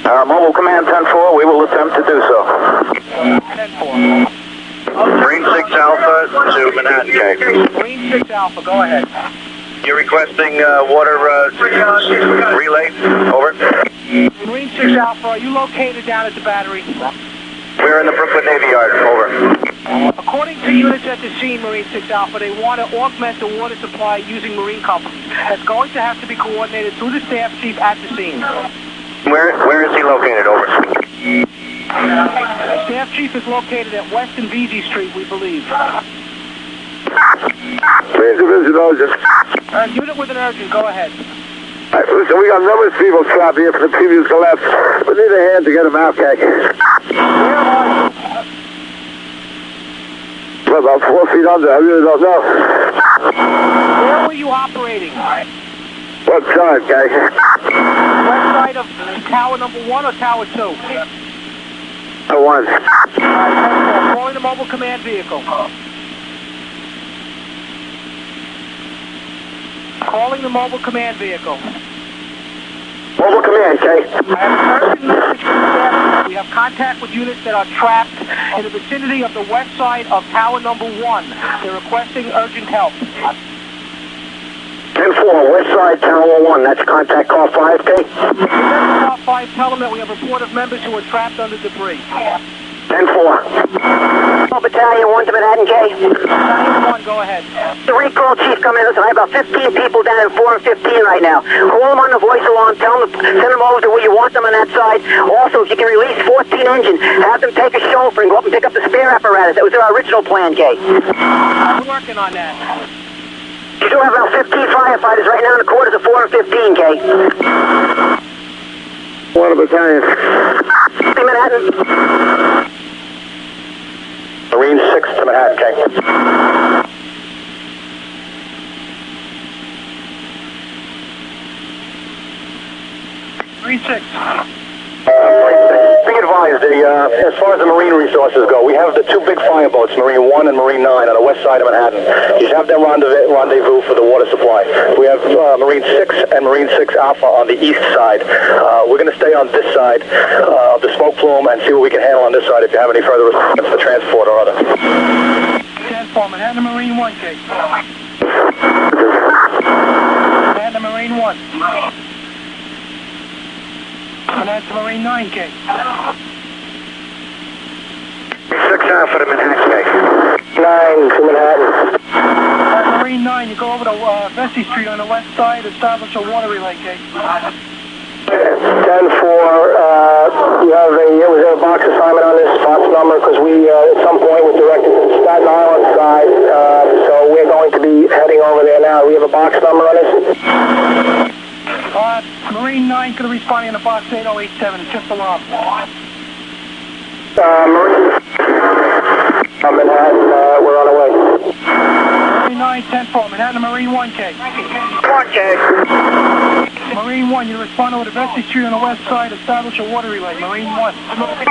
S4: Mobile Command 10-4, we will attempt to do so.
S8: 10-4.
S7: Marine 6 Alpha to Manhattan, K.
S8: Marine 6 Alpha, go ahead.
S7: You're requesting water relay, over.
S8: Marine 6 Alpha, are you located down at the battery?
S7: We're in the Brooklyn Navy Yard, over.
S8: According to units at the scene, Marine 6 Alpha, they want to augment the water supply using marine companies. That's going to have to be coordinated through the staff chief at the scene.
S7: Where is he located, over?
S8: The staff chief is located at West and Vesey Street, we believe. Unit with an urgent, go ahead.
S4: Listen, we got numerous people trapped here from the previous collapse. We need a hand to get them out, Kay.
S8: Where are you?
S4: We're about 4 feet under, I really don't know.
S8: Where were you operating?
S4: What side, Kay?
S8: West side of tower number 1 or tower 2?
S4: The 1.
S8: Calling the mobile command vehicle. Calling the mobile command vehicle.
S4: Mobile command, Kay.
S8: I have an urgent message from the staff. We have contact with units that are trapped in the vicinity of the west side of tower number 1. They're requesting urgent help.
S4: 10-4, west side, tower 1. That's contact Car 5, Kay.
S8: Car 5, tell them that we have a report of members who are trapped under debris.
S4: 10-4.
S5: Battalion 1 to Manhattan, K.
S8: Battalion 1, go ahead.
S5: The recall chief coming in. Listen, I have about 15 people down in 4 and 15 right now. Call them on the voice alarm. Tell them to send them over to where you want them on that side. Also, if you can release 14 engines, have them take a chauffeur and go up and pick up the spare apparatus. That was our original plan, K.
S8: I'm working on that.
S5: You do have about 15 firefighters right now in the quarters of 4 and 15, K.
S4: Water battalion.
S5: Manhattan.
S7: Marine 6 to Manhattan, K.
S8: Marine 6.
S7: Be advised, as far as the marine resources go, we have the 2 big fireboats, Marine 1 and Marine 9, on the west side of Manhattan. You have them rendezvous for the water supply. We have Marine 6 and Marine 6 Alpha on the east side. We're going to stay on this side of the smoke plume and see what we can handle on this side if you have any further requirements for transport or other.
S8: 10-4, Manhattan Marine 1, K. Manhattan Marine 1. Manhattan Marine 9, K.
S4: 6 Alpha to Manhattan, K. 9 to Manhattan.
S8: Marine 9, you go over to Vesey Street on the west side, establish a water relay, K.
S4: 10-4, we have a box assignment on this box number because we, at some point, were directed to the Staten Island side, so we're going to be heading over there now. We have a box number on this?
S8: Marine 9 could have responded in the box 8087, it's just alarm.
S4: Marine, Manhattan, we're on our way.
S8: Marine 9, 10-4, Manhattan Marine 1K.
S4: 1K.
S8: Marine 1, you respond over to Vesey Street on the west side, establish a water relay. Marine 1.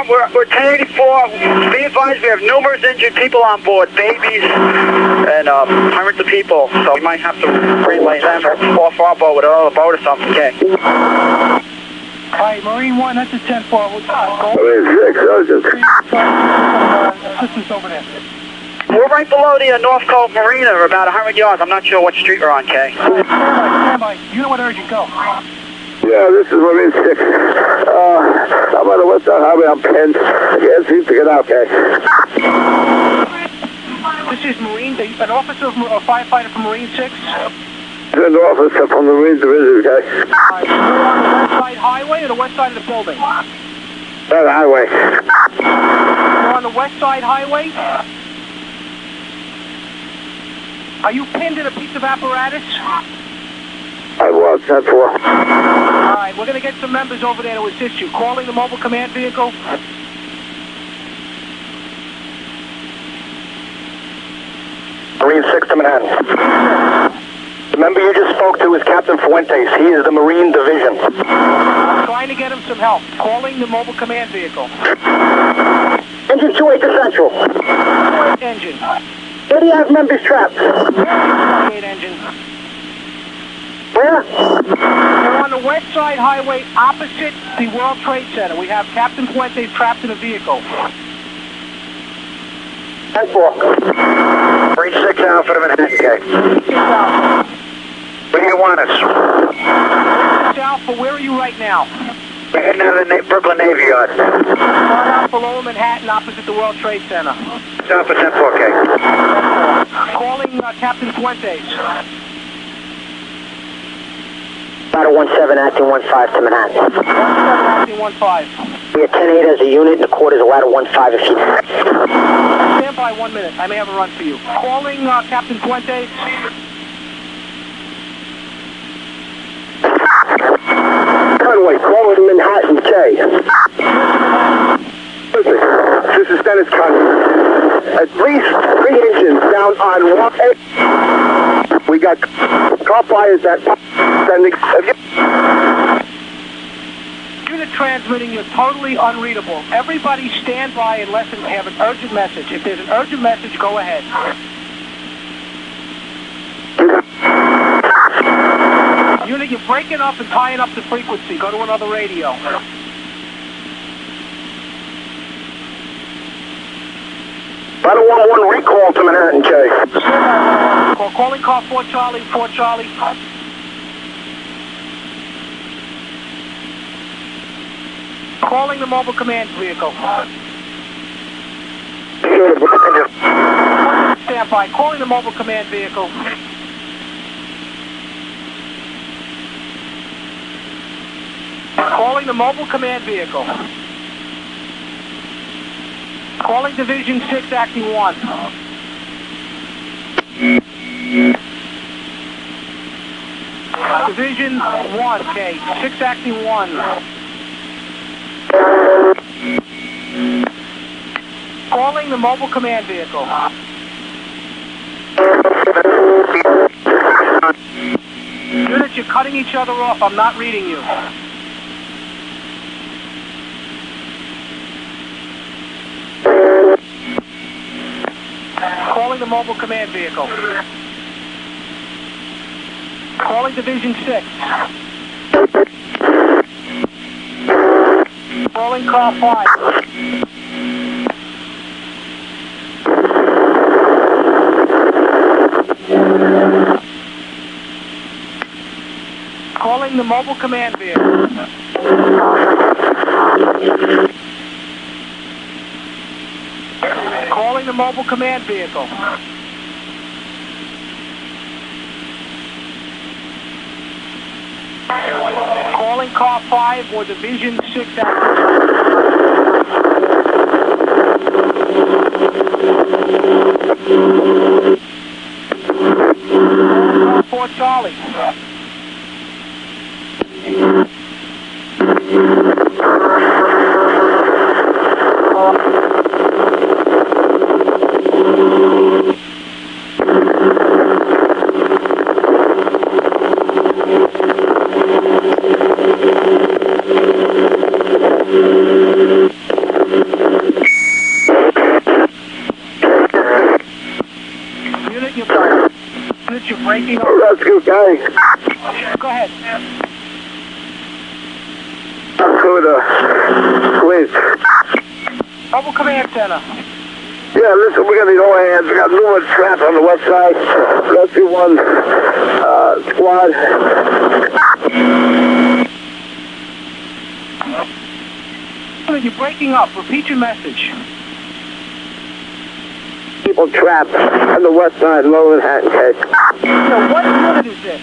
S4: We're 1084. Be advised, we have numerous injured people on board, babies and hundreds of people. So we might have to relay them off our boat with another boat or something. Okay.
S8: Alright, Marine 1, that's a 10-4. We'll go. Assistance over there.
S4: We're right below the North Cove Marina. We're about 100 yards. I'm not sure what street we're on, Kay.
S8: Stand by. You know what urgent, go.
S4: Yeah, this is Marine 6. I'm on the west side highway. I'm pinned. I can't seem to get out, Kay.
S8: This is Marine, an officer or firefighter from Marine 6?
S4: An officer from the Marine Division, Kay.
S8: Alright, you're on the west side highway or the west side of the building?
S4: That highway.
S8: You're on the west side highway? Are you pinned in a piece of apparatus?
S4: I was, that's what.
S8: Alright, we're going to get some members over there to assist you. Calling the mobile command vehicle.
S7: Marine 6 to Manhattan. The member you just spoke to is Captain Fuentes. He is the Marine Division.
S8: get him some help. Calling the mobile command vehicle.
S4: Engine 28 to Central.
S8: 28 engine.
S4: Where do you have members trapped?
S8: 28 engine.
S4: Where?
S8: They're on the West Side Highway opposite the World Trade Center. We have Captain Fuentes trapped in a vehicle.
S4: 10-4.
S7: Breach 6 Alpha to Manhattan, okay.
S8: 6 Alpha.
S7: Where do you want us?
S8: 6 Alpha, where are you right now?
S7: We're heading out of the Brooklyn Navy Yard.
S8: Right out below Manhattan, opposite the World Trade Center.
S7: 6 Alpha 10-4, okay.
S8: 10-4. Calling Captain Fuentes.
S4: Ladder 17, acting 15 to Manhattan.
S8: 17, acting 15.
S4: We are 10-8 as a unit, and the quarters of ladder 15 if you...
S8: Stand by 1 minute. I may have a run for you. Calling Captain Fuentes.
S4: Conway, calling Manhattan, K. Listen, this is Dennis Conway. At least 3 engines down on 1A. We got car fires that sending...
S8: Unit transmitting, you're totally unreadable. Everybody stand by unless they have an urgent message. If there's an urgent message, go ahead. Unit, you're breaking up and tying up the frequency. Go to another radio.
S4: Ladder 11 recall to Manhattan, K.
S8: Calling car 4 Charlie, 4 Charlie. Calling the mobile command vehicle. Stand by. Calling the mobile command vehicle. Calling the mobile command vehicle. Calling Division 6, acting 1. Division 1, okay. 6, acting 1. Calling the mobile command vehicle. Units, you're cutting each other off. I'm not reading you. Calling the mobile command vehicle. Calling Division 6. Calling car 5. Calling the mobile command vehicle. Calling the mobile command vehicle. Calling car 5 or Division 6 for Charlie. You're breaking up.
S4: Rescue guy.
S8: Go ahead.
S4: Please.
S8: Mobile command center.
S4: Yeah, listen, we got these old hands. We got numerous traps on the west side. Rescue 1 squad.
S8: You're breaking up. Repeat your message.
S4: People trapped on the west side, low Manhattan, case.
S8: So what unit is this?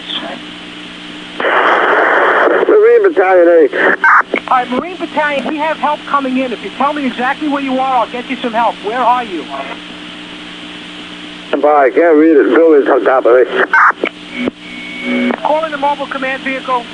S4: Marine Battalion 8.
S8: All right, Marine Battalion, we have help coming in. If you tell me exactly where you are, I'll get you some help. Where are you?
S4: I can't read it. The building's on top of it.
S8: Calling the mobile command vehicle.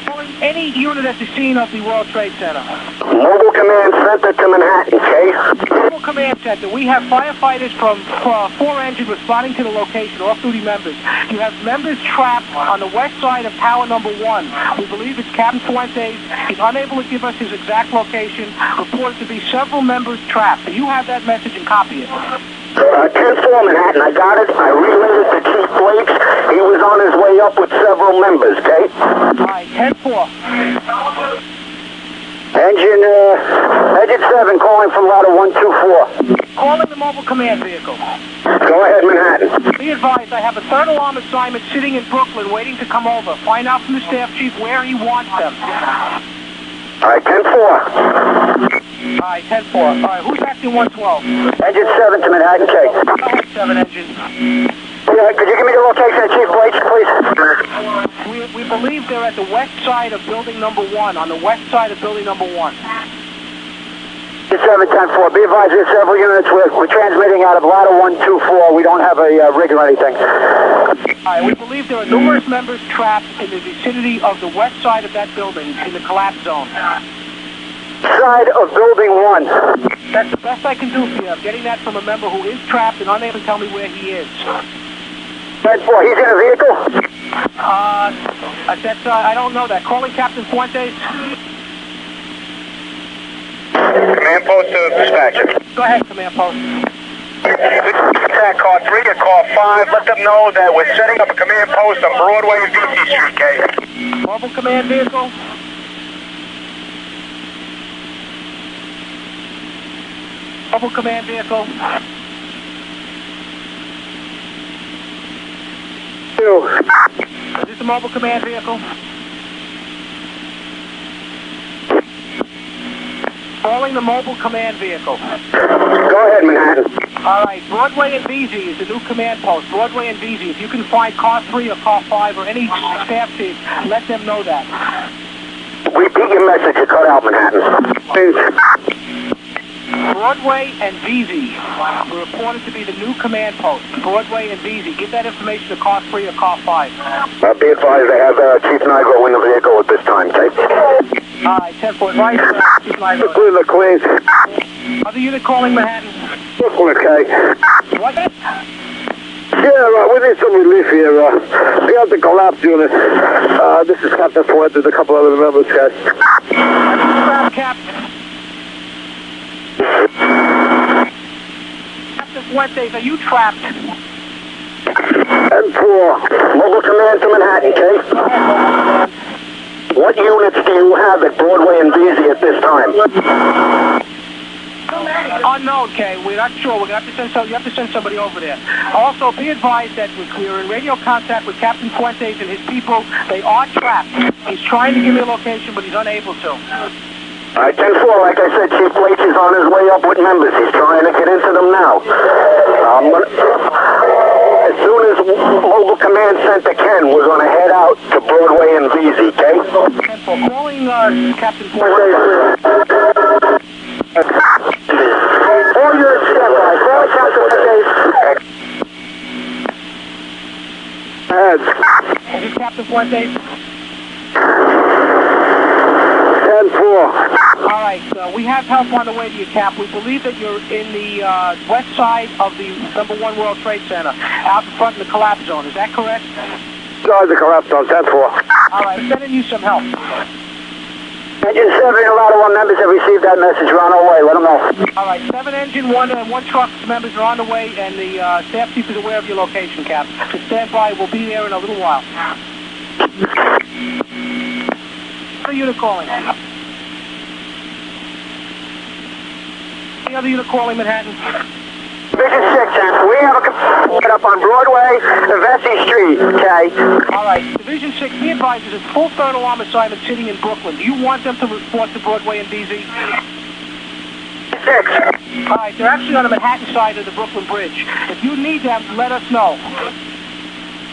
S8: Calling any unit at the scene of the World Trade Center.
S4: Mobile command center to Manhattan, Chase.
S8: Mobile Command Center. We have firefighters from 4 engine responding to the location, off-duty members. You have members trapped on the west side of tower number 1. We believe it's Captain Fuentes. He's unable to give us his exact location. Reported to be several members trapped. Do you have that message and copy it?
S7: 10-4 Manhattan, I got it. I relayed it to Chief Blakes. He was on his way up with several members, okay?
S8: All right, 10-4.
S7: Engine 7 calling from ladder 124.
S8: Calling the mobile command vehicle.
S7: Go ahead, Manhattan.
S8: Be advised, I have a third alarm assignment sitting in Brooklyn waiting to come over. Find out from the staff chief where he wants them.
S7: All right, 10-4.
S8: All right, 10-4. All right, who's acting 112?
S7: Engine 7 to Manhattan K.
S8: Go ahead, 7 engine.
S7: Yeah, could you give me the location of Chief Blakes, please?
S8: We believe they're at the west side of building number 1, on the west side of building number 1.
S7: Engine 7, 10-4. Be advised, there's several units. We're transmitting out of ladder 124. We don't have a rig or anything.
S8: All right, we believe there are numerous members trapped in the vicinity of the west side of that building in the collapse zone.
S7: Side of building 1.
S8: That's the best I can do for you. I'm getting that from a member who is trapped and unable to tell me where he is.
S7: 10-4, he's in a vehicle?
S8: I don't know that. Calling Captain Fuentes.
S4: Command post to dispatcher.
S8: Go ahead, command post.
S4: Contact car 3 or car 5. Let them know that we're setting up a command post on Broadway and DC Street, okay?
S8: Mobile command vehicle. Mobile command vehicle.
S7: 2.
S8: Is this a mobile command vehicle? Calling the mobile command vehicle.
S7: Go ahead, Manhattan.
S8: All right, Broadway and VZ is the new command post. Broadway and VZ. If you can find car 3 or car 5 or any staff chief, let them know that.
S7: Repeat your message. You cut out, Manhattan. Please.
S8: Broadway and VZ were reported to be the new command post. Broadway and VZ. Give that information to car 3 or car 5.
S7: Be advised, I have Chief Nigro in the vehicle at this time, okay?
S8: All right, 10-4. Right, Chief Nigro.
S7: Clear, Queens.
S8: Other unit calling Manhattan.
S7: Brooklyn, okay?
S8: What?
S7: Yeah, we need some relief here. We have the collapse unit. This is Captain Fuentes, a couple other members, guys.
S8: Captain. Captain Fuentes, are you trapped?
S7: 10-4. Mobile command to Manhattan, okay? What units do you have at Broadway and VZ at this time?
S8: Unknown, Kay. We're not sure. We're gonna have to you have to send somebody over there. Also, be advised that we're in radio contact with Captain Fuentes and his people. They are trapped. He's trying to give me a location, but he's unable to.
S7: All right, 10-4, like I said, Chief Blakes is on his way up with members. He's trying to get into them now. As soon as Mobile Command Center can, we're going to head out to Broadway and VZ, okay?
S8: 10-4, calling Captain Fuentes.
S7: All units stand by. Call Captain Fuentes. Heads.
S8: Is this Captain Fuentes?
S7: 10-4.
S8: All right, we have help on the way to you, Cap. We believe that you're in the west side of the number 1 World Trade Center, out in front of the collapse zone. Is that correct?
S7: Sorry, the collapse zone, 10-4.
S8: All right, sending you some help.
S7: Engine 7 and a lot of 1 members have received that message. We're on our way. Let them know.
S8: All right, 7 engine, 1 and 1 truck members are on the way, and the staff chief is aware of your location, Cap. So stand by. We'll be there in a little while. Other unit calling. Any other unit calling Manhattan?
S7: Division 6, we have a set up on Broadway and Vesey Street, okay?
S8: All right, Division 6, be advised, there's a full third alarm assignment sitting in Brooklyn. Do you want them to report to Broadway and VZ?
S7: 6.
S8: All right, they're actually on the Manhattan side of the Brooklyn Bridge. If you need them, let us know.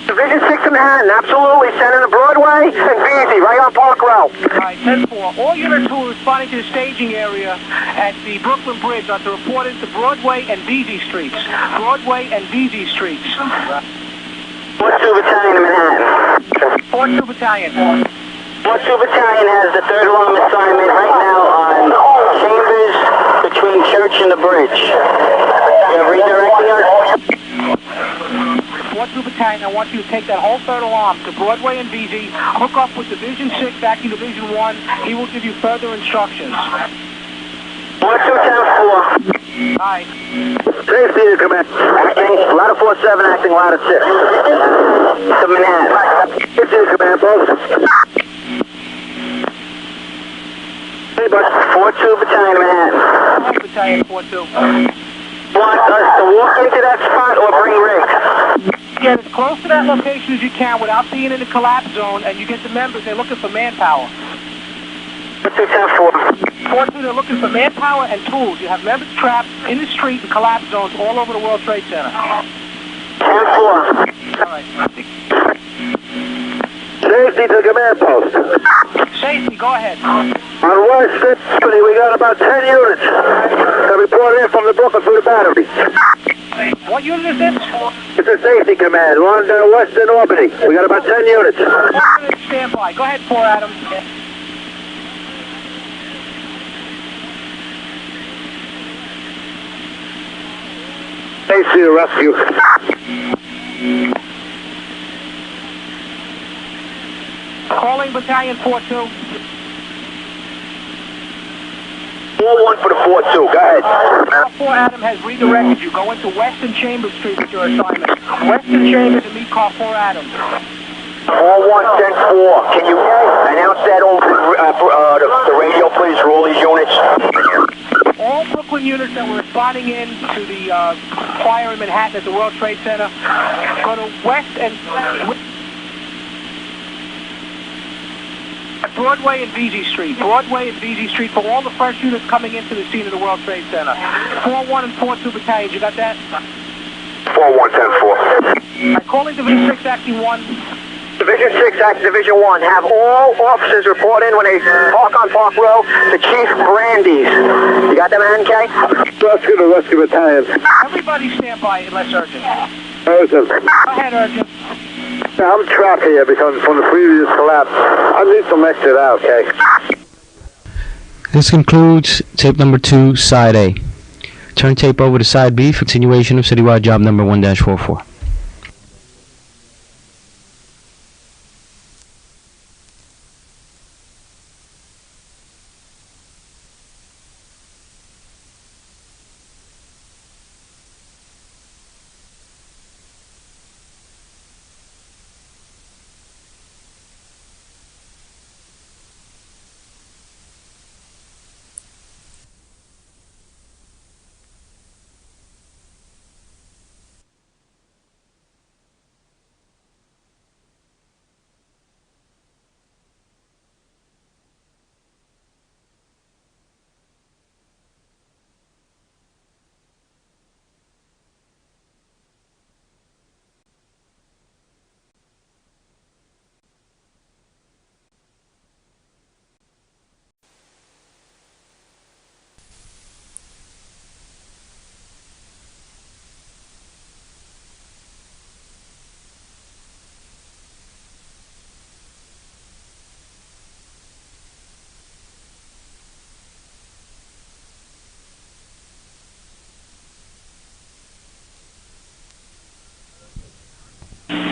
S7: Division 6 in Manhattan, absolutely. Sending to Broadway and VZ, right on Park Row.
S8: All right, 10-4. All units who are responding to the staging area at the Brooklyn Bridge are to report into Broadway and VZ Streets. Broadway and VZ Streets.
S7: 4-2 Battalion in Manhattan.
S8: 4-2 Battalion.
S7: 4-2 Battalion has the third alarm assignment right now on Chambers, the
S2: between Church and the bridge. You're redirecting us?
S8: 4-2 Battalion, I want you to take that whole third alarm to Broadway and VZ, hook up with Division 6, acting Division 1. He will give you further instructions.
S2: 4-2-10-4.
S8: Aye.
S2: Safety to command. Acting, ladder 4-7, acting ladder 6. To Manhattan. Safety to command, both. 4-2 Battalion, Manhattan.
S8: Battalion 4-2.
S2: Want us to walk into that spot or bring rigs?
S8: Get as close to that location as you can without being in the collapse zone, and you get the members, they're looking for manpower.
S2: 4-2-10-4.
S8: 4-2, they're looking for manpower and tools. You have members trapped in the street and collapse zones all over the World Trade Center.
S2: 10-4.
S8: All right.
S2: Safety to command post.
S8: Safety, go ahead.
S2: On West City, we got about 10 units that reported in from the Brooklyn through the battery.
S8: What unit is this?
S2: It's a safety command. We're on Western Albany. We got about 10 units.
S8: Stand by. Go ahead, 4 Adam.
S2: Safety to rescue.
S8: Calling Battalion 4-2.
S2: 4-1 for the 4-2. Go ahead.
S8: 4 Adam has redirected you. Go into Western Chambers Street with your assignment. Western Chambers to meet car 4 Adam.
S2: 4-1-10-4. Can you announce that over the radio, please, for all these units?
S8: All Brooklyn units that were responding in to the fire in Manhattan at the World Trade Center, go to West and Broadway and VZ Street. Broadway and VZ Street for all the fresh units coming into the scene of the World Trade Center. 4-1 and 4-2 battalions. You got that?
S2: 4-1-10-4.
S8: I'm calling Division 6 Acting 1.
S2: Division 6, Act Division 1. Have all officers report in when they park on Park Row to Chief Brandy's. You got them, NK? Rescue the rescue battalion.
S8: Everybody stand by unless urgent.
S2: Urgent.
S8: Go ahead, urgent.
S2: I'm trapped here because from the previous collapse. I need some exit out, okay?
S1: This concludes tape number 2, side A. Turn tape over to side B for continuation of citywide job number 1-44.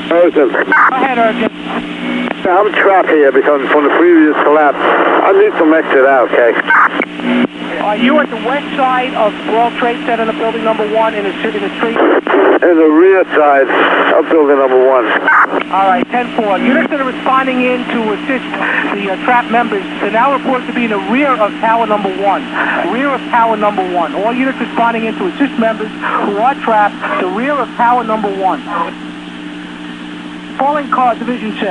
S2: Urgent.
S8: Go ahead, urgent.
S2: I'm trapped here because from the previous collapse. I need some exit out, okay?
S8: Are you at the west side of World Trade Center, the building number 1 in the street?
S2: In the rear side of building number 1.
S8: All right, 10-4. Units that are responding in to assist the trapped members, they're now reported to be in the rear of tower number 1. Rear of tower number 1. All units responding in to assist members who are trapped, the rear of tower number 1. Calling car Division 6.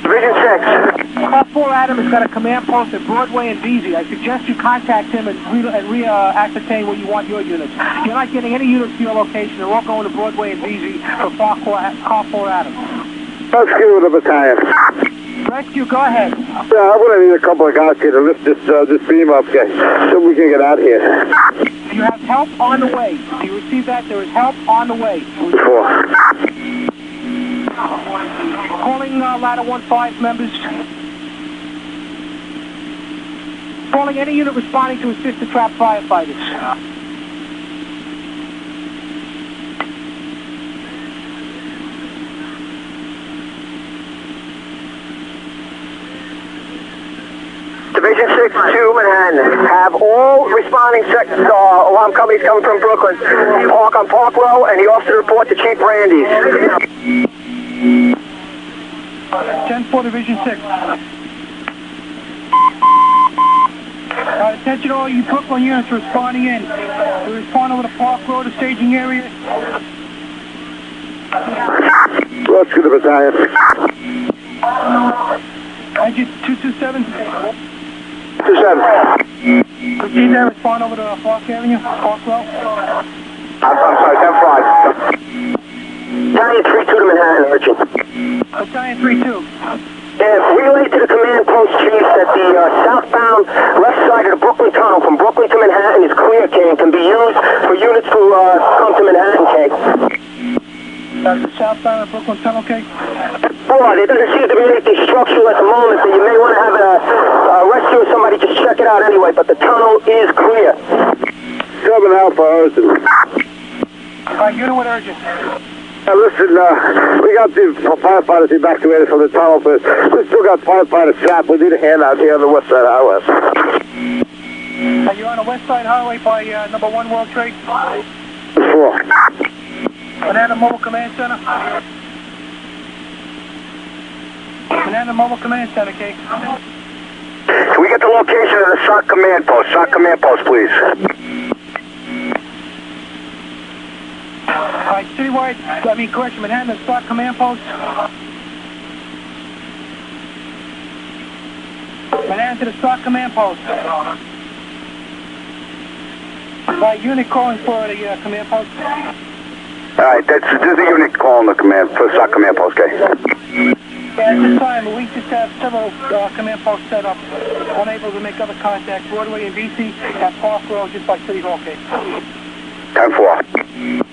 S2: Division 6.
S8: Car 4 Adam has got a command post at Broadway and VZ. I suggest you contact him and ascertain where you want your units. You're not getting any units to your location. They're all going to Broadway and VZ for car 4 Adam.
S2: Rescue the battalion.
S8: Rescue, go ahead.
S2: Yeah, I'm going to need a couple of guys here to lift this beam up, okay, so we can get out of here.
S8: You have help on the way. Do you receive that? There is help on the way.
S2: 4.
S8: Calling ladder 1-5 members. Calling any unit responding to assist the trapped firefighters.
S7: Division 6 to Manhattan. Have all responding alarm companies coming from Brooklyn park on Park Row, and the officer report to Chief Randy's.
S8: 10-4, Division 6. Attention all you Brooklyn units responding in. We respond over the Park Road, the staging area.
S7: Let's to the battalion.
S8: Engine 227.
S7: 27.
S8: Proceed there, respond over to Park Avenue, Park Road.
S7: I'm sorry, 10-5. Battalion 3-2 to Manhattan, Richard.
S8: Battalion 3-2.
S7: Relay to the command post chief that the southbound left side of the Brooklyn Tunnel from Brooklyn to Manhattan is clear, King, can be used for units to come to Manhattan, King.
S8: That's the southbound of Brooklyn Tunnel, okay?
S7: Boy, there doesn't seem to be anything structural at the moment, so you may want to have a rescue or somebody just check it out anyway, but the tunnel is clear. 7 Alpha urgent.
S8: Alright, unit with urgent.
S7: Listen, we got the firefighters evacuated from the tunnel, but we still got firefighters trapped. We need a hand out here on the west side highway.
S8: Are you on the west side highway by number 1 World Trade?
S7: 4.
S8: Banana Mobile Command Center. Banana Mobile Command Center, okay?
S7: Can we get the location of the SOC command post? SOC command post, please.
S8: Alright, citywide, correction, Manhattan, SOC command post. Manhattan to the SOC command post. Alright, unit calling for the command post.
S7: Alright, this is the unit calling the command for SOC command post, okay?
S8: Yeah, at this time, we just have several command posts set up, unable to make other contacts. Broadway and BC at Park Road, just by City Hall, okay?
S7: 10-4.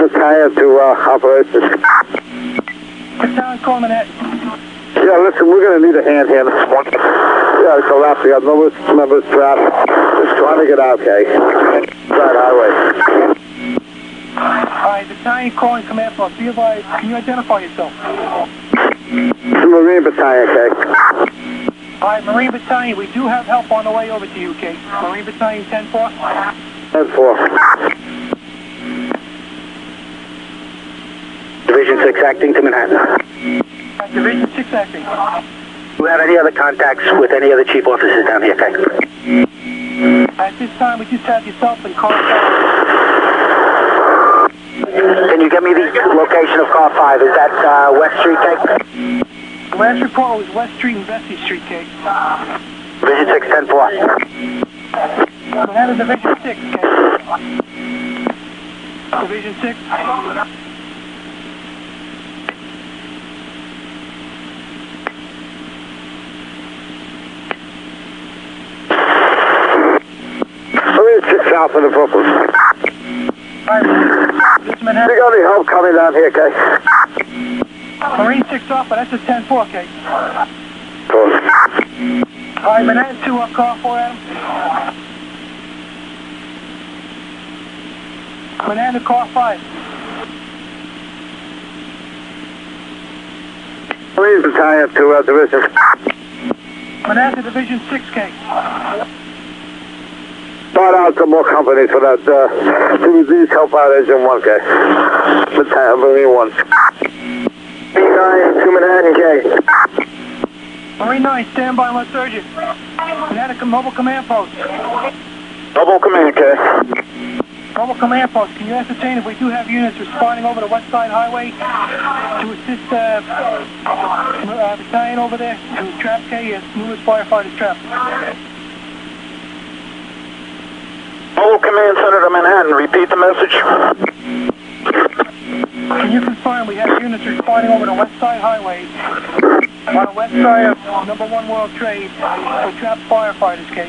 S7: Battalion to operations.
S8: Battalion calling Manhattan.
S7: Yeah, listen, we're going to need a hand here this morning. Yeah, it's collapsed. We got members trapped. Just trying to get out, okay? Side highway.
S8: Alright, Battalion calling command post. Be advised, can you identify yourself?
S7: Marine Battalion, okay?
S8: Alright, Marine Battalion, we do have help on the way over to you, okay? Marine Battalion 10-4.
S7: 10-4. Division 6 acting to Manhattan.
S8: Division 6 acting.
S7: Do you have any other contacts with any other chief officers down here, okay?
S8: At this time, we just have yourself and car 5.
S7: Can you get me the location of car 5? Is that West Street, Kate?
S8: The last report was West Street and Vesey Street, Kate.
S7: Division 6, 10-4.
S8: Manhattan Division 6, Kate. Division 6. South of the Brooklyn. Alright, this is Manhattan.
S7: You got any help coming down here, okay?
S8: Marine 6 off, but that's a 10-4, okay? Alright, Manhattan 2 up, car 4, Adam. Manhattan car 5.
S7: Marine Battalion 2 Division.
S8: Manhattan Division 6K.
S7: Start out some more companies for that, these help out Engine 1K. Battalion Marine 1. B9 to Manhattan K.
S8: Marine 9, stand by, let's urgent. Manhattan Mobile Command Post.
S7: Mobile Command K.
S8: Mobile Command Post, can you ascertain if we do have units responding over the West Side Highway to assist battalion over there to trap K? Yes, newest firefighters trap.
S7: Mobile Command Center to Manhattan, repeat the message.
S8: Can you confirm we have units responding over the West Side Highway on the west side of number 1 World Trade for trapped firefighters, K?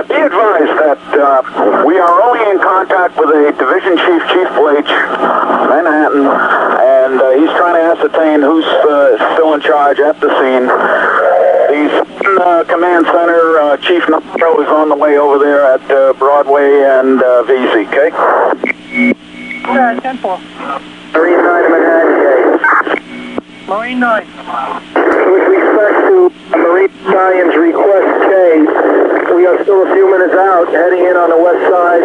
S7: Be advised that we are only in contact with a Division Chief, Chief Blake, Manhattan, and he's trying to ascertain who's still in charge at the scene. The
S4: Command Center, Chief Nitro is on the way over there at Broadway and VC, okay?
S8: 10-4.
S4: Marine 9 to Manhattan,
S8: Marine 9.
S4: With respect to Marine Battalion's request K, we are still a few minutes out, heading in on the west side.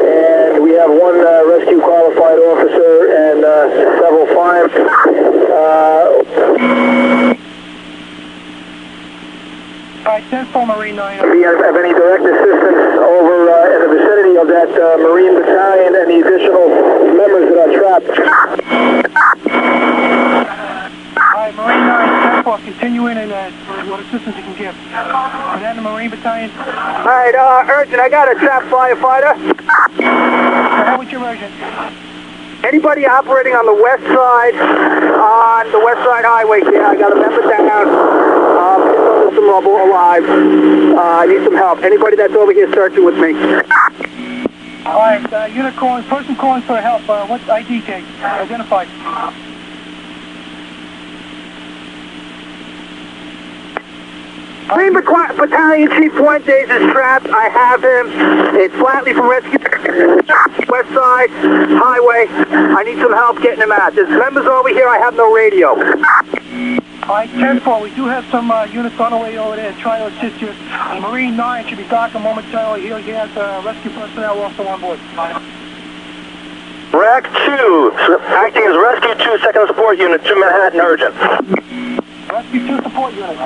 S4: And we have one rescue qualified officer and several fire.
S8: Alright, 10-4 Marine 9.
S4: Do you have any direct assistance over in the vicinity of that Marine Battalion and the additional members that are trapped?
S8: Alright, Marine 9, 10-4, continue in and what assistance you can give. And then the Marine Battalion.
S4: Alright, urgent, I got a trapped firefighter.
S8: How was your urgent?
S4: Anybody operating on the west side highway here, I got a member down, under some rubble, alive. I need some help. Anybody that's over here searching with me?
S8: Alright, unit calling, person calling for help, what ID case? Identified.
S4: Marine Battalion Chief Fuentes is trapped. I have him. It's Flatley from Rescue. West side, highway. I need some help getting him out. There's members over here. I have no radio.
S8: Alright, 10-4, we do have some units on the way over there trying to assist you. Marine 9 should be docking momentarily. He has rescue personnel also on board.
S7: Rack 2, acting as Rescue 2 Second Support Unit to Manhattan Urgent.
S8: Rescue 2 support unit.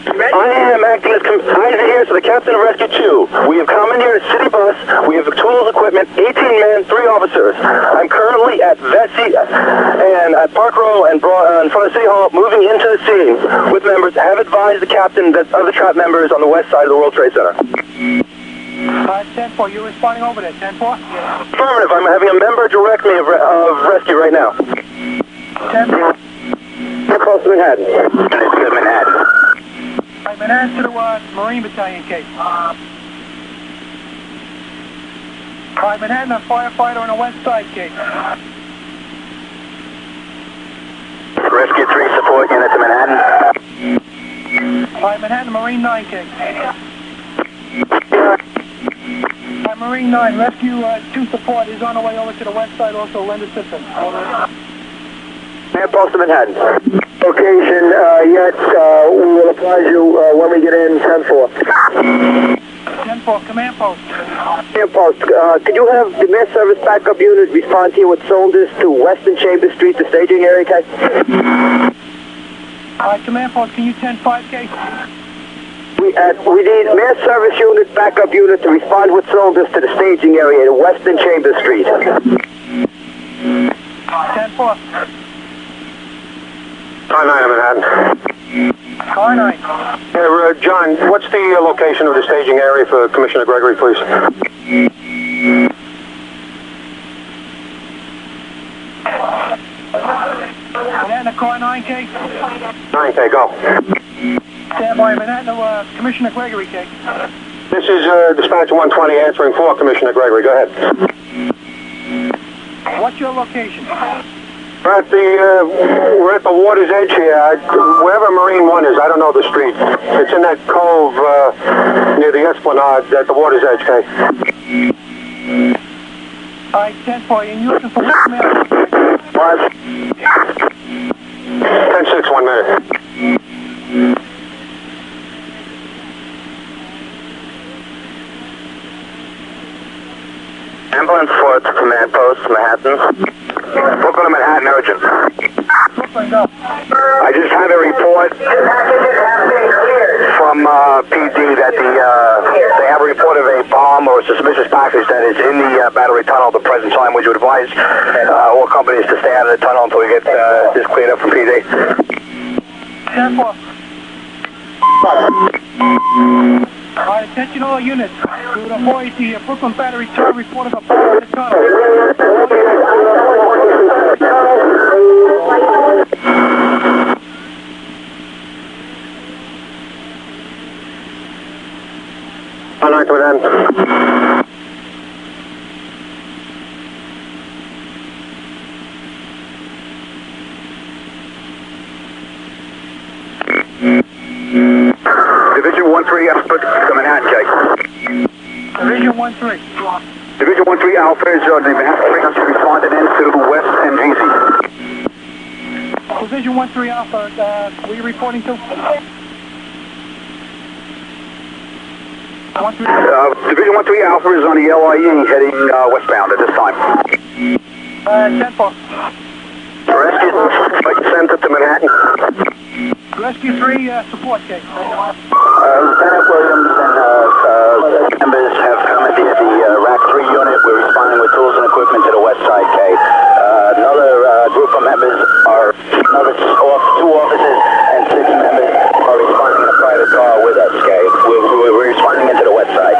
S7: I am acting as Isaac here, so the captain of Rescue 2. We have commandeered a city bus. We have tools, equipment, 18 men, 3 officers. I'm currently at Vesey and at Park Row and in front of City Hall, moving into the scene with members. Have advised the captain that other trap members on the west side of the World Trade Center.
S8: 10-4, you're responding over there, 10-4?
S7: Affirmative. I'm having a member direct me of rescue right now.
S8: 10-4.
S7: Close to Manhattan. Manhattan.
S8: Alright, Manhattan to the Marine Battalion case. Alright, Manhattan, a firefighter on the west side case.
S7: Rescue 3 support unit to Manhattan.
S8: Alright, Manhattan, Marine 9 case. Alright, Marine 9, Rescue 2 support is on the way over to the west side, also lend assistance.
S7: Man, post to Manhattan.
S4: Location yet. We will apprise you when we get in 10-4.
S8: 10-4, command post.
S4: Command post. Could you have the mass service backup unit respond here with soldiers to Western Chambers Street, the staging area, okay?
S8: Alright, command post, can you 10-5K?
S4: We need mass service unit, backup unit to respond with soldiers to the staging area in Western Chambers Street.
S8: 10-4.
S7: Car 9 in Manhattan.
S8: Car 9.
S7: John, what's the location of the staging area for Commissioner Gregory, please?
S8: Manhattan, car 9K.
S7: 9K, go.
S8: Stand by, Manhattan, Commissioner Gregory, K.
S7: This is Dispatcher 120 answering for Commissioner Gregory. Go ahead.
S8: What's your location?
S7: We're at the water's edge here. Wherever Marine 1 is, I don't know the street. It's in that cove near the Esplanade at the water's edge, okay?
S8: Alright, 10-4, and you're looking for what command?
S7: 10-6, 1 minute. Ambulance 4 to command post, Manhattan. Brooklyn, Manhattan, urgent.
S8: Brooklyn, go.
S7: I just had a report from PD that they have a report of a bomb or a suspicious package that is in the Battery Tunnel at the present time. Would you advise all companies to stay out of the tunnel until we get this cleared up from PD?
S8: 10-4. Alright, attention all units. We would avoid the Brooklyn Battery Tunnel report of a bomb in the tunnel.
S7: All right, we're done.
S8: 1-3.
S4: Division 1-3 Alpha is the Manhattan frequency responded into West and GZ.
S8: Division 1-3 Alpha, were you reporting to?
S4: Division 1-3 Alpha is on the LIE heading westbound at this time.
S8: 10-4.
S4: Rescue center to Manhattan.
S8: Rescue 3, support case.
S4: Lieutenant Williams and members have commandeered the RAC 3 unit. We're responding with tools and equipment to the west side, K. Another group of members are, two officers and 6 members are responding in a private car with us, K. We're responding into the west side.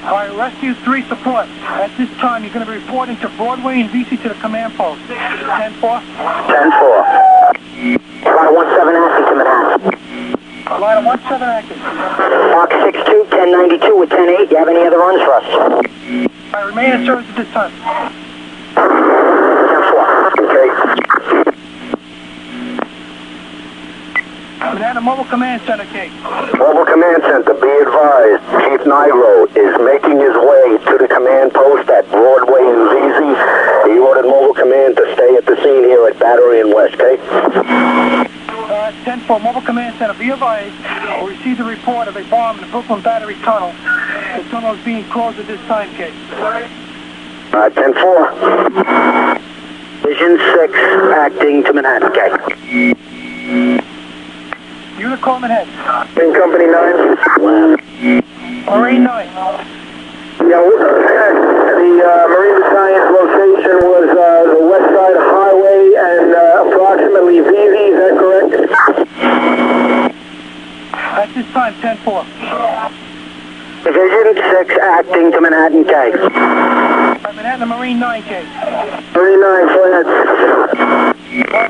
S8: All right, Rescue 3 support. At this time, you're going to be reporting to Broadway and VC to the command post. 10-4.
S4: 10-4. Line 17 active to Manhattan.
S8: Line 17 active.
S6: Mark 62, 1092 with 10-8. You have any other runs for us?
S8: All right, remain in service at this time.
S4: 10-4. Okay.
S8: Manhattan Mobile Command Center, Kate.
S7: Mobile Command Center, be advised, Chief Nigro is making his way to the command post at Broadway and VZ. He ordered Mobile Command to stay at the scene here at Battery and West, Kate.
S8: 10-4, Mobile Command Center, be advised, we received a report of a bomb in the Brooklyn Battery Tunnel. The tunnel is being closed at this time, Kate.
S7: 10-4.
S6: Vision 6 acting to Manhattan, K.
S8: Unit Coleman Head.
S7: In Company 9.
S8: Marine 9.
S7: Yeah, the Marine Battalion's location was the West Side Highway and approximately VZ, is that correct?
S8: At this time, 10-4.
S6: Division 6 acting to Manhattan, K.
S8: Manhattan Marine 9, K.
S7: Marine 9, flat.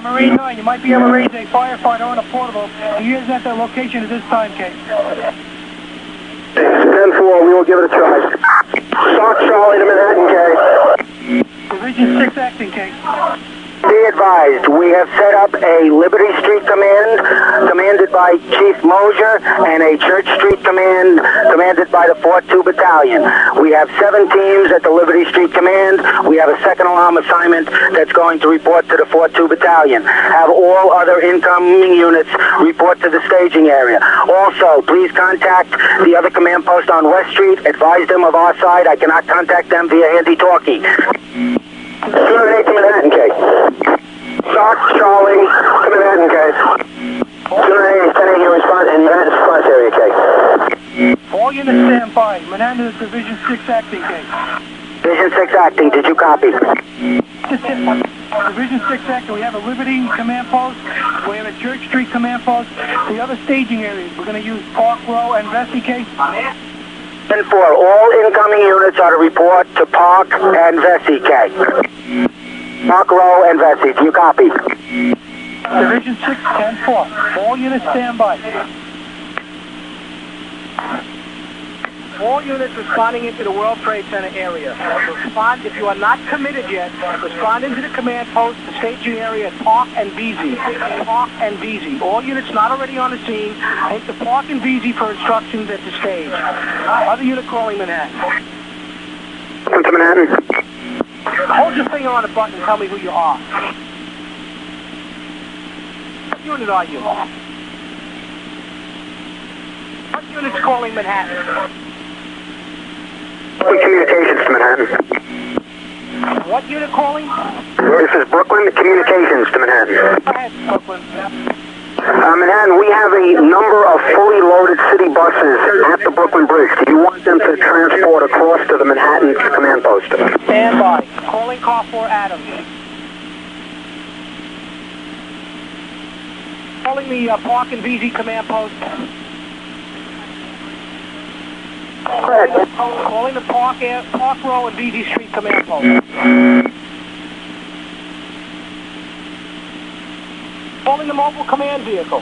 S8: Marine 9, you might be able to raise a firefighter on a portable. He is at that location at this time, K.
S7: 10-4, we will give it a try. Sock Charlie to Manhattan, K.
S8: Division 6 acting, K.
S6: Be advised, we have set up a Liberty Street Command, commanded by Chief Mosier, and a Church Street Command, commanded by the 4-2 Battalion. We have 7 teams at the Liberty Street Command. We have a second alarm assignment that's going to report to the 4-2 Battalion. Have all other incoming units report to the staging area. Also, please contact the other command post on West Street. Advise them of our side. I cannot contact them via handy-talkie.
S7: 208 to Manhattan, K. Sock Charlie to Manhattan, K. 208, 10-8, your response in Manhattan's response area, K.
S8: All units stand by. Manhattan is Division 6 acting, K.
S6: Division 6 acting, did you copy?
S8: Division 6 acting, we have a Liberty command post, we have a Church Street command post, the other staging areas, we're going to use Park Row and Vesey, K.
S6: 10-4, all incoming units are to report to Park and Vesey, K. Park Row and Vesey, do you copy?
S8: Division 6, 10-4, all units stand by. All units responding into the World Trade Center area. Respond, if you are not committed yet, respond into the command post, the staging area at Park and VZ. Park and VZ. All units not already on the scene, take the Park and VZ for instructions at the stage. Other unit calling Manhattan.
S7: Come to Manhattan.
S8: Hold your finger on the button and tell me who you are. What unit are you? What unit's calling Manhattan?
S7: Brooklyn Communications to Manhattan.
S8: What unit calling?
S7: This is Brooklyn Communications to Manhattan.
S8: Go ahead, Brooklyn.
S7: Manhattan, we have a number of fully loaded city buses at the Brooklyn Bridge. Do you want them to transport across to the Manhattan command post?
S8: Stand by. Calling car 4 Adams. Calling the Park and VZ command post. Calling the Park Row and VZ Street command post. Calling the mobile command vehicle.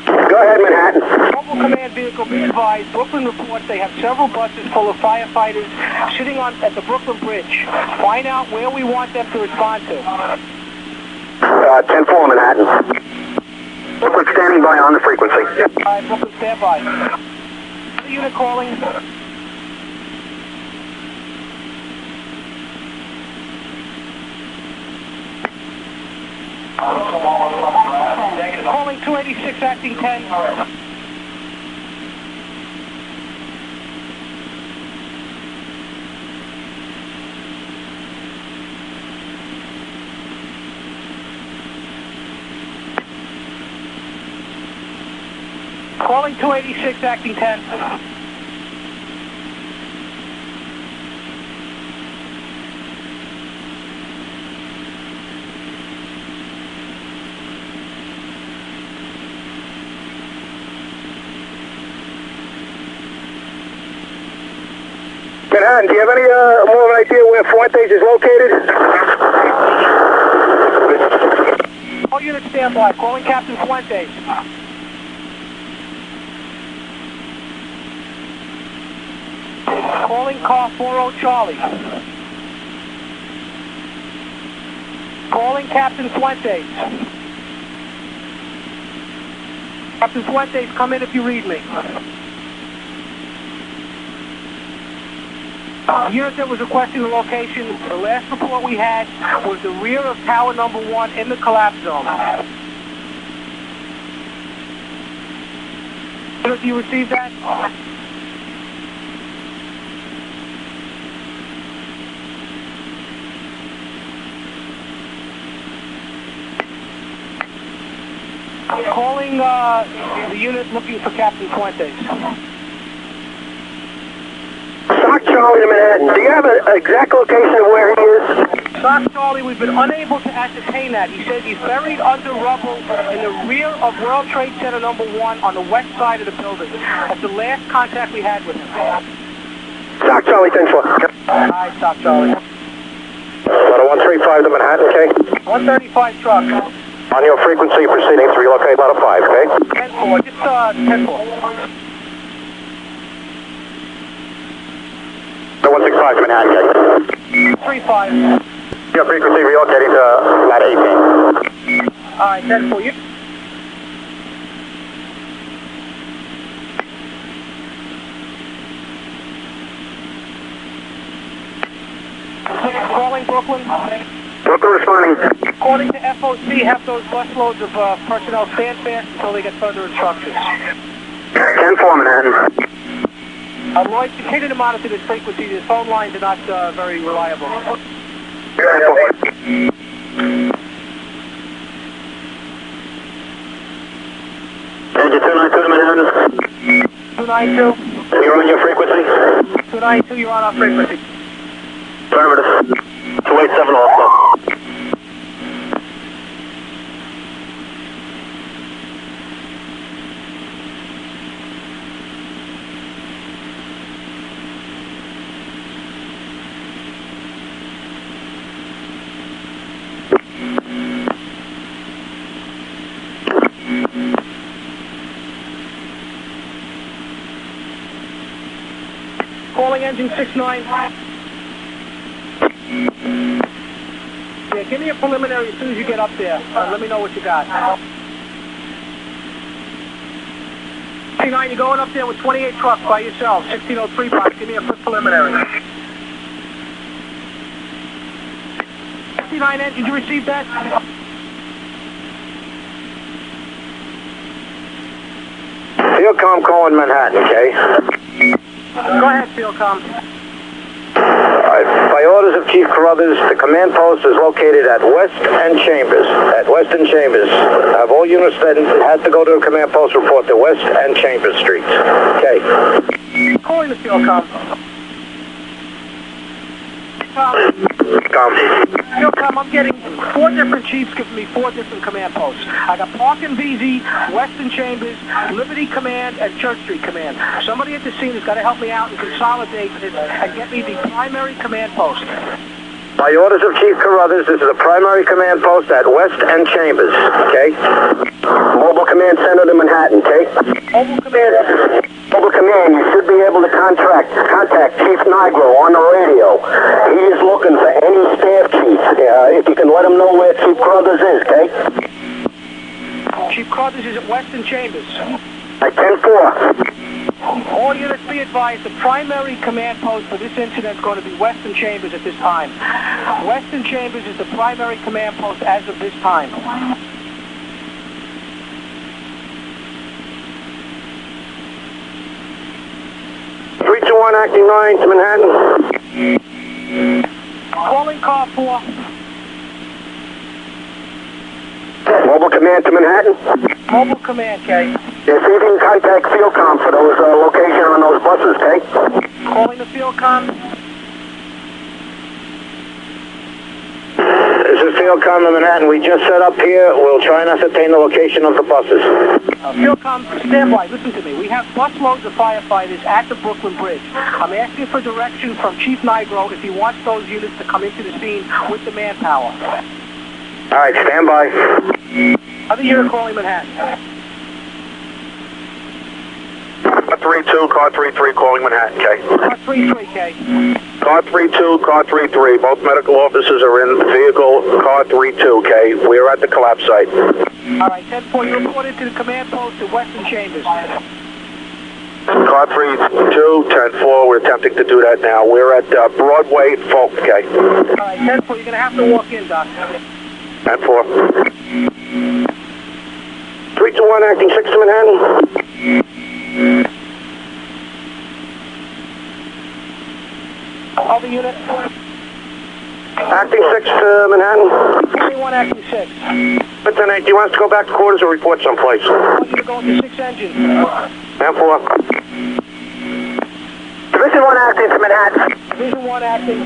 S7: Go ahead, Manhattan.
S8: Mobile command vehicle, be advised, Brooklyn reports they have several buses full of firefighters sitting at the Brooklyn Bridge. Find out where we want them to respond to.
S7: 10-4, Manhattan.
S4: Brooklyn standing by on the frequency.
S8: Alright, Brooklyn, stand by. The unit calling. Calling 286, acting 10. Calling 286, acting 10.
S4: Manhattan, do you have any more of an idea where Fuentes is located?
S8: All units stand by. Calling Captain Fuentes. Calling car 40 Charlie. Calling Captain Fuentes. Captain Fuentes, come in if you read me. Unit that was requesting the location, the last report we had was the rear of tower number 1 in the collapse zone. Unit, do you receive that? Calling the unit looking for Captain Fuentes.
S4: Sock Charlie to Manhattan. Do you have an exact location of where he is?
S8: Sock Charlie, we've been unable to ascertain that. He said he's buried under rubble in the rear of World Trade Center number 1 on the west side of the building. That's the last contact we had with him.
S4: Sock Charlie 10-4.
S8: Alright, Sock Charlie.
S7: About a 135 to Manhattan, okay?
S8: 135 truck.
S7: On your frequency, proceeding to relocate about a 5, okay?
S8: 10-4, just 10-4.
S7: The 165 to Manhattan, okay?
S8: 35.
S7: Your frequency relocating to about 18.
S8: Alright, 10-4. You. Calling Brooklyn.
S4: Brooklyn responding.
S8: According to FOC, have those busloads of personnel stand fast until they get further instructions.
S4: 10-4 Manhattan.
S8: Lloyd, continue to monitor this frequency. The phone lines are not very reliable.
S4: 10-4. Engine 292 to Manhattan.
S8: 292.
S4: You're on your frequency?
S8: 292, you're on our frequency.
S4: Affirmative. 287 also.
S8: Calling engine 69. Yeah, give me a preliminary as soon as you get up there. Let me know what you got. 69, you're going up there with 28 trucks by yourself. 1603 box. Give me a quick preliminary. 69 engine, did you receive that?
S7: Fieldcom calling Manhattan, okay?
S8: Go ahead, Fieldcom.
S7: By orders of Chief Carruthers, the command post is located at West and Chambers. At West and Chambers. Have all units that had to go to a command post report to West and Chambers Streets. Okay.
S8: Calling the Fieldcom. Fieldcom, I'm getting 4 different chiefs giving me 4 different command posts. I got Park and VZ, Western Chambers, Liberty Command, and Church Street Command. Somebody at the scene has got to help me out and consolidate this and get me the primary command post.
S7: By orders of Chief Carruthers, this is a primary command post at West and Chambers, okay? Mobile Command Center to Manhattan, okay?
S8: Mobile Command.
S7: Mobile Command, you should be able to contact Chief Nigro on the radio. He is looking for any staff chiefs. If you can let him know where Chief Carruthers is, okay?
S8: Chief Carruthers. Crothers is at Western Chambers.
S4: At 10-4.
S8: All units be advised, the primary command post for this incident is going to be Western Chambers at this time. Western Chambers is the primary command post as of this time.
S4: Acting 9 to Manhattan.
S8: Calling car 4.
S4: Mobile command to Manhattan.
S8: Mobile command, K.
S4: Yes, see if you can contact field comm for those location on those buses, K.
S8: Calling the field comm.
S7: This is field comm to Manhattan. We just set up here. We'll try and ascertain the location of the buses.
S8: Field comm, stand by. Listen to me. We have busloads of firefighters at the Brooklyn Bridge. I'm asking for direction from Chief Nigro if he wants those units to come into the scene with the manpower.
S7: All right, stand by.
S8: Other unit calling Manhattan.
S3: Car 32, car 33 calling Manhattan, K.
S8: Car 33, K.
S3: Car 32, car 33. Both medical officers are in vehicle car 32, K. We're at the collapse site.
S8: All right, 10-4, you reported to the command post at Western Chambers.
S3: Car 32, 10-4. We're attempting to do that now. We're at Broadway, Folk, K.
S8: All right, 10-4, you're going to have to walk in, Doc.
S3: 10-4.
S4: 321 acting 6 to Manhattan.
S8: Other unit.
S4: Acting 6 to Manhattan.
S8: 21 acting 6.
S7: Lieutenant, do you want us to go back to quarters or report someplace?
S8: I want you to go into 6 engine.
S7: 10-4.
S4: Division 1 acting to Manhattan.
S8: Division 1 acting.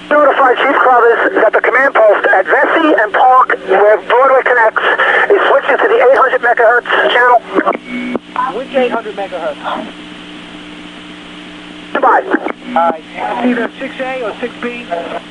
S4: Notify Chief Crothers that the command post at Vesey and Park, where Broadway connects, is switching to the 800 megahertz channel.
S8: Which 800 megahertz?
S4: Goodbye.
S8: All right, it's either 6A or 6B.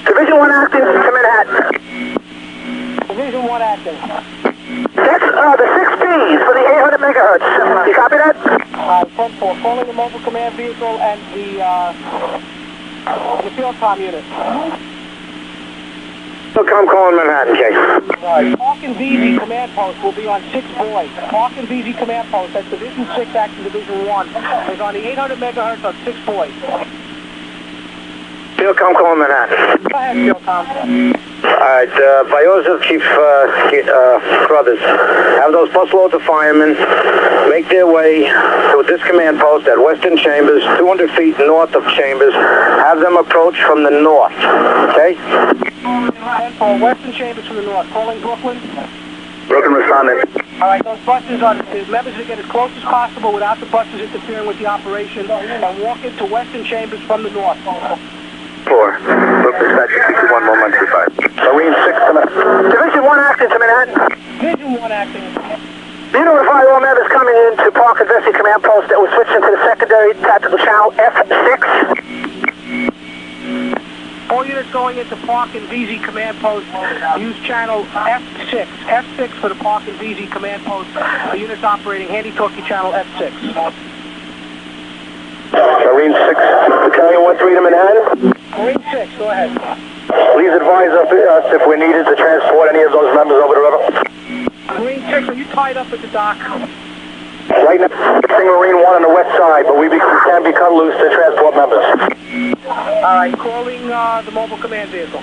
S4: Division 1 acting to Manhattan.
S8: Division 1 acting.
S4: That's the 6Bs for the 800 megahertz. You copy that?
S8: 10-4, calling the mobile command vehicle and the field comm unit.
S7: I'm calling Manhattan, K.
S8: Park and VZ command post will be on 6 boys. Park and VZ command post, that's Division 6 acting Division 1, is on the 800 megahertz on 6 boys.
S7: Field comm calling Manhattan.
S8: Go ahead, field comm.
S7: All right, by orders of Chief Crothers, have those busloads of firemen make their way to this command post at Western Chambers, 200 feet north of Chambers. Have them approach from the north, okay?
S8: 10-4, Western Chambers from the north. Calling Brooklyn.
S7: Brooklyn responding.
S8: All right, those buses are, the members to get as close as possible without the buses interfering with the operation and walk into Western Chambers from the north.
S7: 4. Brooklyn dispatcher 61 moment 35. Marine 6 to Manhattan.
S4: Division 1 acting to Manhattan.
S8: Division 1 acting.
S4: Be notified all members coming in to Park and Vesey command post that was switching to the secondary tactical channel F6.
S8: All units going into Park and VZ command post use channel F6. F6 for the Park and VZ command post. The units operating handy-talkie channel F6.
S7: Marine 6, Battalion 13 to Manhattan.
S8: Marine 6, go ahead.
S7: Please advise us if we're needed to transport any of those members over the river.
S8: Marine 6, are you tied up at the dock?
S7: Right now, Marine 1 on the west side, but we can be cut loose to transport members.
S8: All right, calling the mobile command vehicle.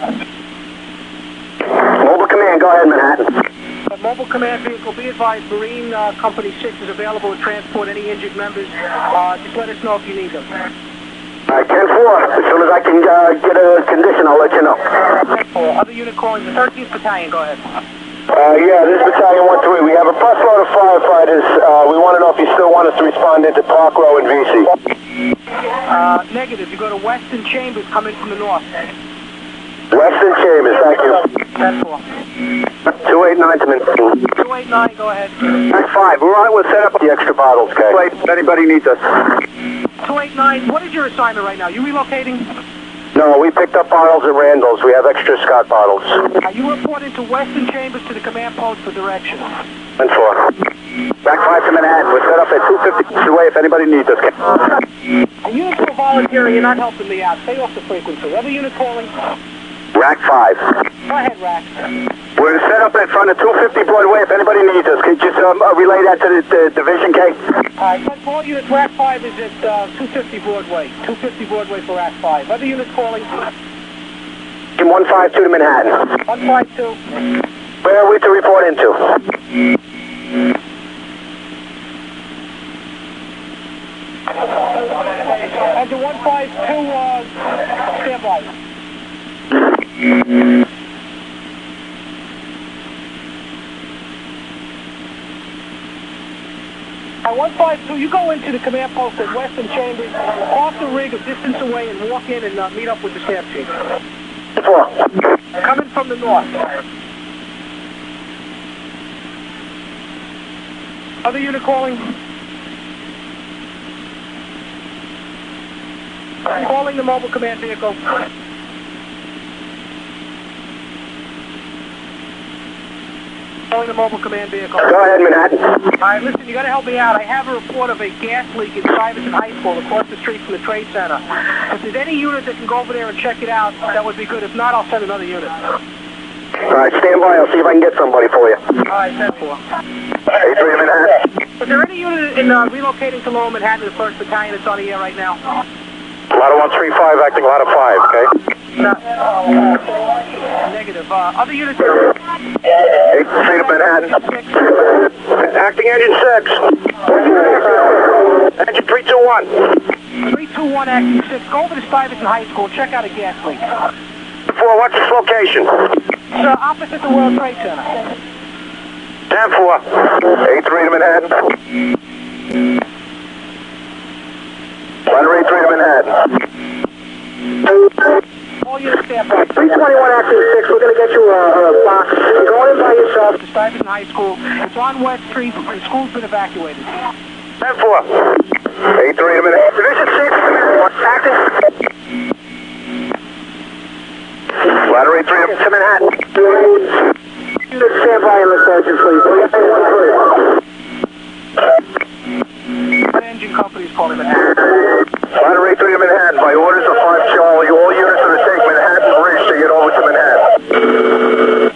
S7: Mobile command, go ahead, Manhattan.
S8: The mobile command vehicle, be advised, Marine Company 6 is available to transport any injured members. Just let us know if you need them.
S7: All right, 10-4. As soon as I can get a condition, I'll let you know.
S8: 10-4. Other unit calling the 13th Battalion, go ahead.
S7: Yeah, this is Battalion 13. We have a busload of firefighters. We want to know if you still want us to respond into Park Row and VC.
S8: Negative. You go to Western Chambers, come in from the north.
S7: Weston Chambers, thank you.
S8: 10-4.
S7: 289 to Minnesota.
S8: 289, go ahead.
S7: 5. We're on. We'll set up the extra bottles, okay? Wait, if anybody needs us.
S8: 289, what is your assignment right now? You relocating?
S7: No, we picked up bottles at Randall's. We have extra Scott bottles.
S8: You reported to Weston Chambers to the command post for direction.
S7: 10-4. Back 5 to Manhattan. We're set up at 250 away if anybody needs us.
S8: A unit for volunteering, you're not helping me out. Stay off the frequency. Other unit calling?
S7: Rack 5.
S8: Go ahead, Rack.
S7: We're set up in front of 250 Broadway if anybody needs us. Could you just relay that to the division, K?
S8: All right, all units, Rack 5 is at 250 Broadway. 250 Broadway for Rack 5. Other units calling?
S7: 152 to Manhattan.
S8: 152.
S7: Where are we to report into?
S8: And to 152, stand by. At 152, you go into the command post at Weston Chambers, off the rig a distance away, and walk in and meet up with the staff chief. Coming from the north. Other unit calling? Calling the mobile command vehicle. Calling the mobile command vehicle.
S7: Go ahead, Manhattan.
S8: All right, listen, you got to help me out. I have a report of a gas leak in Stuyvesant High School across the street from the Trade Center. If there's any unit that can go over there and check it out, that would be good. If not, I'll send another unit.
S7: All right, stand by. I'll see if I can get somebody for you.
S8: All right, 10-4.
S7: 83 Manhattan.
S8: Is there any unit in relocating to Lower Manhattan, the 1st Battalion, that's on the air right now?
S7: Ladder 135 acting ladder 5, okay?
S8: No. Negative. Other units?
S7: 83 to Manhattan. Acting engine 6. Engine 321.
S8: 321 acting 6. Go over to Stuyvesant High School. Check out a gas leak.
S7: 4, what's this location?
S8: It's opposite the World Trade Center.
S7: 10-4. 83 to Manhattan. Ladder 83 to Manhattan.
S8: All units stand by.
S7: 321 acting 6, we're going to get you a box. You're going in by yourself.
S8: To Stuyvesant High School. It's on West Street. The school's been evacuated.
S7: 10-4. 83 to Manhattan. Division 6, acting. Ladder 83 to Manhattan. Stand by in the sergeant, please.
S8: What engine company is calling Manhattan?
S7: Ladder 83 to Manhattan. By orders of 5 Charlie, all units are to take Manhattan Bridge to get over to Manhattan.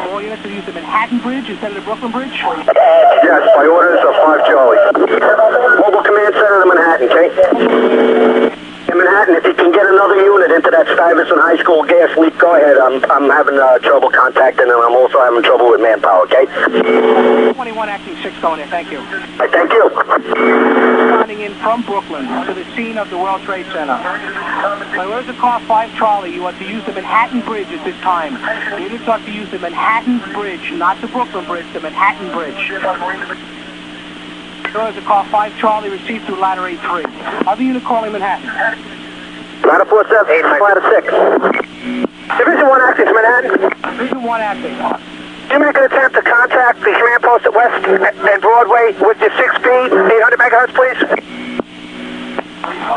S8: All units are to use the Manhattan Bridge instead of the Brooklyn Bridge?
S7: Yes, by orders of 5 Charlie. Mobile command center to Manhattan, okay? In Manhattan, if you can get another unit into that Stuyvesant High School gas leak, go ahead. I'm having trouble contacting, and I'm also having trouble with manpower, okay?
S8: 21 acting 6 going in, thank you.
S7: Right, thank you.
S8: Responding in from Brooklyn to the scene of the World Trade Center. By orders of car 5 Charlie, you are to use the Manhattan Bridge at this time. Units are to use the Manhattan Bridge, not the Brooklyn Bridge, the Manhattan Bridge. Orders of car 5 Charlie received through ladder 83. Other unit calling Manhattan.
S7: Ladder 47, ladder 6. Division 1 acting to Manhattan.
S8: Division 1 acting.
S7: You make an attempt to contact the command post at West and Broadway with your 6-speed, 800 megahertz, please.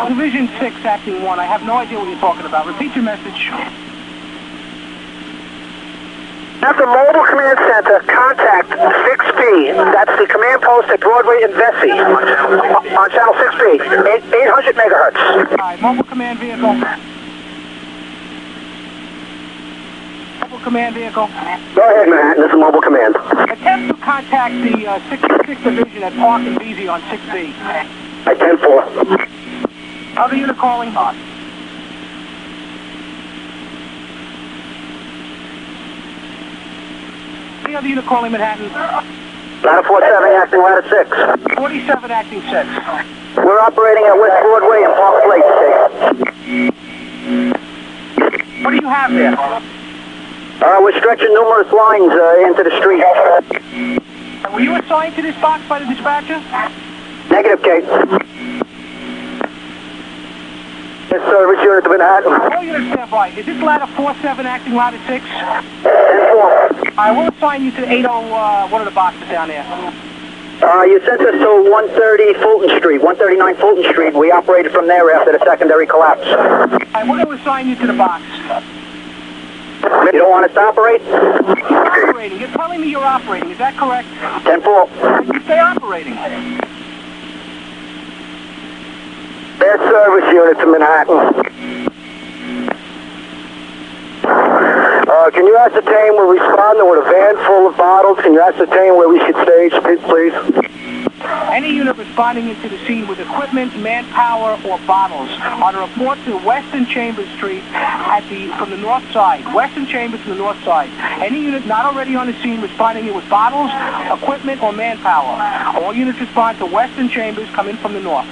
S8: Division 6 acting 1. I have no idea what you're talking about. Repeat your message.
S7: At the mobile command center, contact 6B. That's the command post at Broadway and Vesey on channel 6B, 800 megahertz.
S8: All right, mobile command vehicle. Mobile command vehicle.
S7: Go ahead, Manhattan. This is mobile command.
S8: Attempt to contact the 66th Division at Park and Vesey on 6B.
S7: At 10-4.
S8: Other unit calling. The other unit calling Manhattan.
S7: Ladder 47 acting ladder 6.
S8: 47 acting 6.
S7: We're operating at West Broadway and Park Place,
S8: What do you have there?
S7: we're stretching numerous lines into the street.
S8: Were you assigned to this box by the dispatcher?
S7: Negative, Kate. It's
S4: service unit to Manhattan.
S8: All units stand by. Is this ladder 47 acting ladder 6?
S4: 10-4.
S8: I will assign you to the 80, one of the boxes down there.
S7: You sent us to 130 Fulton Street, 139 Fulton Street. We operated from there after the secondary collapse.
S8: I will assign you to the box.
S7: You don't want us to operate?
S8: Operating. You're telling me you're operating. Is that correct?
S7: 10-4.
S8: You stay operating.
S4: Air service unit to Manhattan. Can you ascertain we're responding with a van full of bottles? Can you ascertain where we should stage, please?
S8: Any unit responding into the scene with equipment, manpower, or bottles on a report to Western Chambers Street from the north side. Western Chambers from the north side. Any unit not already on the scene responding in with bottles, equipment, or manpower. All units respond to Western Chambers coming from the north.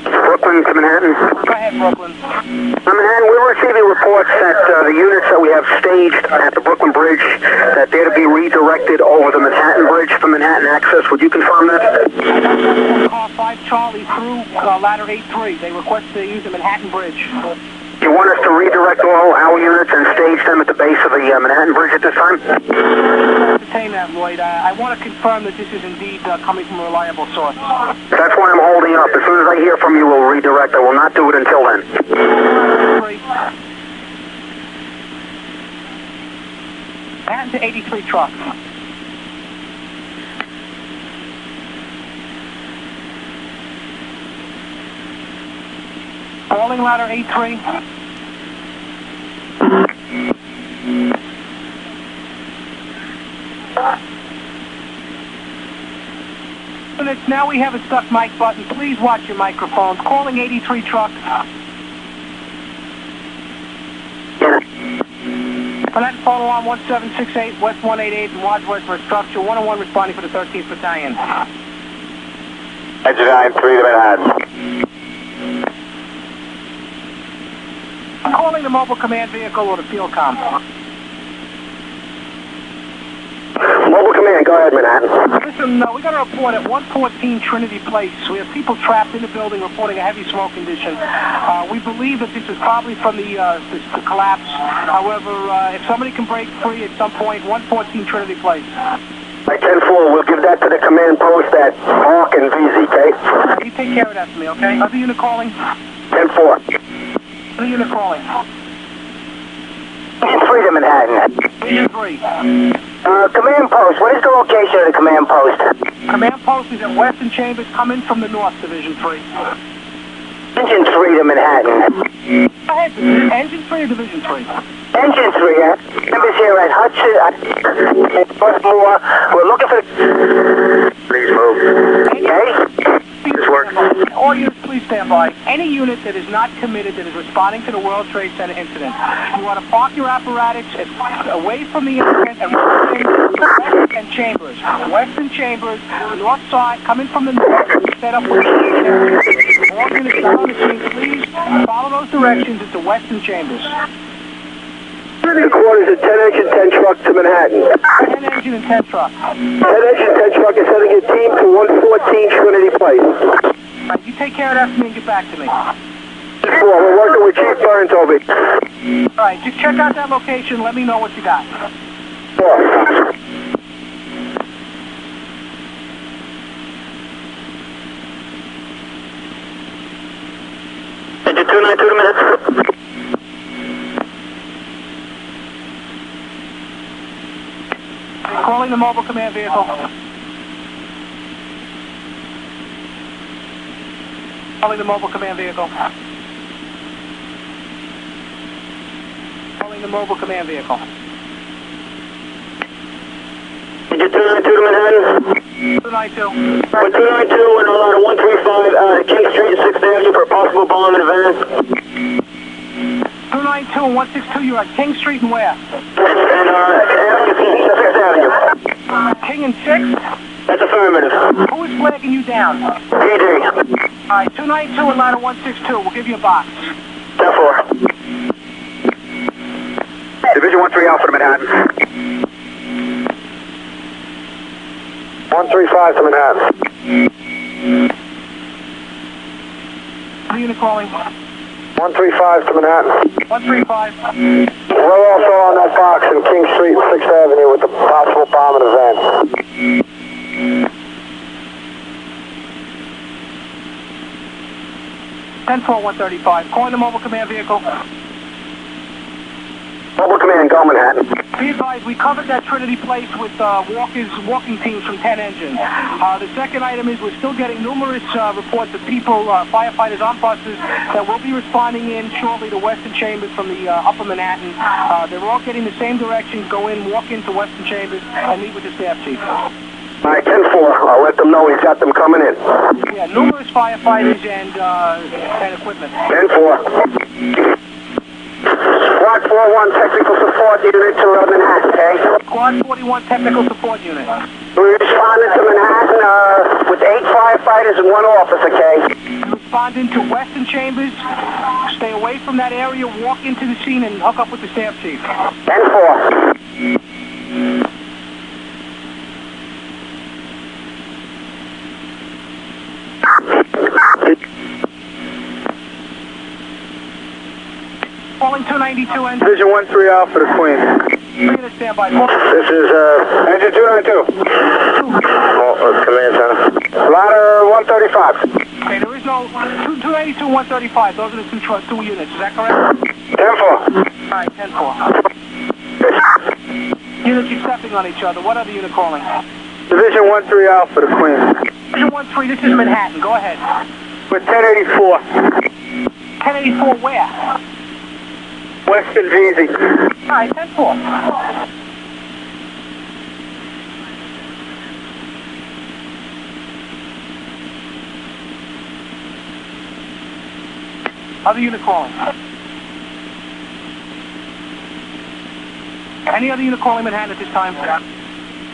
S4: Brooklyn to Manhattan.
S8: Go ahead, Brooklyn.
S4: Manhattan, we're receiving reports that the units that we have staged at the Brooklyn Bridge, that they're to be redirected over the Manhattan Bridge for Manhattan access. Would you confirm that?
S8: Car 5 Charlie through ladder 8-3. They request to use the Manhattan Bridge.
S4: You want us to redirect all our units and stage them at the base of the Manhattan Bridge at this time?
S8: Entertain that, Lloyd. I want to confirm that this is indeed coming from a reliable source.
S4: That's why I'm holding up. As soon as I hear from you, we'll redirect. I will not do it until then.
S8: Manhattan to 83 truck. Falling ladder 8-3. Now we have a stuck mic button. Please watch your microphones. Calling 83 truck. Manhattan photo on 1768, West 188, and Wadsworth for structure. 101 responding for the 13th Battalion.
S4: Engine 9-3 to Manhattan.
S8: Calling the mobile command vehicle or the field comm.
S4: Mobile command, go ahead, Manhattan.
S8: Listen, we got a report at 114 Trinity Place. We have people trapped in the building reporting a heavy smoke condition. We believe that this is probably from the collapse. However, if somebody can break free at some point, 114 Trinity Place.
S4: Right, 10-4, we'll give that to the command post at Hawk and VZK.
S8: You take care of that for me, okay? Other unit calling?
S4: 10-4.
S8: Other unit calling?
S4: Free to Manhattan.
S8: Division 3.
S4: Command post, what is the location of the command post?
S8: Command post is at Western Chambers, coming from the north, Division 3.
S4: Engine 3 to Manhattan.
S8: Go ahead, Engine 3 or Division 3?
S4: Engine 3, Chambers here at Hudson, Baltimore. We're looking for... Please move. Okay? This works.
S8: All units, please stand by. Any unit that is not committed that is responding to the World Trade Center incident, you want to park your apparatus away from the incident and Western Chambers. Western Chambers, north side, coming from the north, set up with all units not on the scene, please follow those directions into Western Chambers.
S4: The quarters at 10 engine, 10 truck to Manhattan.
S8: 10 engine and 10 truck.
S4: 10 engine, 10 truck is sending a team to 114 Trinity Place.
S8: All right, you take care of that for me and get back to me.
S4: 4, we're working with Chief Burns over.
S8: All right, just check out that location. Let me know what you got.
S4: 4. Engine 292 to Manhattan.
S8: Calling the mobile command vehicle. Calling the mobile command vehicle. Calling the mobile command vehicle.
S4: Engine 292 to Manhattan.
S8: 292.
S4: 292 and on 135 King Street and 6th Avenue for a possible bomb in advance.
S8: 292 and 162, you're at King Street and where?
S4: And 6th Avenue.
S8: King and 6th?
S4: That's affirmative.
S8: Who is flagging you down?
S4: PD.
S8: All right, 292 and ladder 162. We'll give you a box.
S4: 10-4. Division 1-3 Alpha to Manhattan. 135 to Manhattan.
S8: What unit calling?
S4: 135 to Manhattan.
S8: 135.
S4: We're also on that box in King Street and 6th Avenue with the possible bomb in the van.
S8: 10-4, 135. Calling the mobile command vehicle.
S4: Mobile command, go Manhattan.
S8: Be advised, we covered that Trinity Place with walking teams from 10 engine. The second item is we're still getting numerous reports of people, firefighters on buses that will be responding in shortly to Western Chambers from the upper Manhattan. They're all getting the same directions, go in, walk into Western Chambers, and meet with the staff chief.
S4: All right, 10-4. I'll let them know he's got them coming in.
S8: Yeah, numerous firefighters and equipment.
S4: 10-4. Squad 41 technical support unit to Manhattan, okay?
S8: Squad 41 technical support unit.
S4: We responded to Manhattan with 8 firefighters and 1 officer, okay?
S8: Responding to Western Chambers, stay away from that area, walk into the scene and hook up with the staff chief.
S4: 10-4.
S8: Calling 292 engine.
S4: Division 1-3 Alpha to Queen.
S8: Bring in a standby.
S4: This is engine 292. Command center. Ladder 135.
S8: Okay, there is no 292 135. Those are the two units. Is that correct?
S4: 10-4.
S8: All right, 10-4. Units are stepping on each other. What other unit calling?
S4: Division 1-3 Alpha to Queen.
S8: Division 1-3. This is Manhattan. Go ahead.
S4: With 1084.
S8: 1084 where?
S4: Western Jersey.
S8: All right, 10-4. Other unit calling. Any other unit calling Manhattan at this time?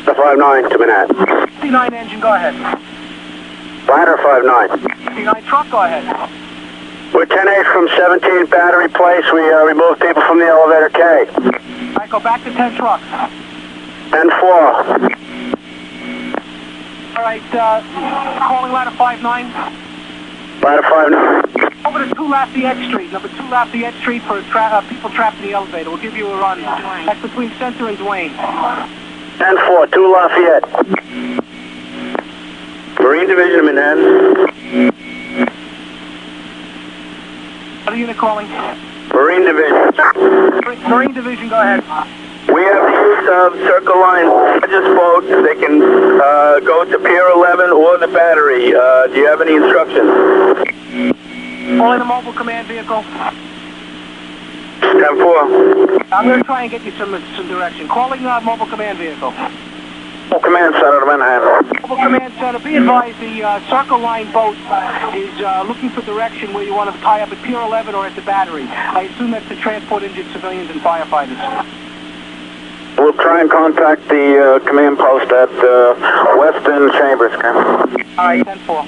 S4: The 5-9 to Manhattan.
S8: 59 engine, go ahead.
S4: Ladder 5-9.
S8: 59 truck, go ahead.
S4: We're 10-8 from 17 Battery Place. We removed people from the elevator K.
S8: All right, go back to 10 truck.
S4: 10-4.
S8: All right, calling ladder 5-9.
S4: Ladder 5-9.
S8: Over to 2 Lafayette Street, number 2 Lafayette Street for people trapped in the elevator. We'll give you a run. That's between Center and Duane.
S4: 10-4, 2 Lafayette. Marine Division of Manhattan.
S8: Other unit calling.
S4: Marine Division.
S8: Marine Division, go ahead.
S4: We have the use of Circle Line largest boats. They can go to Pier 11 or the Battery. Do you have any instructions?
S8: Calling the mobile command vehicle.
S4: 10-4.
S8: I'm going to try and get you some direction. Calling mobile command vehicle.
S4: Mobile Command Center to Manhattan.
S8: Mobile command center, be advised the Circle Line boat is looking for direction where you want to tie up at Pier 11 or at the Battery. I assume that's to transport injured civilians and firefighters.
S4: We'll try and contact the command post at Western Chambers.
S8: All right, 10-4.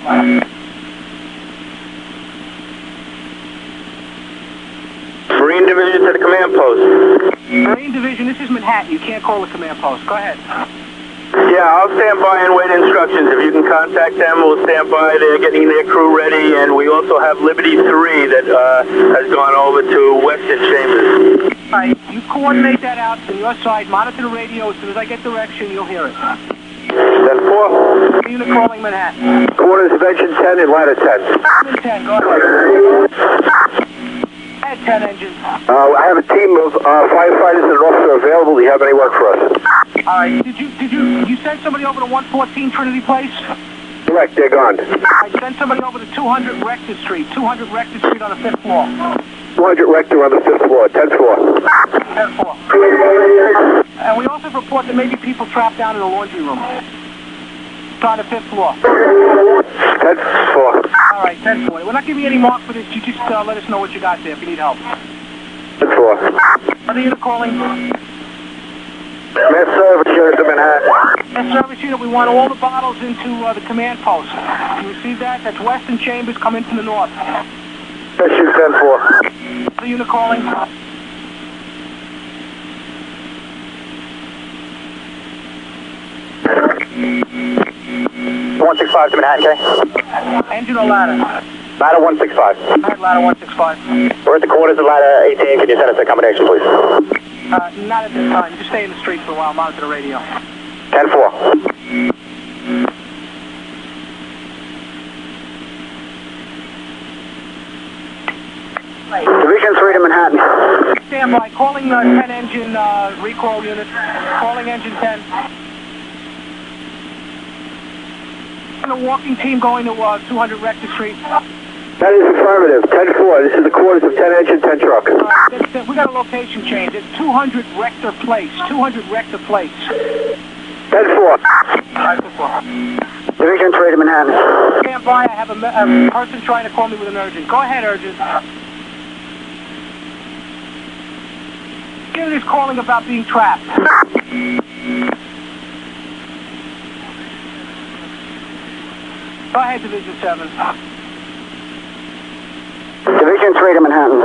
S4: Marine Division to the command post.
S8: Marine Division, this is Manhattan. You can't call the command post. Go ahead.
S4: Yeah, I'll stand by and wait instructions. If you can contact them, we'll stand by. They're getting their crew ready, and we also have Liberty 3 that has gone over to Western Chambers.
S8: All right, you coordinate that out from your side. Monitor the radio. As soon as I get direction, you'll hear it.
S4: 10-4.
S8: Unit calling Manhattan.
S4: Quarters of engine 10 and ladder 10.
S8: Engine 10, go ahead. Head 10 engine.
S4: I have a team of firefighters and an officer available. Do you have any work for us?
S8: All right, did you send somebody over to 114 Trinity Place?
S4: Correct, they're gone.
S8: I sent somebody over to 200 Rector Street. 200 Rector Street on the 5th floor.
S4: 200 Rector on the 5th floor. 10-4.
S8: 10-4. And we also report that maybe people trapped down in the laundry room. It's on the 5th floor.
S4: 10-4.
S8: All right, 10-4. We're not giving you any mark for this. You just let us know what you got there if you need help.
S4: 10-4.
S8: Other unit calling?
S4: Mass service unit to Manhattan.
S8: Mass service unit, we want all the bottles into the command post. You receive that? That's Western Chambers coming from the north.
S4: Issue 10-4.
S8: Other unit calling?
S4: .165 to Manhattan, okay?
S8: Engine or ladder?
S4: Ladder 165.
S8: All right, ladder 165.
S7: We're at the quarters of ladder 18. Can you send us accommodation, please?
S8: Not at this time. Just stay in the street for a while. Monitor the radio.
S7: 10-4. Division 3 to Manhattan.
S8: Stand by. Calling 10 engine recall unit. Calling engine 10. And a walking team going to 200 Rector Street.
S4: That is affirmative. 10-4. This is the quarters of 10 engine, 10 truck.
S8: We got a location change. It's 200 Rector Place. 200 Rector Place.
S4: 10-4.
S8: 10-4.
S4: Division 3 to Manhattan.
S8: Stand by. I have a person trying to call me with an urgent. Go ahead, urgent. Unit is calling about being trapped. Go ahead, Division 7.
S4: Division 3 to Manhattan.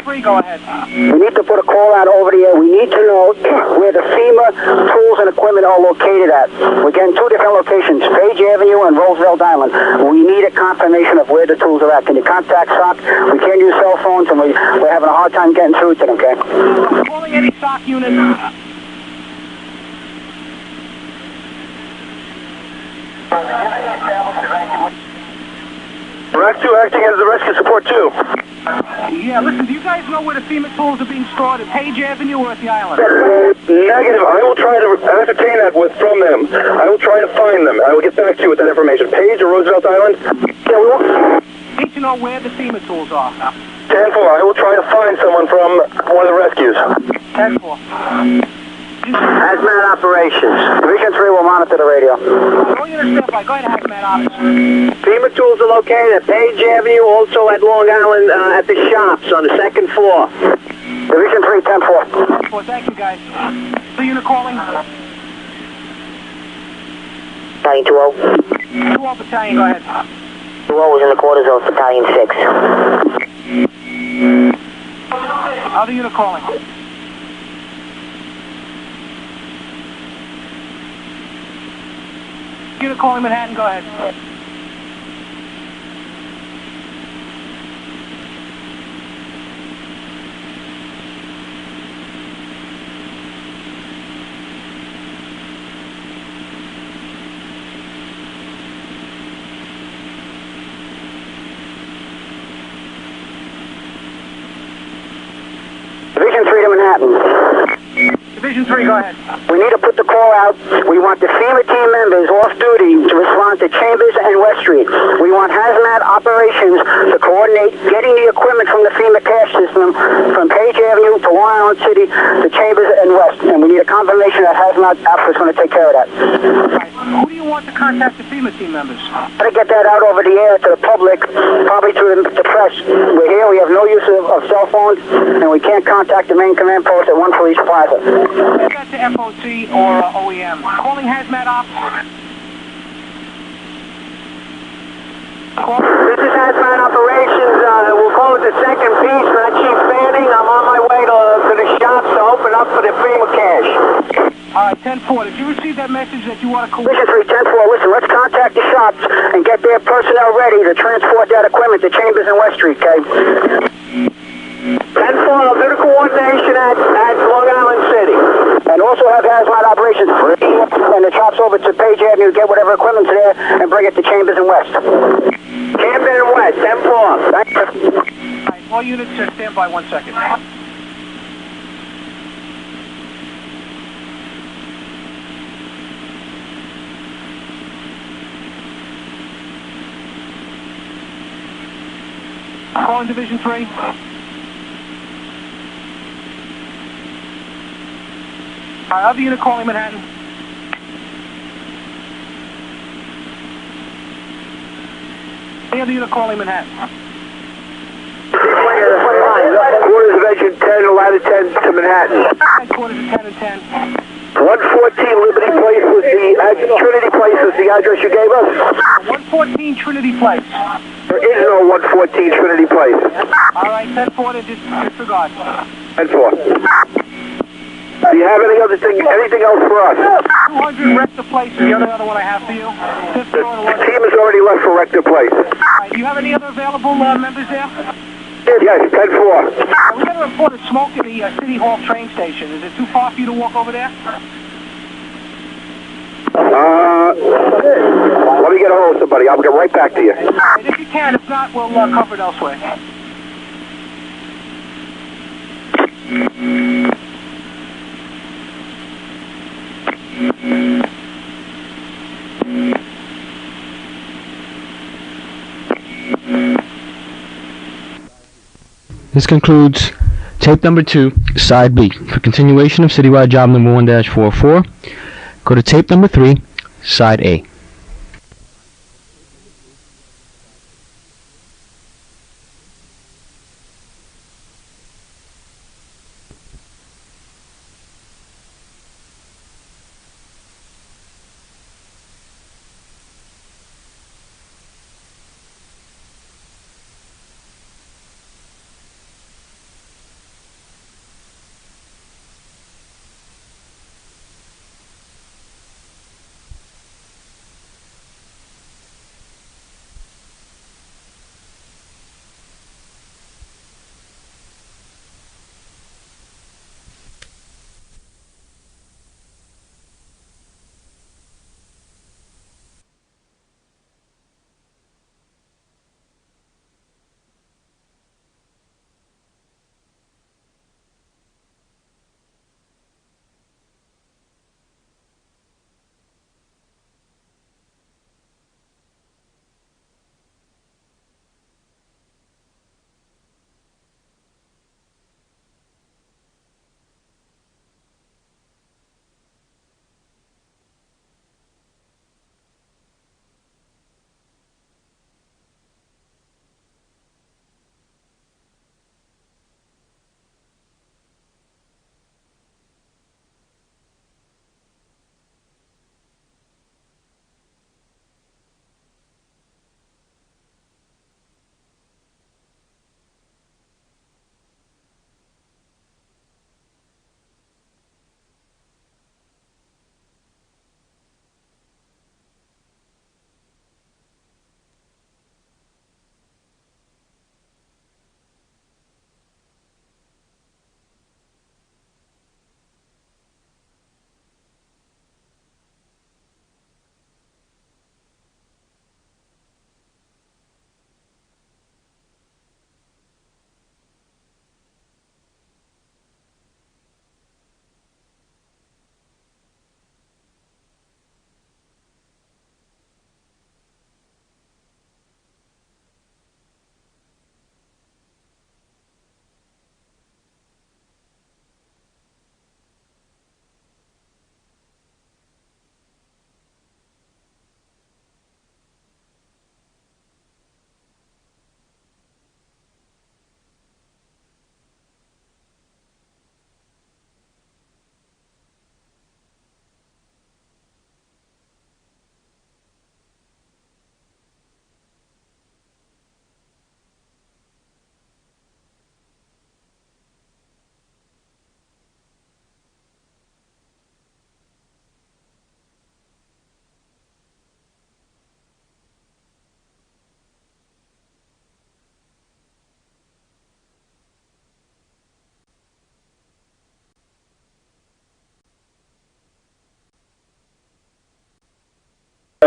S8: 3, go ahead.
S4: We need to put a call out over the air. We need to know where the FEMA tools and equipment are located at. We're getting 2 different locations, Page Avenue and Roosevelt Island. We need a confirmation of where the tools are at. Can you contact SOC? We can't use cell phones, and we're having a hard time getting through to them, okay?
S8: Calling any SOC unit.
S4: Rack 2 acting as the rescue support 2.
S8: Yeah, listen, do you guys know where the FEMA tools are being stored, at Page Avenue or at the island?
S4: Negative. I will try to ascertain that from them. I will try to find them. I will get back to you with that information. Page or Roosevelt Island? Yeah, we will.
S8: Need to know where the FEMA tools are.
S4: 10-4. I will try to find someone from one of the rescues.
S8: 10-4.
S4: Hazmat operations. Division 3 will monitor the radio.
S8: All units stand by. Go ahead, Hazmat Ops.
S4: FEMA tools are located at Page Avenue, also at Long Island, at the shops on the 2nd floor. Division 3, 10-4.
S8: 10-4. Thank you, guys. The unit calling.
S6: Battalion 2-0.
S8: 2-0 Battalion, go ahead.
S6: 2-0 is in the quarters of Battalion 6.
S8: Other unit calling. Unit calling Manhattan, go ahead.
S4: Division 3 to Manhattan.
S8: Division 3, go ahead.
S4: We need to put the call out. We want the FEMA team members off duty to respond to Chambers and West Street. We want hazmat operations to coordinate getting the equipment from the FEMA cash system from Page Avenue to Long Island City to Chambers and West. And we need a confirmation that hazmat outfit is going to take care of that.
S8: Right. Who do you want to contact the FEMA team members?
S4: Try to get that out over the air to the public, probably through the press. We're here. We have no use of cell phones, and we can't contact the main command post at 1 Police Plaza.
S8: Is that to FOC or OEM? Calling Hazmat Ops.
S4: This is hazmat operations. We'll call it the second piece. Chief Fanning. I'm on my way to the shops to open up for the FEMA cash.
S8: All right, 10-4. Did you receive that message that you want to call?
S4: Division 3, 10-4. Listen, let's contact the shops and get their personnel ready to transport that equipment to Chambers and West Street, okay? 10-4, I'll do the coordination at Long Island City. And also have hazmat operations free and the chops over to Page Avenue, get whatever equipment's there, and bring it to Chambers and West. Chambers and West, 10-4. Thank you.
S8: All right, all units stand by 1 second. Calling Division 3. All right, other unit calling Manhattan. Any other unit calling Manhattan.
S4: Quarters of engine 10, ladder 10 to Manhattan.
S8: Headquarters of 10 and 10.
S4: 114 Liberty Place was the Trinity Place was the address you gave us.
S8: 114 Trinity Place.
S4: There is no 114 Trinity Place.
S8: All right, 10-4 to disregard.
S4: 10-4. Do you have anything else for us?
S8: 200 Rector Place is the other one I have for you.
S4: The team has already left for Rector Place.
S8: All right, do you have any other available members there?
S4: Yes, 10-4.
S8: We got a report of smoke at the City Hall train station. Is it too far for you to walk over there?
S4: Let me get a hold of somebody. I'll get right back to you.
S8: All right, if you can. If not, we'll cover it elsewhere.
S1: This concludes tape number 2, side B. For continuation of citywide job number 1-44, go to tape number 3, side A.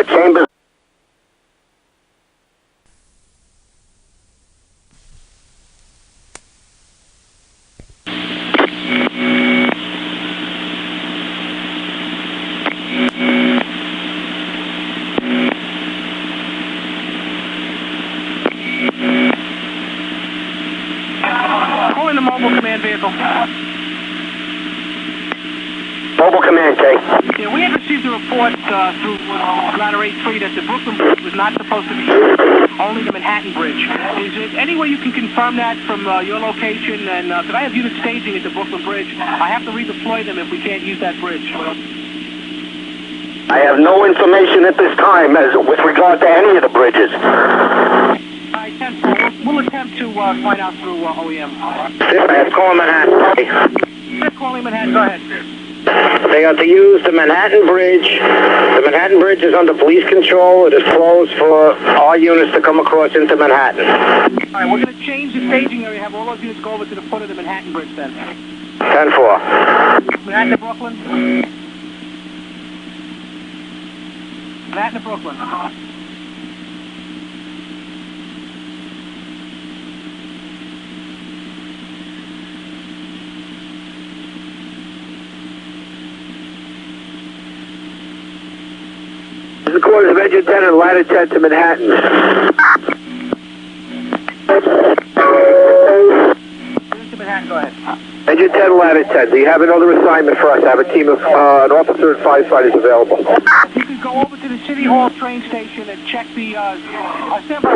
S4: Chambers.
S8: Call in the mobile command vehicle.
S4: Mobile command, Kay.
S8: Yeah, we had received a report through Ladder 83 that the Brooklyn Bridge was not supposed to be only the Manhattan Bridge. Is there any way you can confirm that from your location? And because I have units staging at the Brooklyn Bridge, I have to redeploy them if we can't use that bridge.
S4: I have no information at this time with regard to any of the bridges.
S8: We'll attempt to find out through OEM.
S4: Call Manhattan.
S8: Calling Manhattan, go ahead.
S7: They are to use the Manhattan Bridge. The Manhattan Bridge is under police control. It is closed for our units to come across into Manhattan.
S8: All right, we're going to change the staging area, have all those units go over to the foot of the Manhattan Bridge then.
S7: 10-4.
S8: Manhattan to Brooklyn. Manhattan to Brooklyn.
S4: This is the quarters of Engine 10 and Ladder 10 to Manhattan.
S8: Manhattan, go ahead.
S4: Engine 10, Ladder 10. Do you have another assignment for us? I have a team of an officer and firefighters available.
S8: If you could go over to the City Hall train station and check the stand by.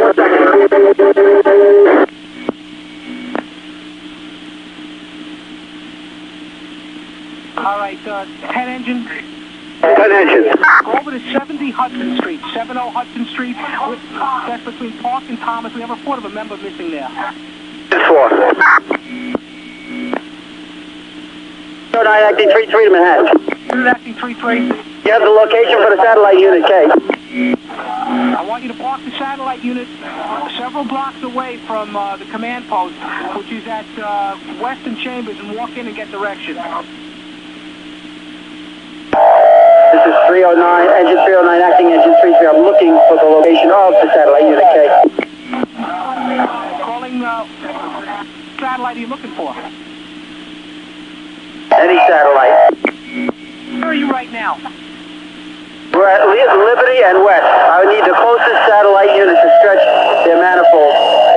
S8: All right, 10 engine.
S4: 10 engines.
S8: Go over to 70 Hudson Street, 70 Hudson Street. That's between Park and Thomas. We have a report of a member missing there.
S4: 10-4.
S7: 09 acting 3-3 to Manhattan.
S8: Unit acting 3-3.
S7: You have the location for the satellite unit, K.
S8: I want you to park the satellite unit several blocks away from the command post, which is at Weston Chambers, and walk in and get direction.
S7: This is 309, engine 309 acting engine 33. I'm looking for the location of the satellite unit, K.
S8: Calling satellite are you looking for?
S7: Any satellite.
S8: Where are you right now?
S7: We're at Liberty and West. I need the closest satellite unit to stretch their manifold, K.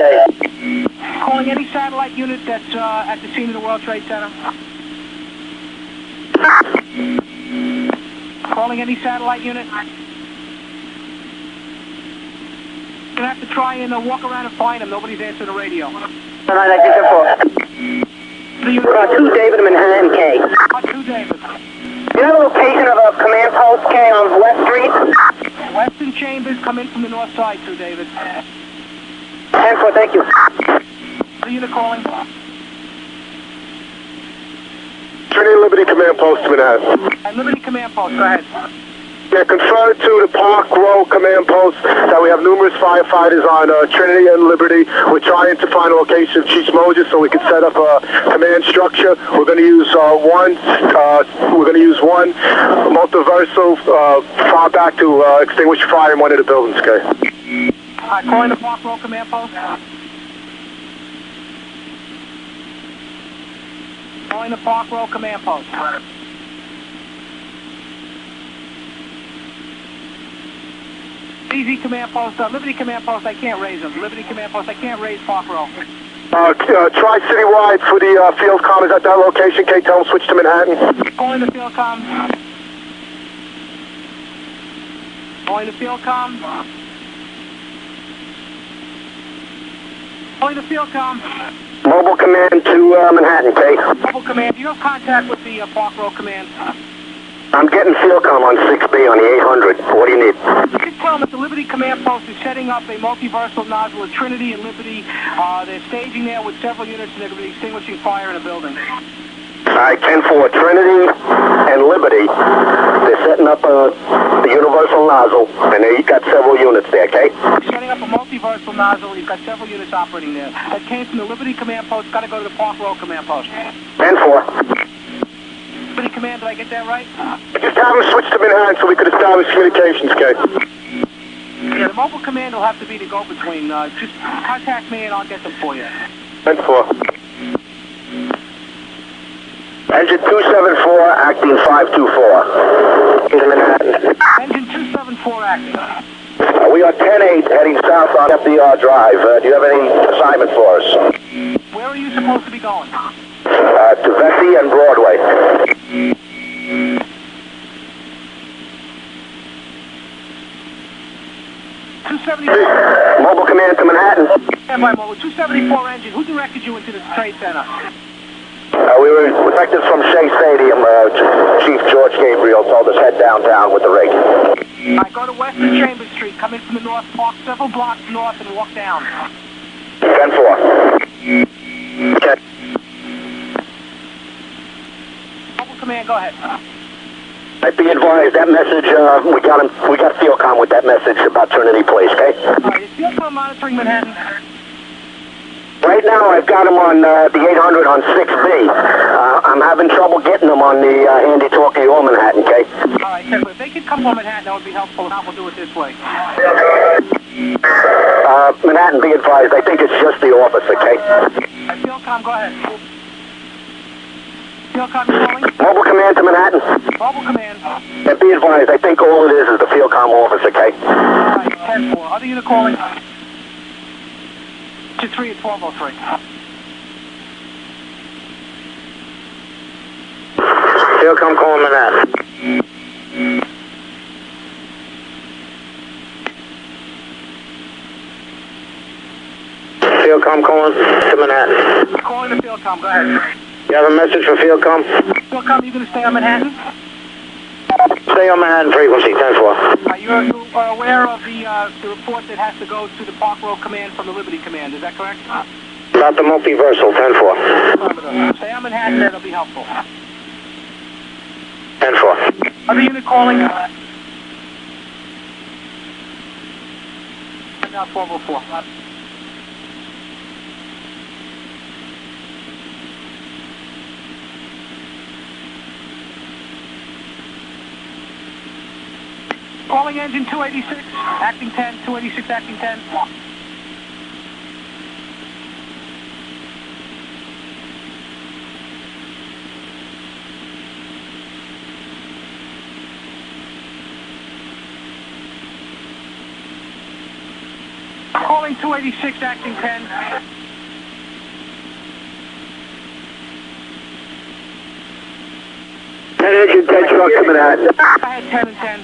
S8: Calling any satellite unit that's at the scene of the World Trade Center. Calling any satellite unit. You're going to have to try and walk around and find them. Nobody's answering the radio.
S7: 09 acting 10-4. Two David Manhattan, K.
S8: 2 David.
S7: You have a location of a command post, K, on West Street?
S8: Weston Chambers, come in from the north side, 2 David.
S7: 10-4, thank you.
S8: The unit calling.
S4: Trinity Liberty Command Post to Manhattan.
S8: And Liberty Command Post, go ahead.
S4: Yeah, confirm to the Park Row Command Post that we have numerous firefighters on Trinity and Liberty. We're trying to find a location of Chief Moses so we can set up a command structure. We're going to use one multiversal far back to extinguish fire in one of the buildings. Okay.
S8: Calling the Park Row Command Post. Calling the Park Row Command Post. Easy Command Post, Liberty Command Post, I can't raise them. Liberty Command Post, I can't raise Park Row.
S4: Try citywide for the field comm. Is at that location? K, tell them switch to Manhattan.
S8: Calling the field comm. Calling the field comm. Calling the field comm.
S7: Mobile command to Manhattan, K.
S8: Mobile command, do you have contact with the Park Row command?
S7: I'm getting field comm on 6B on the 800. What do you need?
S8: You can tell them that the Liberty Command Post is setting up a multiversal nozzle at Trinity and Liberty. They're staging there with several units and they're going to be extinguishing fire in a building.
S7: All right, 10-4, Trinity and Liberty. They're setting up a universal nozzle, and you've got several units there, okay?
S8: Setting up a multiversal nozzle, you've got several units operating there. That came from the Liberty Command Post, got to go to the Park Row Command Post.
S7: 10-4.
S8: Liberty Command, did I get that right?
S4: Just have them switch to Manhattan so we could establish communications, K.
S8: Yeah, the mobile command will have to be the go-between. Just contact me and I'll get them for you.
S4: 10-4.
S7: Engine 274, acting 524. Into Manhattan.
S8: Engine 274 acting.
S7: We are 10-8 heading south on FDR Drive. Do you have any assignment for us?
S8: Where are you supposed to be going?
S7: To Vesey and Broadway. Mobile command to Manhattan.
S8: Stand by, mobile. 274 engine. Who directed you into the trade center?
S7: We were detectives from Shea Stadium. Chief George Gabriel told us head downtown with the rig.
S8: All right, go to Western Chambers Street. Come in from the north, park several blocks north, and walk down.
S7: 10-4. Okay.
S8: Command, go ahead.
S7: I'd be advised that message, we got Fielcom with that message about Trinity Place, okay?
S8: Alright, is Fielcom monitoring Manhattan?
S7: Right now, I've got them on the 800 on 6B. I'm having trouble getting them on the handy-talkie or Manhattan, okay?
S8: Alright, if they could come on Manhattan, that would be helpful. If not, we'll do it this way.
S7: Manhattan, be advised, I think it's just the office, okay?
S8: Fielcom, go ahead. Fielcom, you calling?
S7: Mobile command to Manhattan.
S8: Mobile command.
S7: And be advised, I think all it is the Fielcom office, okay?
S8: Alright, 10-4. Other unit calling. To 3 at 1203.
S7: Fielcom calling Manhattan. Fielcom calling to Manhattan.
S8: Calling to Fielcom, go ahead.
S7: You have a message for Fielcom?
S8: Fielcom, you going to stay on Manhattan?
S7: Stay on Manhattan frequency, 10-4.
S8: You are aware of the report that has to go to the Park Road Command from the Liberty Command, is that correct?
S7: About the multiversal, 10-4.
S8: Stay on Manhattan, that'll be helpful.
S7: 10-4.
S8: Other unit calling? Now 1204. Calling engine 286, acting 10, 286, acting 10. Calling 286, acting 10.
S7: Engine 10 truck to Manhattan.
S8: I had 10 and 10.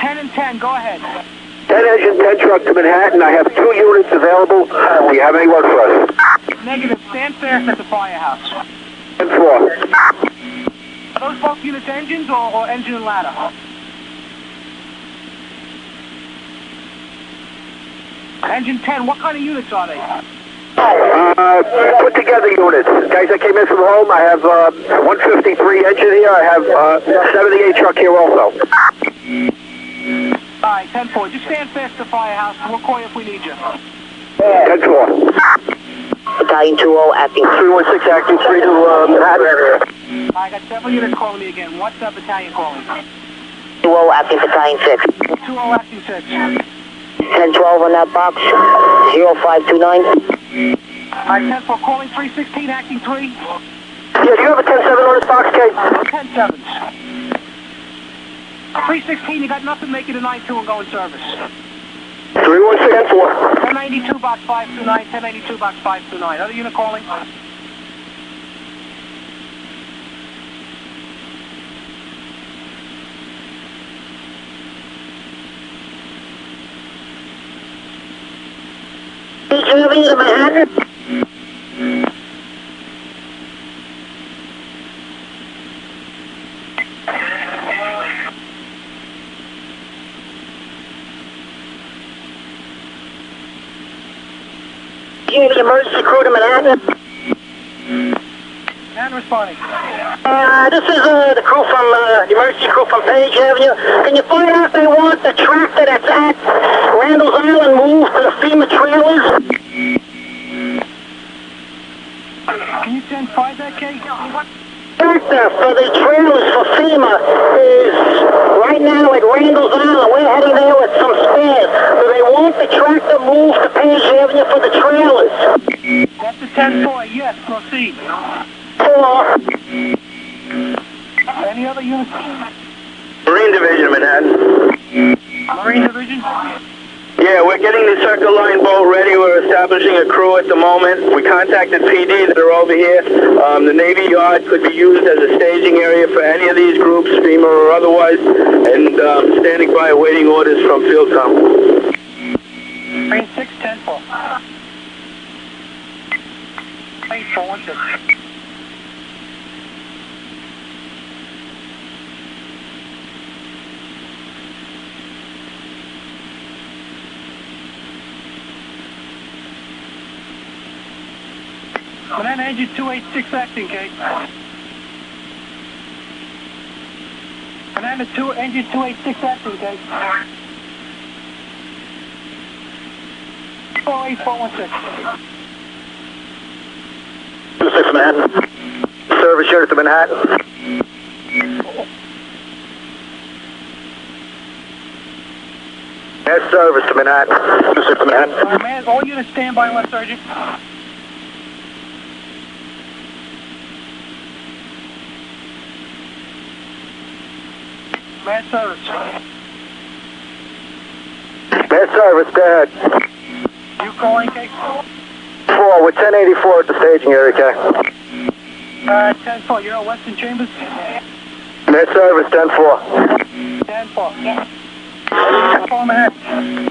S8: 10 and 10, go ahead.
S7: 10 engine 10 truck to Manhattan. I have 2 units available. Do you have anyone for us?
S8: Negative, stand fast at the firehouse.
S7: 10-4.
S8: Are those both units engines or engine and ladder? Engine 10, what kind of units are they?
S7: Put together units. Guys that came in from home, I have 153 engine here. I have 78 truck here also.
S8: Alright, 10-4. Just stand fast at the firehouse and we'll call you if we need you.
S7: 10-4.
S6: Battalion 2-0, acting
S7: 316 acting 3 to Manhattan.
S8: I got several units calling me again. What's the battalion calling?
S6: 2-0, acting Battalion 6.
S8: 2-0 acting 6.
S6: 10-12 on that box, 0529.
S8: Alright, 10-4, calling 316, acting 3.
S7: Yeah, do you have a 10-7 on this box, Kate?
S8: No 10-7s. 316, you got nothing, make it a 9-2 and go in service.
S7: 316 10-4.
S8: 1092 box 529, 1092 box 529. Other unit calling?
S6: Moving to Manhattan. Do you have the emergency crew to Manhattan?
S8: And responding.
S6: This is the crew from, the emergency crew from Page Avenue. Can you find out if they want the tractor that's at Randall's Island moved to the FEMA trailers?
S8: Can you send 5 that, Kate?
S6: Tractor for the trailers for FEMA is right now at Randall's Island. We're heading there with some spares. Do they want the tractor moved to Page Avenue for the trailers?
S8: That's the 10-4, yes, proceed.
S6: 4.
S8: Any other units?
S7: Marine Division, Manhattan.
S8: Marine Division?
S7: Yeah, we're getting the Circle Line boat ready. We're establishing a crew at the moment. We contacted PD that are over here. The Navy Yard could be used as a staging area for any of these groups, FEMA or otherwise, and standing by awaiting orders from Fielcom.
S8: Marine 6, 10-4. 8-4-1-6. Banana engine 286 acting, Kate. Banana engine 286 acting, Kate. 48416.
S4: 26 Manhattan. Service unit to Manhattan. Mass service to Manhattan. 26 Manhattan.
S8: Man, all units stand by, left sergeant. Mass service.
S4: Mass service, go ahead.
S8: You calling, Kate?
S4: 4, we're 1084 at the staging area, okay?
S8: 10-4, you're at Western Chambers?
S4: Mass service, 10-4.
S8: 10-4. Call Manhattan.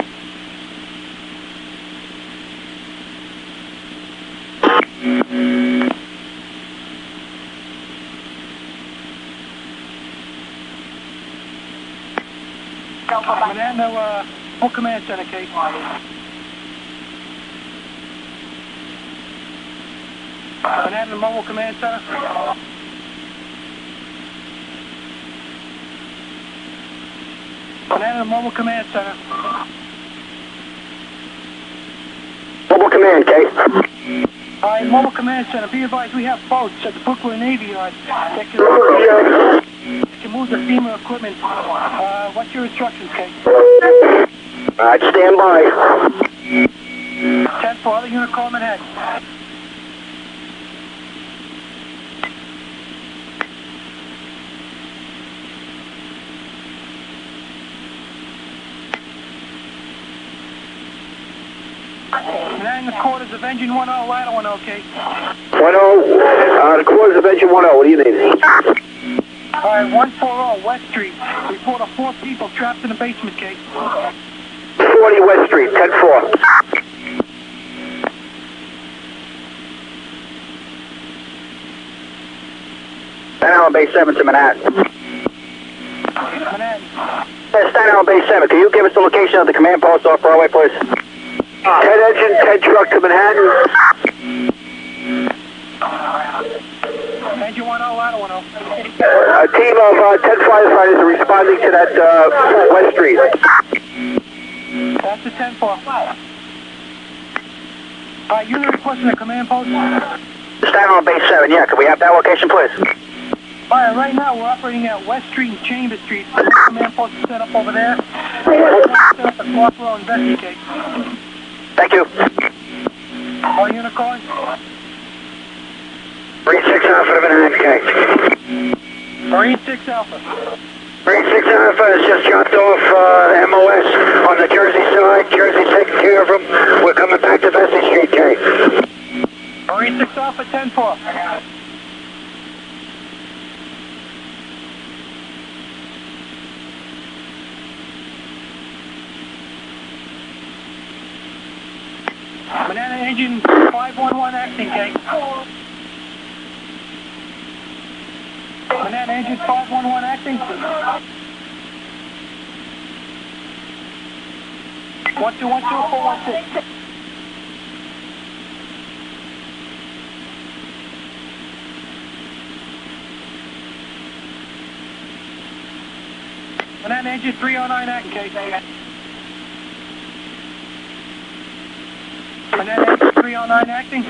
S8: Manhattan, full command center, Kate. Manhattan Mobile Command Center. Manhattan Mobile Command Center.
S4: Mobile command, Kate.
S8: Alright, Mobile Command Center. Be advised, we have boats at the Brooklyn Navy Yard that can move the FEMA equipment. What's your instructions, Kate?
S4: Alright, stand by.
S8: 10-4, other unit call Manhattan. Manhattan, the quarters of engine 10, ladder 10, okay?
S4: 10, the quarters of engine 10, what do you need?
S8: Alright, 140 West Street. Report of 4 people trapped in the basement, Kate.
S4: 40 West Street, 10-4. Stand on base 7 to Manhattan.
S8: Manhattan.
S4: Stand on base 7. Can you give us the location of the command post off Broadway, please? 10 engine, 10 truck to Manhattan.
S8: Engine 10, ladder 10.
S4: A team of 10 firefighters are responding to that West Street.
S8: That's the 10-4. Alright, unit requesting a command post.
S4: Stand on base 7, yeah. Can we have that location, please?
S8: Alright, right now we're operating at West Street and Chambers Street. The command post is set up over there. We're set up a clock row investigate.
S4: Thank you.
S8: All unit calling?
S4: 36 Alpha to Manhattan, okay.
S8: Marine 6 Alpha.
S4: Marine 6 Alpha has just dropped off MOS on the Jersey side. Jersey's taking care of them. We're coming back to Vesey Street, K.
S8: Marine 6 Alpha, 10-4. Banana engine 511 acting, Kate. Banana engine 511 acting. 1212416. Banana engine 309 acting, Kate. Banana engine 309 acting.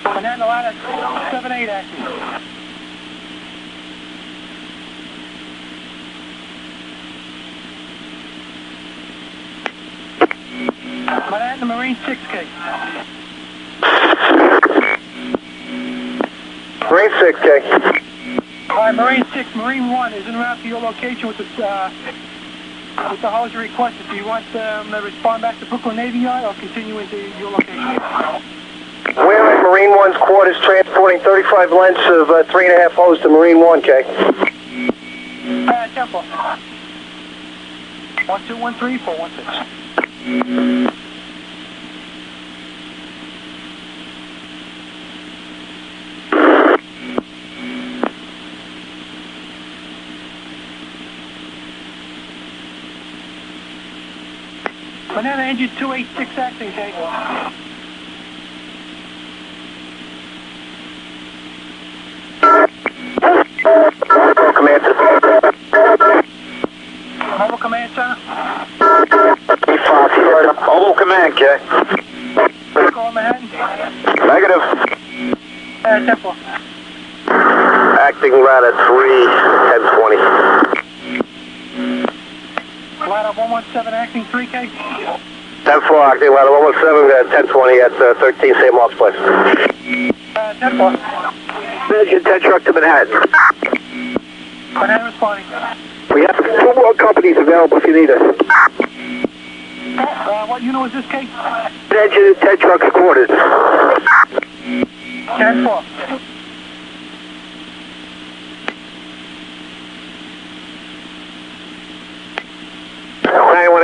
S8: Banana ladder 78 acting. Manhattan Marine 6K.
S4: Marine 6K.
S8: Alright, Marine 6, Marine 1 is en route to your location with the hose requested. Do you want them to respond back to Brooklyn Navy Yard or continue into your location?
S4: We're at Marine 1's quarters transporting 35 lengths of 3.5 hose to Marine 1, K.
S8: Tempo. 1213416. Banana engine 286 acting, K. Command Center.
S7: Chief Fox here. Oval Command, Kay.
S8: Call Manhattan.
S7: Negative.
S8: 10-4.
S7: Acting ladder 3, 1020.
S8: Ladder 117 acting 3K.
S7: 10-4, acting ladder 117, 1020 at 13 St. Mark's Place.
S8: 10-4.
S7: Engine 10 truck to Manhattan.
S8: Manhattan responding.
S7: We have 2 more companies available if you need us.
S8: What unit was this, Kate?
S7: Engine 10 trucks quarters.
S8: 10-4.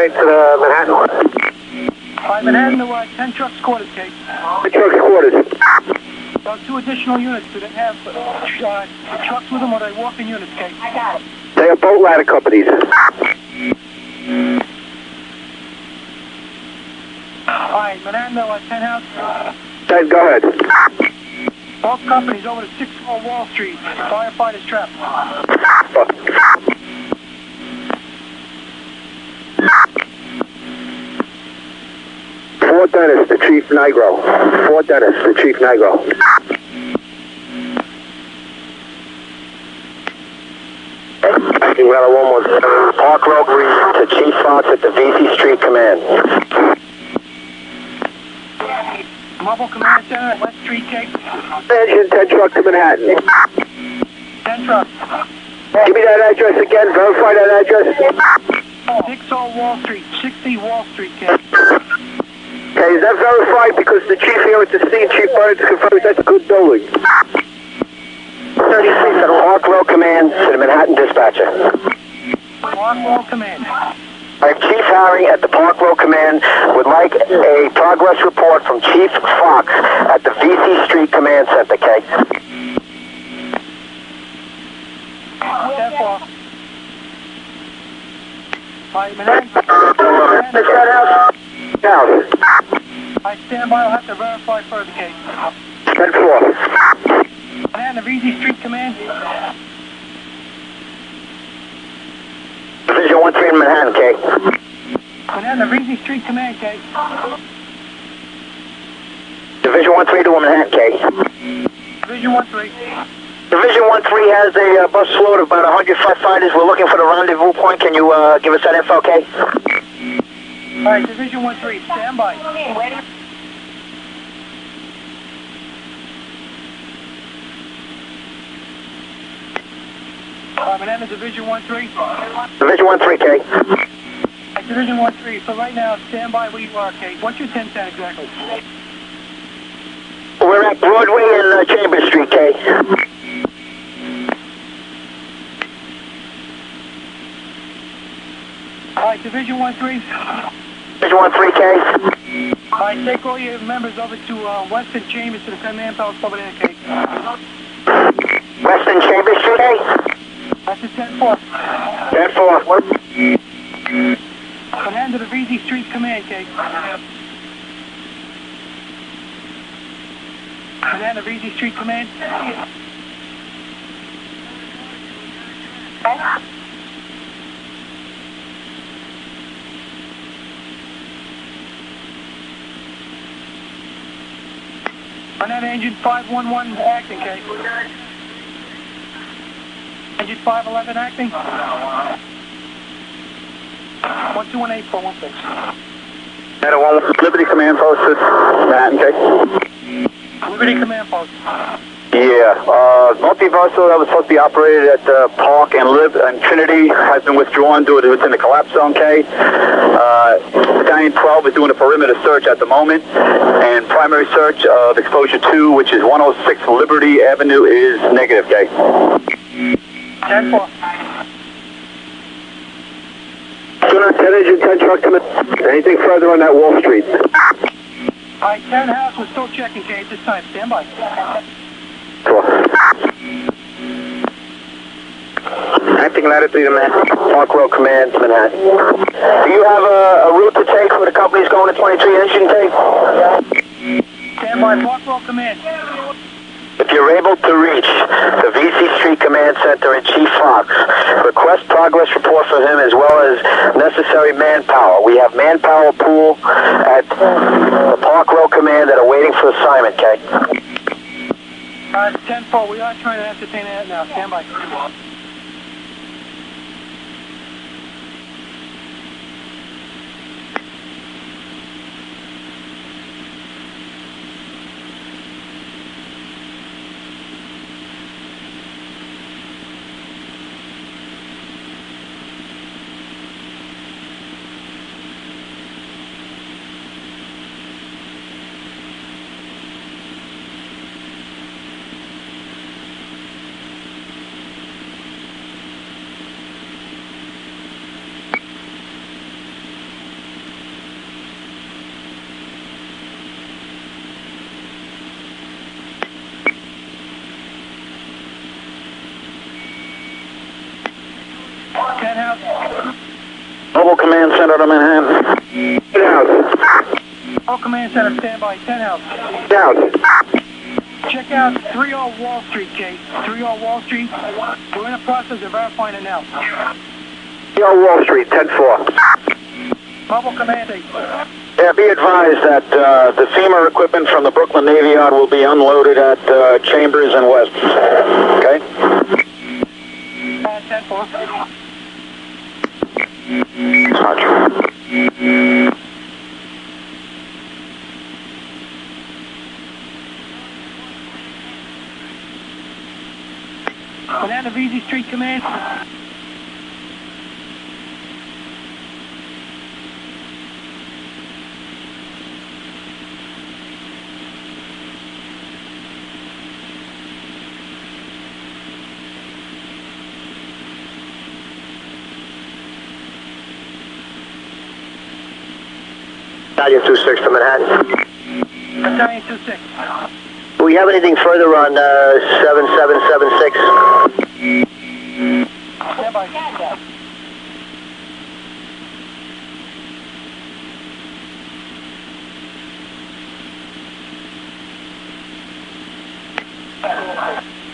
S7: To the Manhattan.
S8: Alright, Manhattan to 10 trucks quarters, Kate.
S7: 10 trucks quarters.
S8: 2 additional units. Do they have trucks with them or are they walking units, Kate? I got it.
S7: They are boat ladder companies.
S8: Alright, Manhattan to 10 house.
S7: 10, go ahead.
S8: Both companies over to 6-4 Wall Street. Firefighters trapped.
S7: 4 Dennis, the Chief Negro. 4 Dennis, the Chief Negro. Acting ladder 117, Park Road to Chief Fox at the VC Street Command.
S8: Mobile Command Center at West Street, Kate.
S7: Engine 10 truck to Manhattan.
S8: 10 trucks.
S7: Give me that address again, verify that address.
S8: 60 Wall Street, 60 Wall Street, Kate.
S7: Okay, is that verified? Because the chief here at the scene, Chief Burns, confirms that's a good building. 33 Federal Park Road Command to the Manhattan Dispatcher.
S8: Park Road Command.
S7: Chief Harry at the Park Road Command would like a progress report from Chief Fox at the VC Street Command Center, K.
S8: 10-4. Alright, Manhattan.
S7: House.
S8: I stand by. I'll have to verify further, Kate.
S7: 10-4.
S8: Manhattan, the VZ Street Command.
S7: Division 1-3 in Manhattan, K.
S8: Manhattan, the VZ Street Command, Kate.
S7: Division 1-3 to Manhattan, K.
S8: Division 1-3.
S7: Division 1-3 has a bus load of about 105 fighters. We're looking for the rendezvous point. Can you give us that info, K?
S8: Alright, Division 1-3, stand by. Alright, Manhattan, Division 1-3.
S7: Division 1-3, K.
S8: Alright, Division 1-3, so right now, stand by where you are, Kate. What's your 10-10 exactly?
S7: We're at Broadway and Chambers Street, K.
S8: Alright, Division 1-3.
S7: Division 1-3, K.
S8: Alright, take all your members over to Western Chambers to the command post over there, Kate.
S7: Western Chambers Street, K.
S8: That's the 10-4.
S7: 10-4.
S8: Command to the VZ Street Command, Kate. Command to VZ Street Command. Manhattan Engine 511 acting, Kate. Engine 511 acting. 1218-416.
S7: At a 1 Liberty Command Post at Manhattan, K.
S8: Liberty Command Post.
S7: Yeah, multiversal that was supposed to be operated at Park and Trinity has been withdrawn due to it's in the collapse zone, K. Battalion 12 is doing a perimeter search at the moment, and primary search of exposure 2, which is 106 Liberty Avenue, is negative, K.
S8: 10-4.
S7: 10 engine, 10 truck coming. Anything further on that Wall Street?
S8: Alright, 10 house, we're still checking, Kate, this time. Stand by.
S7: Acting ladder 3 to Manhattan. Park Road Command to Manhattan. Do you have a route to take for the companies going to 23 engine, K?
S8: Stand by, Park Road Command.
S7: If you're able to reach the VC Street Command Center and Chief Fox, request progress report from him as well as necessary manpower. We have manpower pool at the Park Row Command that are waiting for assignment, Kay.
S8: 10-4, we are trying to ascertain that now. Stand by.
S7: Mobile Command Center to Manhattan. Down.
S8: All Command Center, stand by. 10 out.
S7: Down.
S8: Check out 30 Wall Street, Kate. 30 Wall Street. We're in the process of verifying it now.
S7: 30 Wall Street, 10-4.
S8: Mobile Command.
S7: Yeah, be advised that the FEMA equipment from the Brooklyn Navy Yard will be unloaded at Chambers and West. Okay?
S8: 10-4.
S7: Roger.
S8: Banana VZ Street Command.
S7: Battalion 26 to Manhattan.
S8: Battalion 26.
S7: Do we have anything further on 7776?
S8: Stand by.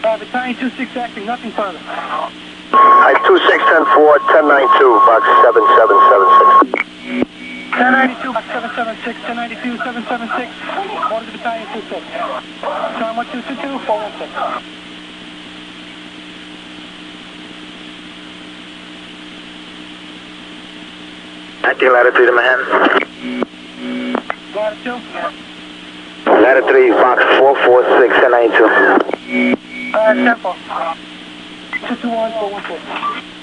S8: Battalion 26 acting, nothing further.
S7: I 2610-4, 1092, box 7776.
S8: 1092, box 776, 1092, 776. Order to Battalion 26. Time 1222, 416.
S7: Latitude to Manhattan.
S8: Latitude?
S7: Latitude, box 446, 1092.
S8: Tempo. 221, 416.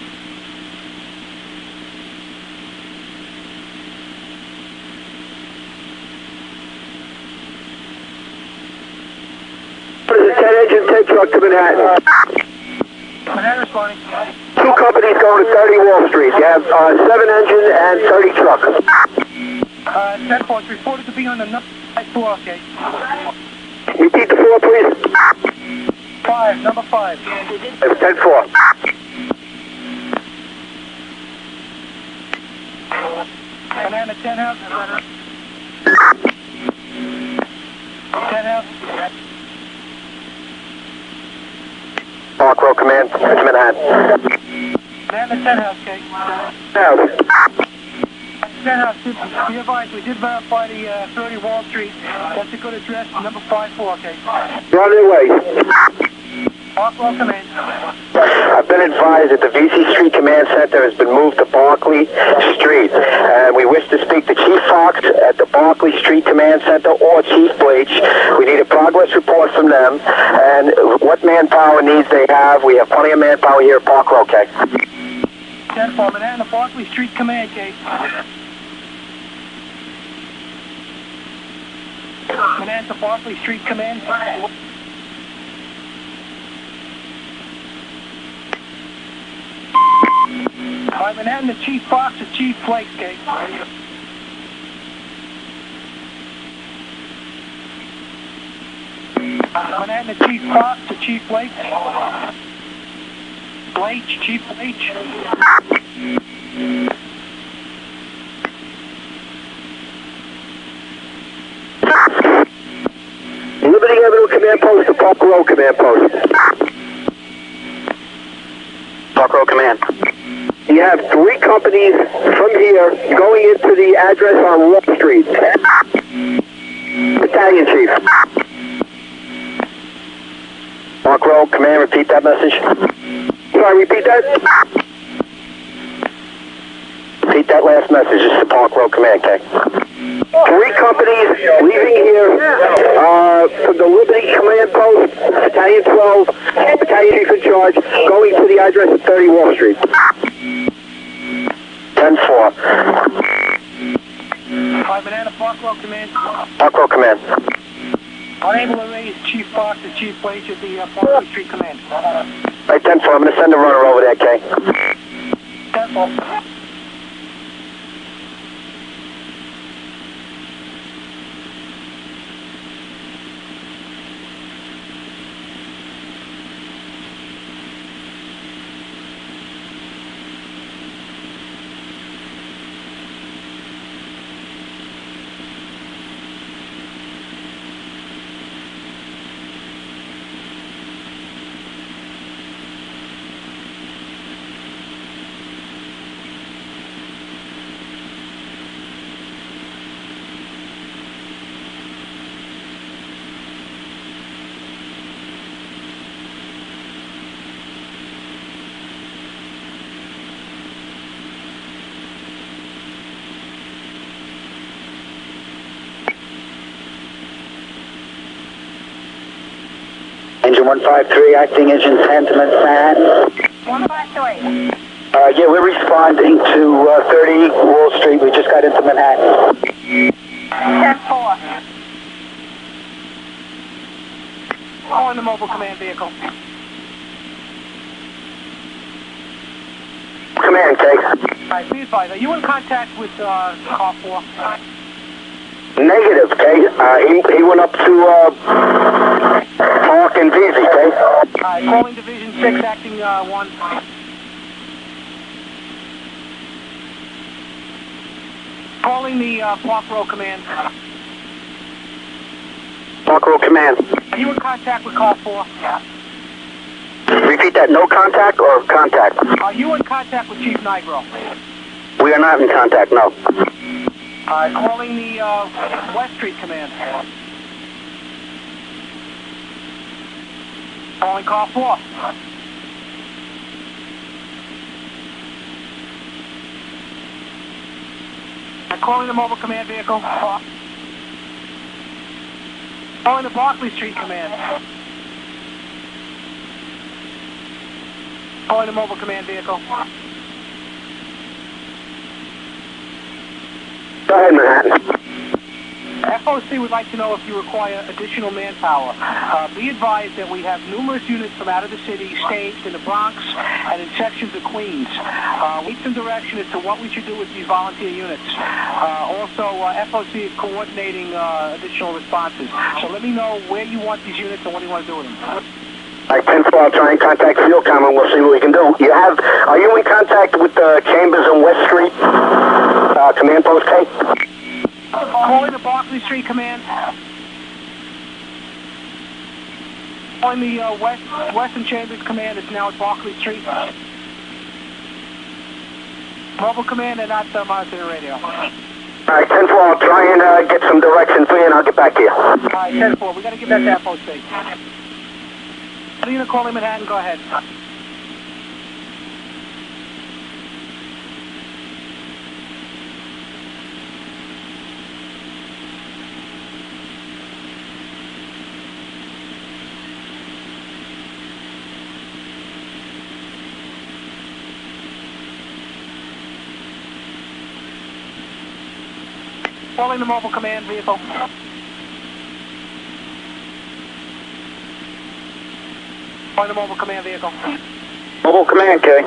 S7: What is a 10-engine tank truck to Manhattan?
S8: Manhattan responding.
S7: Two companies going to 30 Wall Street. You have 7-engine and 30 truck.
S8: 10-4, it's reported to be on the number 4, okay.
S7: Repeat the 4, please.
S8: 5, number 5.
S7: 10-4.
S8: Banana 10 house. 10 house.
S7: Park Row Command, it's Manhattan.
S8: Banana 10 house, okay.
S7: House.
S8: 10 house, be advised, we did verify the 30 Wall Street. That's a good address, number 54, okay.
S7: You're on your way.
S8: Park Row Command.
S7: I've been advised that the VC Street Command Center has been moved to Barclay Street, and we wish to speak to Chief Fox at the Barclay Street Command Center or Chief Bleach. We need a progress report from them, and what manpower needs they have. We have plenty of manpower here at Park Row, okay?
S8: 10-4, Manhattan, the Barclay Street Command, okay. Manhattan, the Barclay Street Command. Alright, Manhattan, the Chief Fox to Chief Flake, okay. Manhattan, the Chief Fox to Chief Flake. Bleach, Chief Bleach.
S7: Liberty Avenue Command
S4: command post to Park Road command post.
S7: Park Road Command.
S4: You have 3 companies from here going into the address on Wall Street. Battalion Chief.
S7: Park Road Command, repeat that message.
S4: Sorry, repeat that?
S7: Repeat that last message. This is the Park Road Command, okay?
S4: 3 companies leaving here from the Liberty Command Post, Battalion 12, Battalion Chief in charge, going to the address at 30 Wall Street.
S7: 10-4.
S8: 5 Banana, Park Road Command.
S7: Park Road Command.
S8: Unable to raise Chief Fox and Chief Blake at the Park Street Command.
S7: Right, 10-4. I'm going to send a runner over there, okay?
S8: 10-4.
S7: Engine 153, acting engine 10 to Manhattan.
S5: 153.
S7: Yeah, we're responding to 30 Wall Street. We just got into Manhattan.
S5: 10-4.
S8: Calling the mobile command vehicle.
S7: Command, okay?
S8: Alright, be advised, are you in contact with car 4?
S7: Negative, okay? He went up to Park and Veezy, okay?
S8: Alright, calling Division 6, acting 1. Calling the Park Road Command.
S7: Park Road Command.
S8: Are you in contact with car 4?
S7: Repeat that, no contact or contact?
S8: Are you in contact with Chief Nigro?
S7: We are not in contact, no.
S8: Calling the West Street Command. Calling car 4. Calling the mobile command vehicle. Calling the Barclay Street Command. Calling the mobile command vehicle.
S7: Go ahead, Manhattan.
S8: FOC would like to know if you require additional manpower. Be advised that we have numerous units from out of the city, staged in the Bronx and in sections of Queens. We need some direction as to what we should do with these volunteer units. Also, FOC is coordinating additional responses. So let me know where you want these units and what do you want to do with them.
S7: All right, 10-4, I'll try and contact Fieldcom and we'll see what we can do. Are you in contact with Chambers and West Street Command Post, K?
S8: Calling the Barclay Street Command. Calling the Western Chambers Command. It's now at Barclay Street. Mobile Command, they're not monitoring radio.
S7: All right, 10-4, I'll try and get some direction for you and I'll get back to you.
S8: All right, 10-4, we got to give that to FOC. Are you going to call him Manhattan? Go ahead. Calling the mobile command vehicle. Calling the mobile command vehicle.
S7: Mobile Command, K.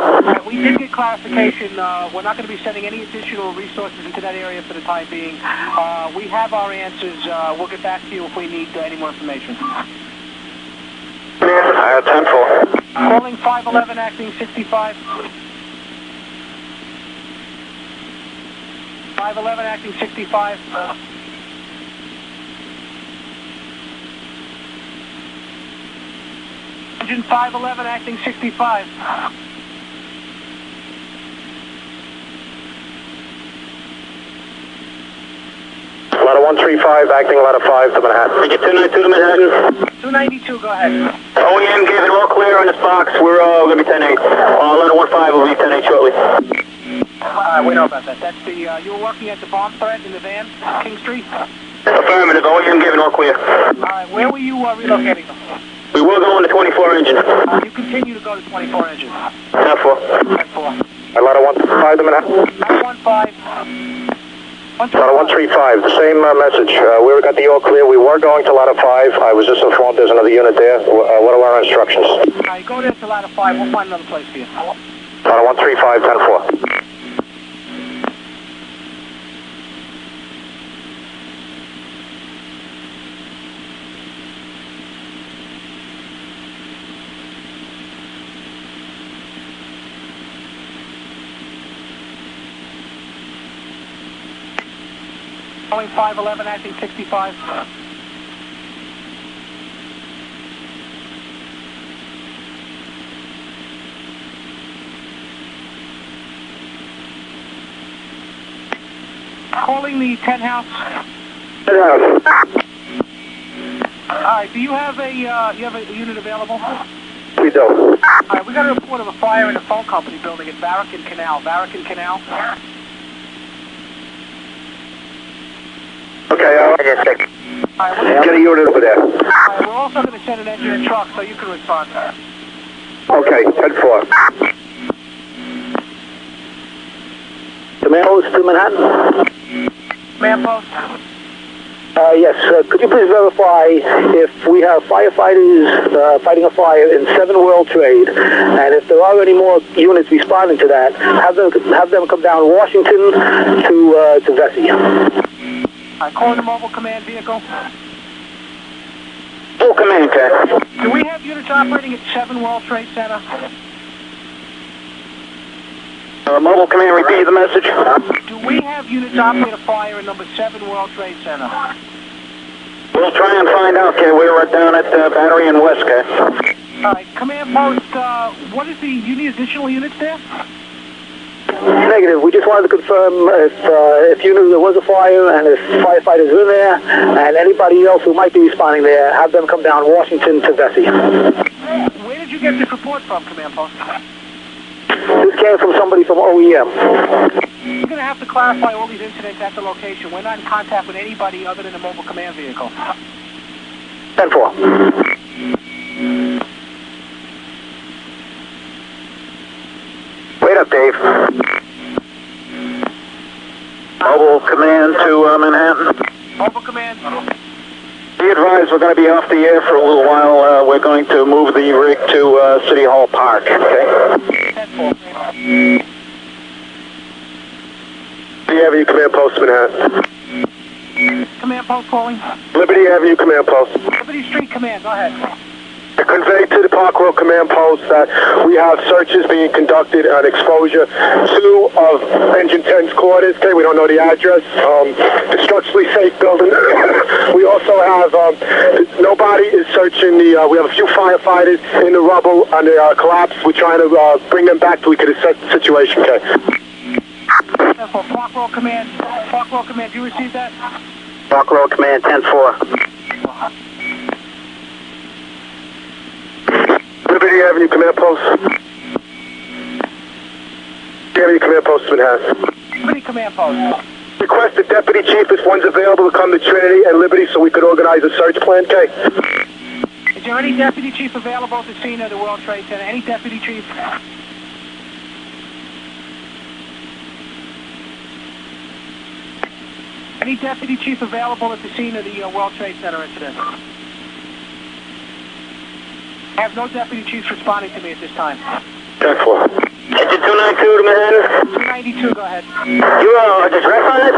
S8: We did get clarification. We're not going to be sending any additional resources into that area for the time being. We have our answers. We'll get back to you if we need any more information.
S7: 10-4.
S8: Calling 511, acting 65. 511, acting 65. Engine 511 acting 65.
S7: Ladder 135, acting ladder 5 to Manhattan. Engine 292 to Manhattan.
S8: 292, go ahead.
S7: OEM gave it all clear on this box. We're going to be 10-8. Ladder 15 will be 10-8 shortly.
S8: We know about that. That's the, you were working at the bomb threat in the van, King Street?
S7: Affirmative. OEM gave it all clear.
S8: Alright, where were you relocating them?
S7: We will go on the 24 engine.
S8: You continue to go to 24 engine.
S7: 10-4.
S8: 10-4.
S7: Ladder 15 to Manhattan.
S8: Ladder 15.
S7: Ladder 135, the same message. We got the all clear. We were going to ladder 5. I was just informed there's another unit there. What are our instructions?
S8: Alright, go there to ladder 5. We'll find another place for you.
S7: Ladder 135, 10-4.
S8: Calling 511 acting 65. Calling the 10 house. Alright, do you have a unit available?
S7: We do.
S8: Alright, we got a report of a fire in a phone company building at Barracan Canal. Barracan Canal?
S7: Okay,
S8: Alright,
S7: get a unit over there.
S8: Alright, we're also going to send an engine and truck so you can respond.
S7: Okay, 10-4. Command post to Manhattan?
S8: Man post.
S7: Yes, could you please verify if we have firefighters fighting a fire in 7 World Trade, and if there are any more units responding to that, have them come down Washington to Vesey.
S8: Calling the mobile command vehicle.
S7: Full command, okay.
S8: Do we have units operating at 7 World Trade Center?
S7: Mobile command, repeat the message.
S8: Do we have units operating a fire in number 7 World Trade Center?
S7: We'll try and find out, okay. We're down at Battery and West, okay.
S8: Alright, command post, what is the, you need additional units there?
S7: Negative. We just wanted to confirm if you knew there was a fire and if firefighters are in there and anybody else who might be responding there, have them come down Washington to Vesey.
S8: Where did you get this report from, command post?
S7: This came from somebody from OEM.
S8: We're going to have to clarify all these incidents at the location. We're not in contact with anybody other than the mobile command vehicle.
S7: 10-4. Wait up, Dave. Mobile command to Manhattan.
S8: Mobile command.
S7: Be advised, we're going to be off the air for a little while. We're going to move the rig to City Hall Park, okay?
S8: 10-4.
S7: Liberty Avenue Command Post, Manhattan.
S8: Command post calling.
S7: Liberty Avenue Command Post.
S8: Liberty Street Command, go ahead.
S7: Convey to the Park Road Command Post that we have searches being conducted on exposure 2 of Engine 10's quarters. Okay, we don't know the address. The structurally safe building. We also have nobody is searching the. We have a few firefighters in the rubble on the collapse. We're trying to bring them back so we can assess the situation. Okay.
S8: For Park Road Command. Park Road Command, do you receive that?
S7: Park Road Command 10-4. Liberty Avenue Command Post. Avenue Command Post, Manhattan.
S8: Liberty Command Post.
S7: Request the Deputy Chief if one's available to come to Trinity and Liberty so we could organize a search plan, okay?
S8: Is there any Deputy Chief available at the scene of the World Trade Center? Any Deputy Chief? Any Deputy Chief available at the scene of the World Trade Center incident? I have no Deputy Chiefs responding to me at this time.
S7: 10-4. Engine 292 to Manhattan.
S8: 292, go ahead.
S7: You address on it?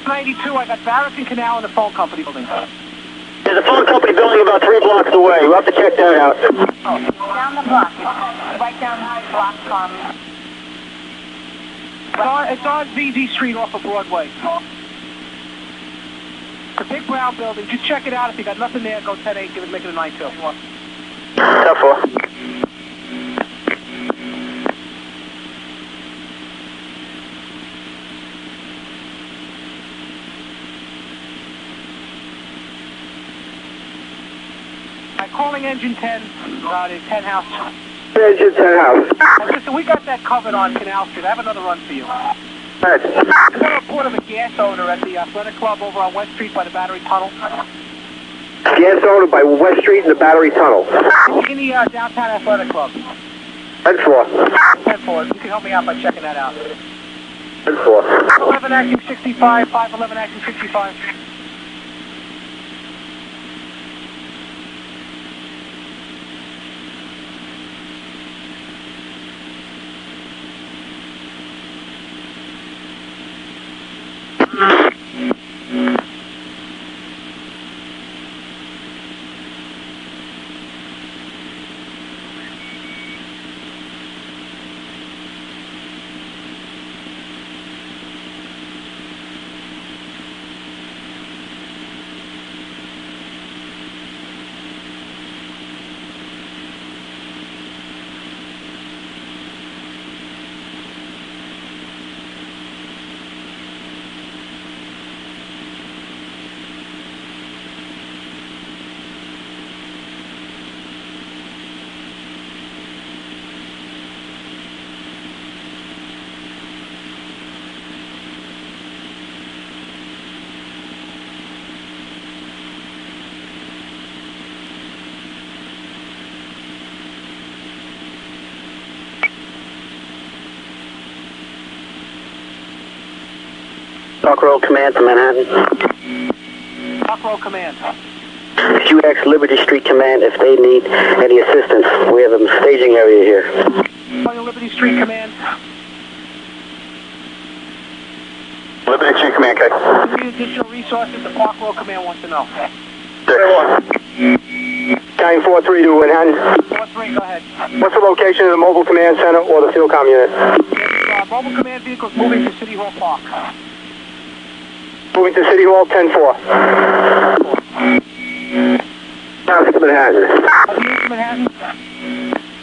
S8: 292, I got Barracan Canal and the phone company building.
S7: There's a phone company building about 3 blocks away. We'll have to check that out.
S6: Oh, down the block. It's right down the block from...
S8: It's on VZ Street off of Broadway. The big brown building. Just check it out. If you got nothing there, go 10-8. Give it, make it a 9-2.
S4: 10-4.
S8: Calling engine 10, the 10 house.
S4: Engine 10 house.
S8: Listen, we got that covered on Canal Street. I have another run for you.
S4: Right.
S8: There's a report of a gas owner at the athletic club over on West Street by the Battery Tunnel.
S4: Gas owner by West Street and the Battery Tunnel.
S8: In the downtown athletic club.
S4: 10-4.
S8: 10-4. You can help me out by checking that out.
S4: 10-4.
S8: 11 acting 65, 511 acting 65.
S4: Dock Road Command to Manhattan.
S8: Dock Road Command.
S4: Could you ask Liberty Street Command if they need any assistance? We have a staging area here.
S8: Calling Liberty Street Command.
S4: Liberty Street Command, okay.
S8: If you need additional resources, the Park Road Command wants to know.
S4: 943 to Manhattan.
S8: 4-3, go ahead.
S4: What's the location of the mobile command center or the field comm unit?
S8: Mobile command vehicles moving to City Hall Park.
S4: Moving to City Hall, 10-4. House to Manhattan.
S8: To Manhattan?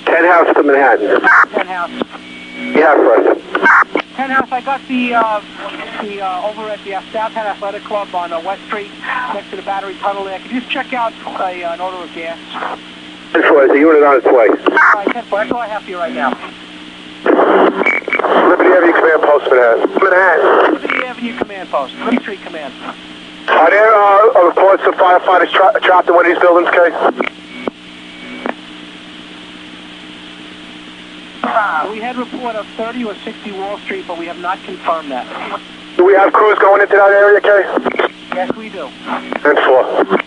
S4: 10 house to Manhattan.
S8: 10 house.
S4: Yeah, first.
S8: 10 house, I got the over at the downtown athletic club on West Street, next to the Battery Tunnel there. Could you just check out an odor of gas?
S4: 10-4, is the unit on its way.
S8: All right, 10-4, that's all I have for you right now.
S4: Liberty Avenue Command Post, Manhattan. Manhattan.
S8: Liberty Avenue Command Post, Liberty Street Command.
S4: Are there reports of firefighters trapped in one of these buildings, Kay?
S8: We had report of 30 or 60 Wall Street, but we have not confirmed that.
S4: Do we have crews going into that area, Kay?
S8: Yes, we do.
S4: 10-4.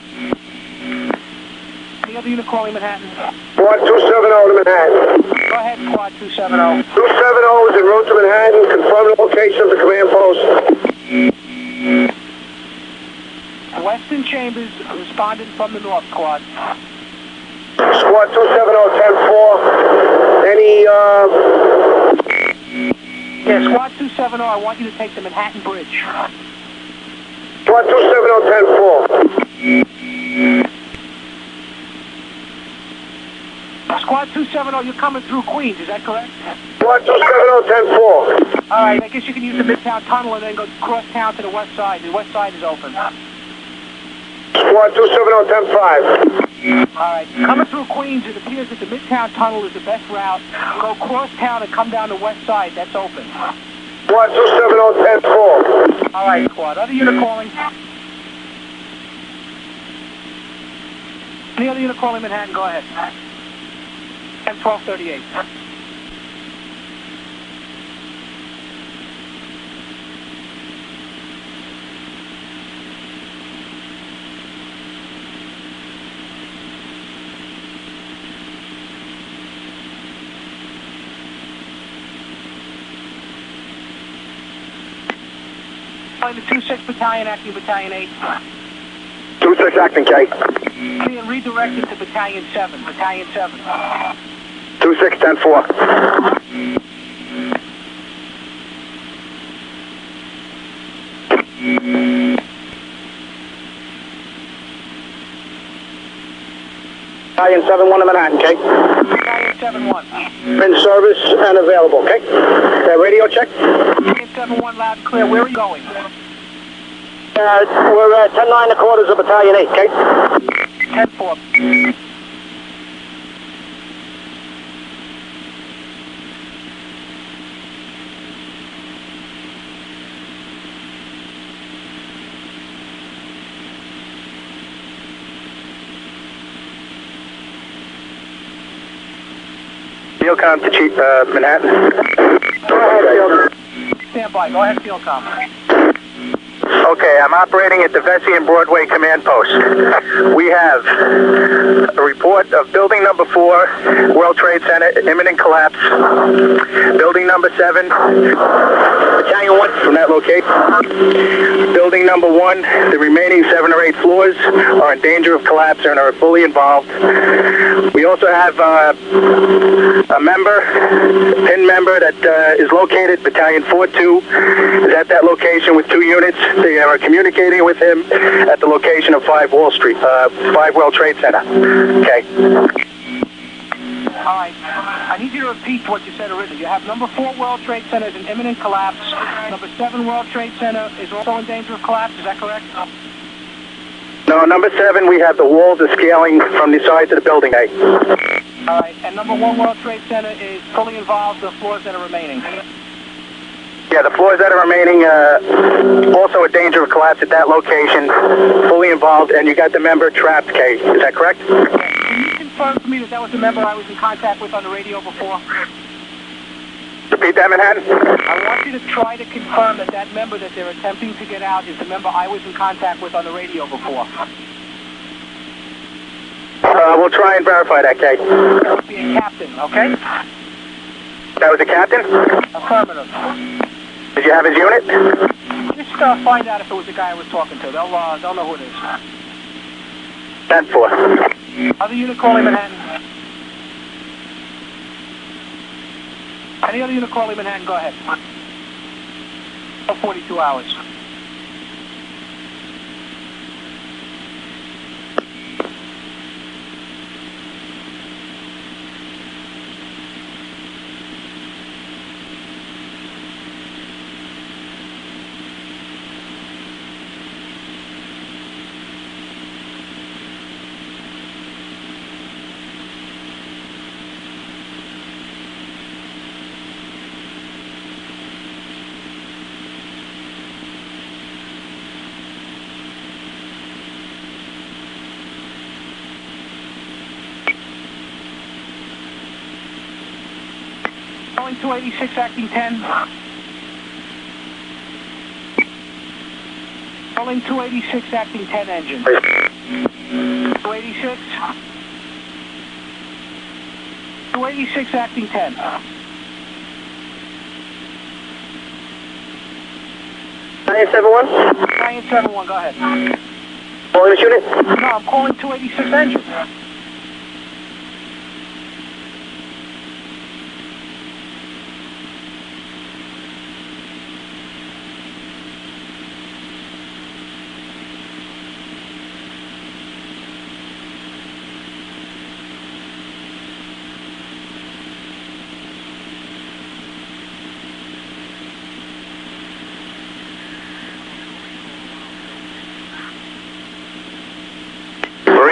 S8: Any other unit calling Manhattan?
S4: Squad 270 to Manhattan.
S8: Go ahead, Squad 270.
S4: 270 is en route to Manhattan. Confirm the location of the command post.
S8: Weston Chambers responded from the North Squad.
S4: Squad 270, 10-4. Any,
S8: Yeah, Squad 270, I want you to take the Manhattan Bridge.
S4: Squad 270, 10-4.
S8: Squad 270, you're coming through Queens, is that correct?
S4: Squad 270, 10-4.
S8: All right, I guess you can use the Midtown Tunnel and then go cross town to the west side. The west side is open.
S4: Squad 270, 10-5.
S8: All right, coming through Queens, it appears that the Midtown Tunnel is the best route. Go cross town and come down the west side. That's open.
S4: Squad 270, 10-4.
S8: All right, Squad. Other unit calling? Any other unit calling Manhattan? Go ahead. 10-12-38. The 2-6 Battalion, acting Battalion 8.
S4: 2-6 acting, K.
S8: Being redirected to Battalion 7. Battalion 7.
S4: 2-6, 10-4. Battalion 7-1 in Manhattan, okay?
S8: Battalion 7-1.
S4: In service and available, okay? Radio check.
S8: Battalion 7-1, loud and clear. Where are you going?
S4: We're at 10-9 quarters of Battalion 8, okay?
S8: 10-4.
S4: Field to Chief Manhattan.
S8: Go ahead, Field. Stand by. Go ahead, Field Com.
S4: Okay, I'm operating at the Vesey and Broadway Command Post. We have a report of building number 4, World Trade Center, imminent collapse. Building number 7, Battalion 1 from that location. Building number 1, the remaining 7 or 8 floors are in danger of collapse and are fully involved. We also have a member, PIN member that is located, Battalion 4-2, is at that location with 2 units. They are communicating with him at the location of 5 Wall Street, 5 World Trade Center. Okay.
S8: All right. I need you to repeat what you said originally. You have number 4 World Trade Center is in imminent collapse. Number 7 World Trade Center is also in danger of collapse. Is that correct?
S4: No, number 7, we have the walls are scaling from the sides of the building.
S8: All right. And number 1 World Trade Center is fully involved, the floors that are remaining.
S4: Yeah, the floors that are remaining, also a danger of collapse at that location, fully involved, and you got the member trapped, Kay. Is that correct?
S8: Can you confirm for me that that was the member I was in contact with on the radio before?
S4: Repeat that, Manhattan?
S8: I want you to try to confirm that that member that they're attempting to get out is the member I was in contact with on the radio before.
S4: We'll try and verify that, Kay.
S8: That would be a captain, okay?
S4: That was a captain?
S8: Affirmative.
S4: Did you have his unit?
S8: Just find out if it was the guy I was talking to. They'll know who it is.
S4: 10-4.
S8: Other unit calling Manhattan. Any other unit calling Manhattan, go ahead. 42 hours. Calling 286, acting 10. Calling 286, acting 10 engine. 286. 286, acting 10.
S4: 971?
S8: 971, go ahead.
S4: Calling this unit?
S8: No, I'm calling 286 engine.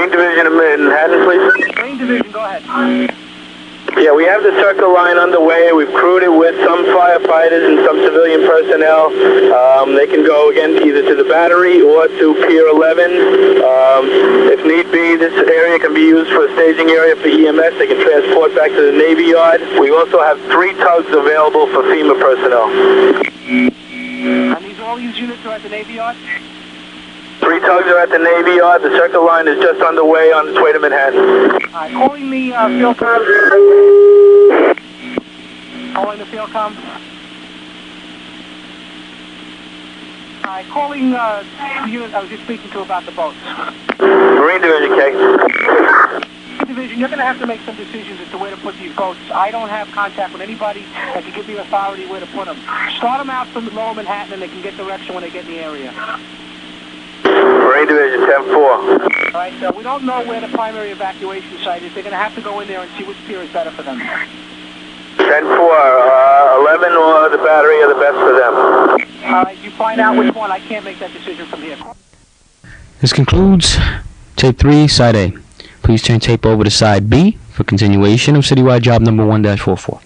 S4: Division of Manhattan, please.
S8: Marine Division, go ahead.
S4: Yeah, we have the circle line underway. We've crewed it with some firefighters and some civilian personnel. They can go again either to the battery or to Pier 11. If need be, this area can be used for a staging area for EMS. They can transport back to the Navy Yard. We also have 3 tugs available for FEMA personnel.
S8: And all these units are at the Navy Yard?
S4: 3 tugs are at the Navy Yard. The circle line is just underway on its way to Manhattan.
S8: Calling the field com. Calling the field com. Calling the unit I was just speaking to about the boats.
S4: Marine Division, K.
S8: Division, you're going to have to make some decisions as to where to put these boats. I don't have contact with anybody that can give me authority where to put them. Start them out from lower Manhattan and they can get direction when they get in the area.
S3: Marine Division 10-4.
S8: All right, we don't know where the primary evacuation site is. They're going to have to go in there and see which pier is better for them.
S3: 10-4, 11 or the battery are the best for them.
S8: All right, you find out which one. I can't make that decision from here.
S1: This concludes tape 3, side A. Please turn tape over to side B for continuation of citywide job number 1-44.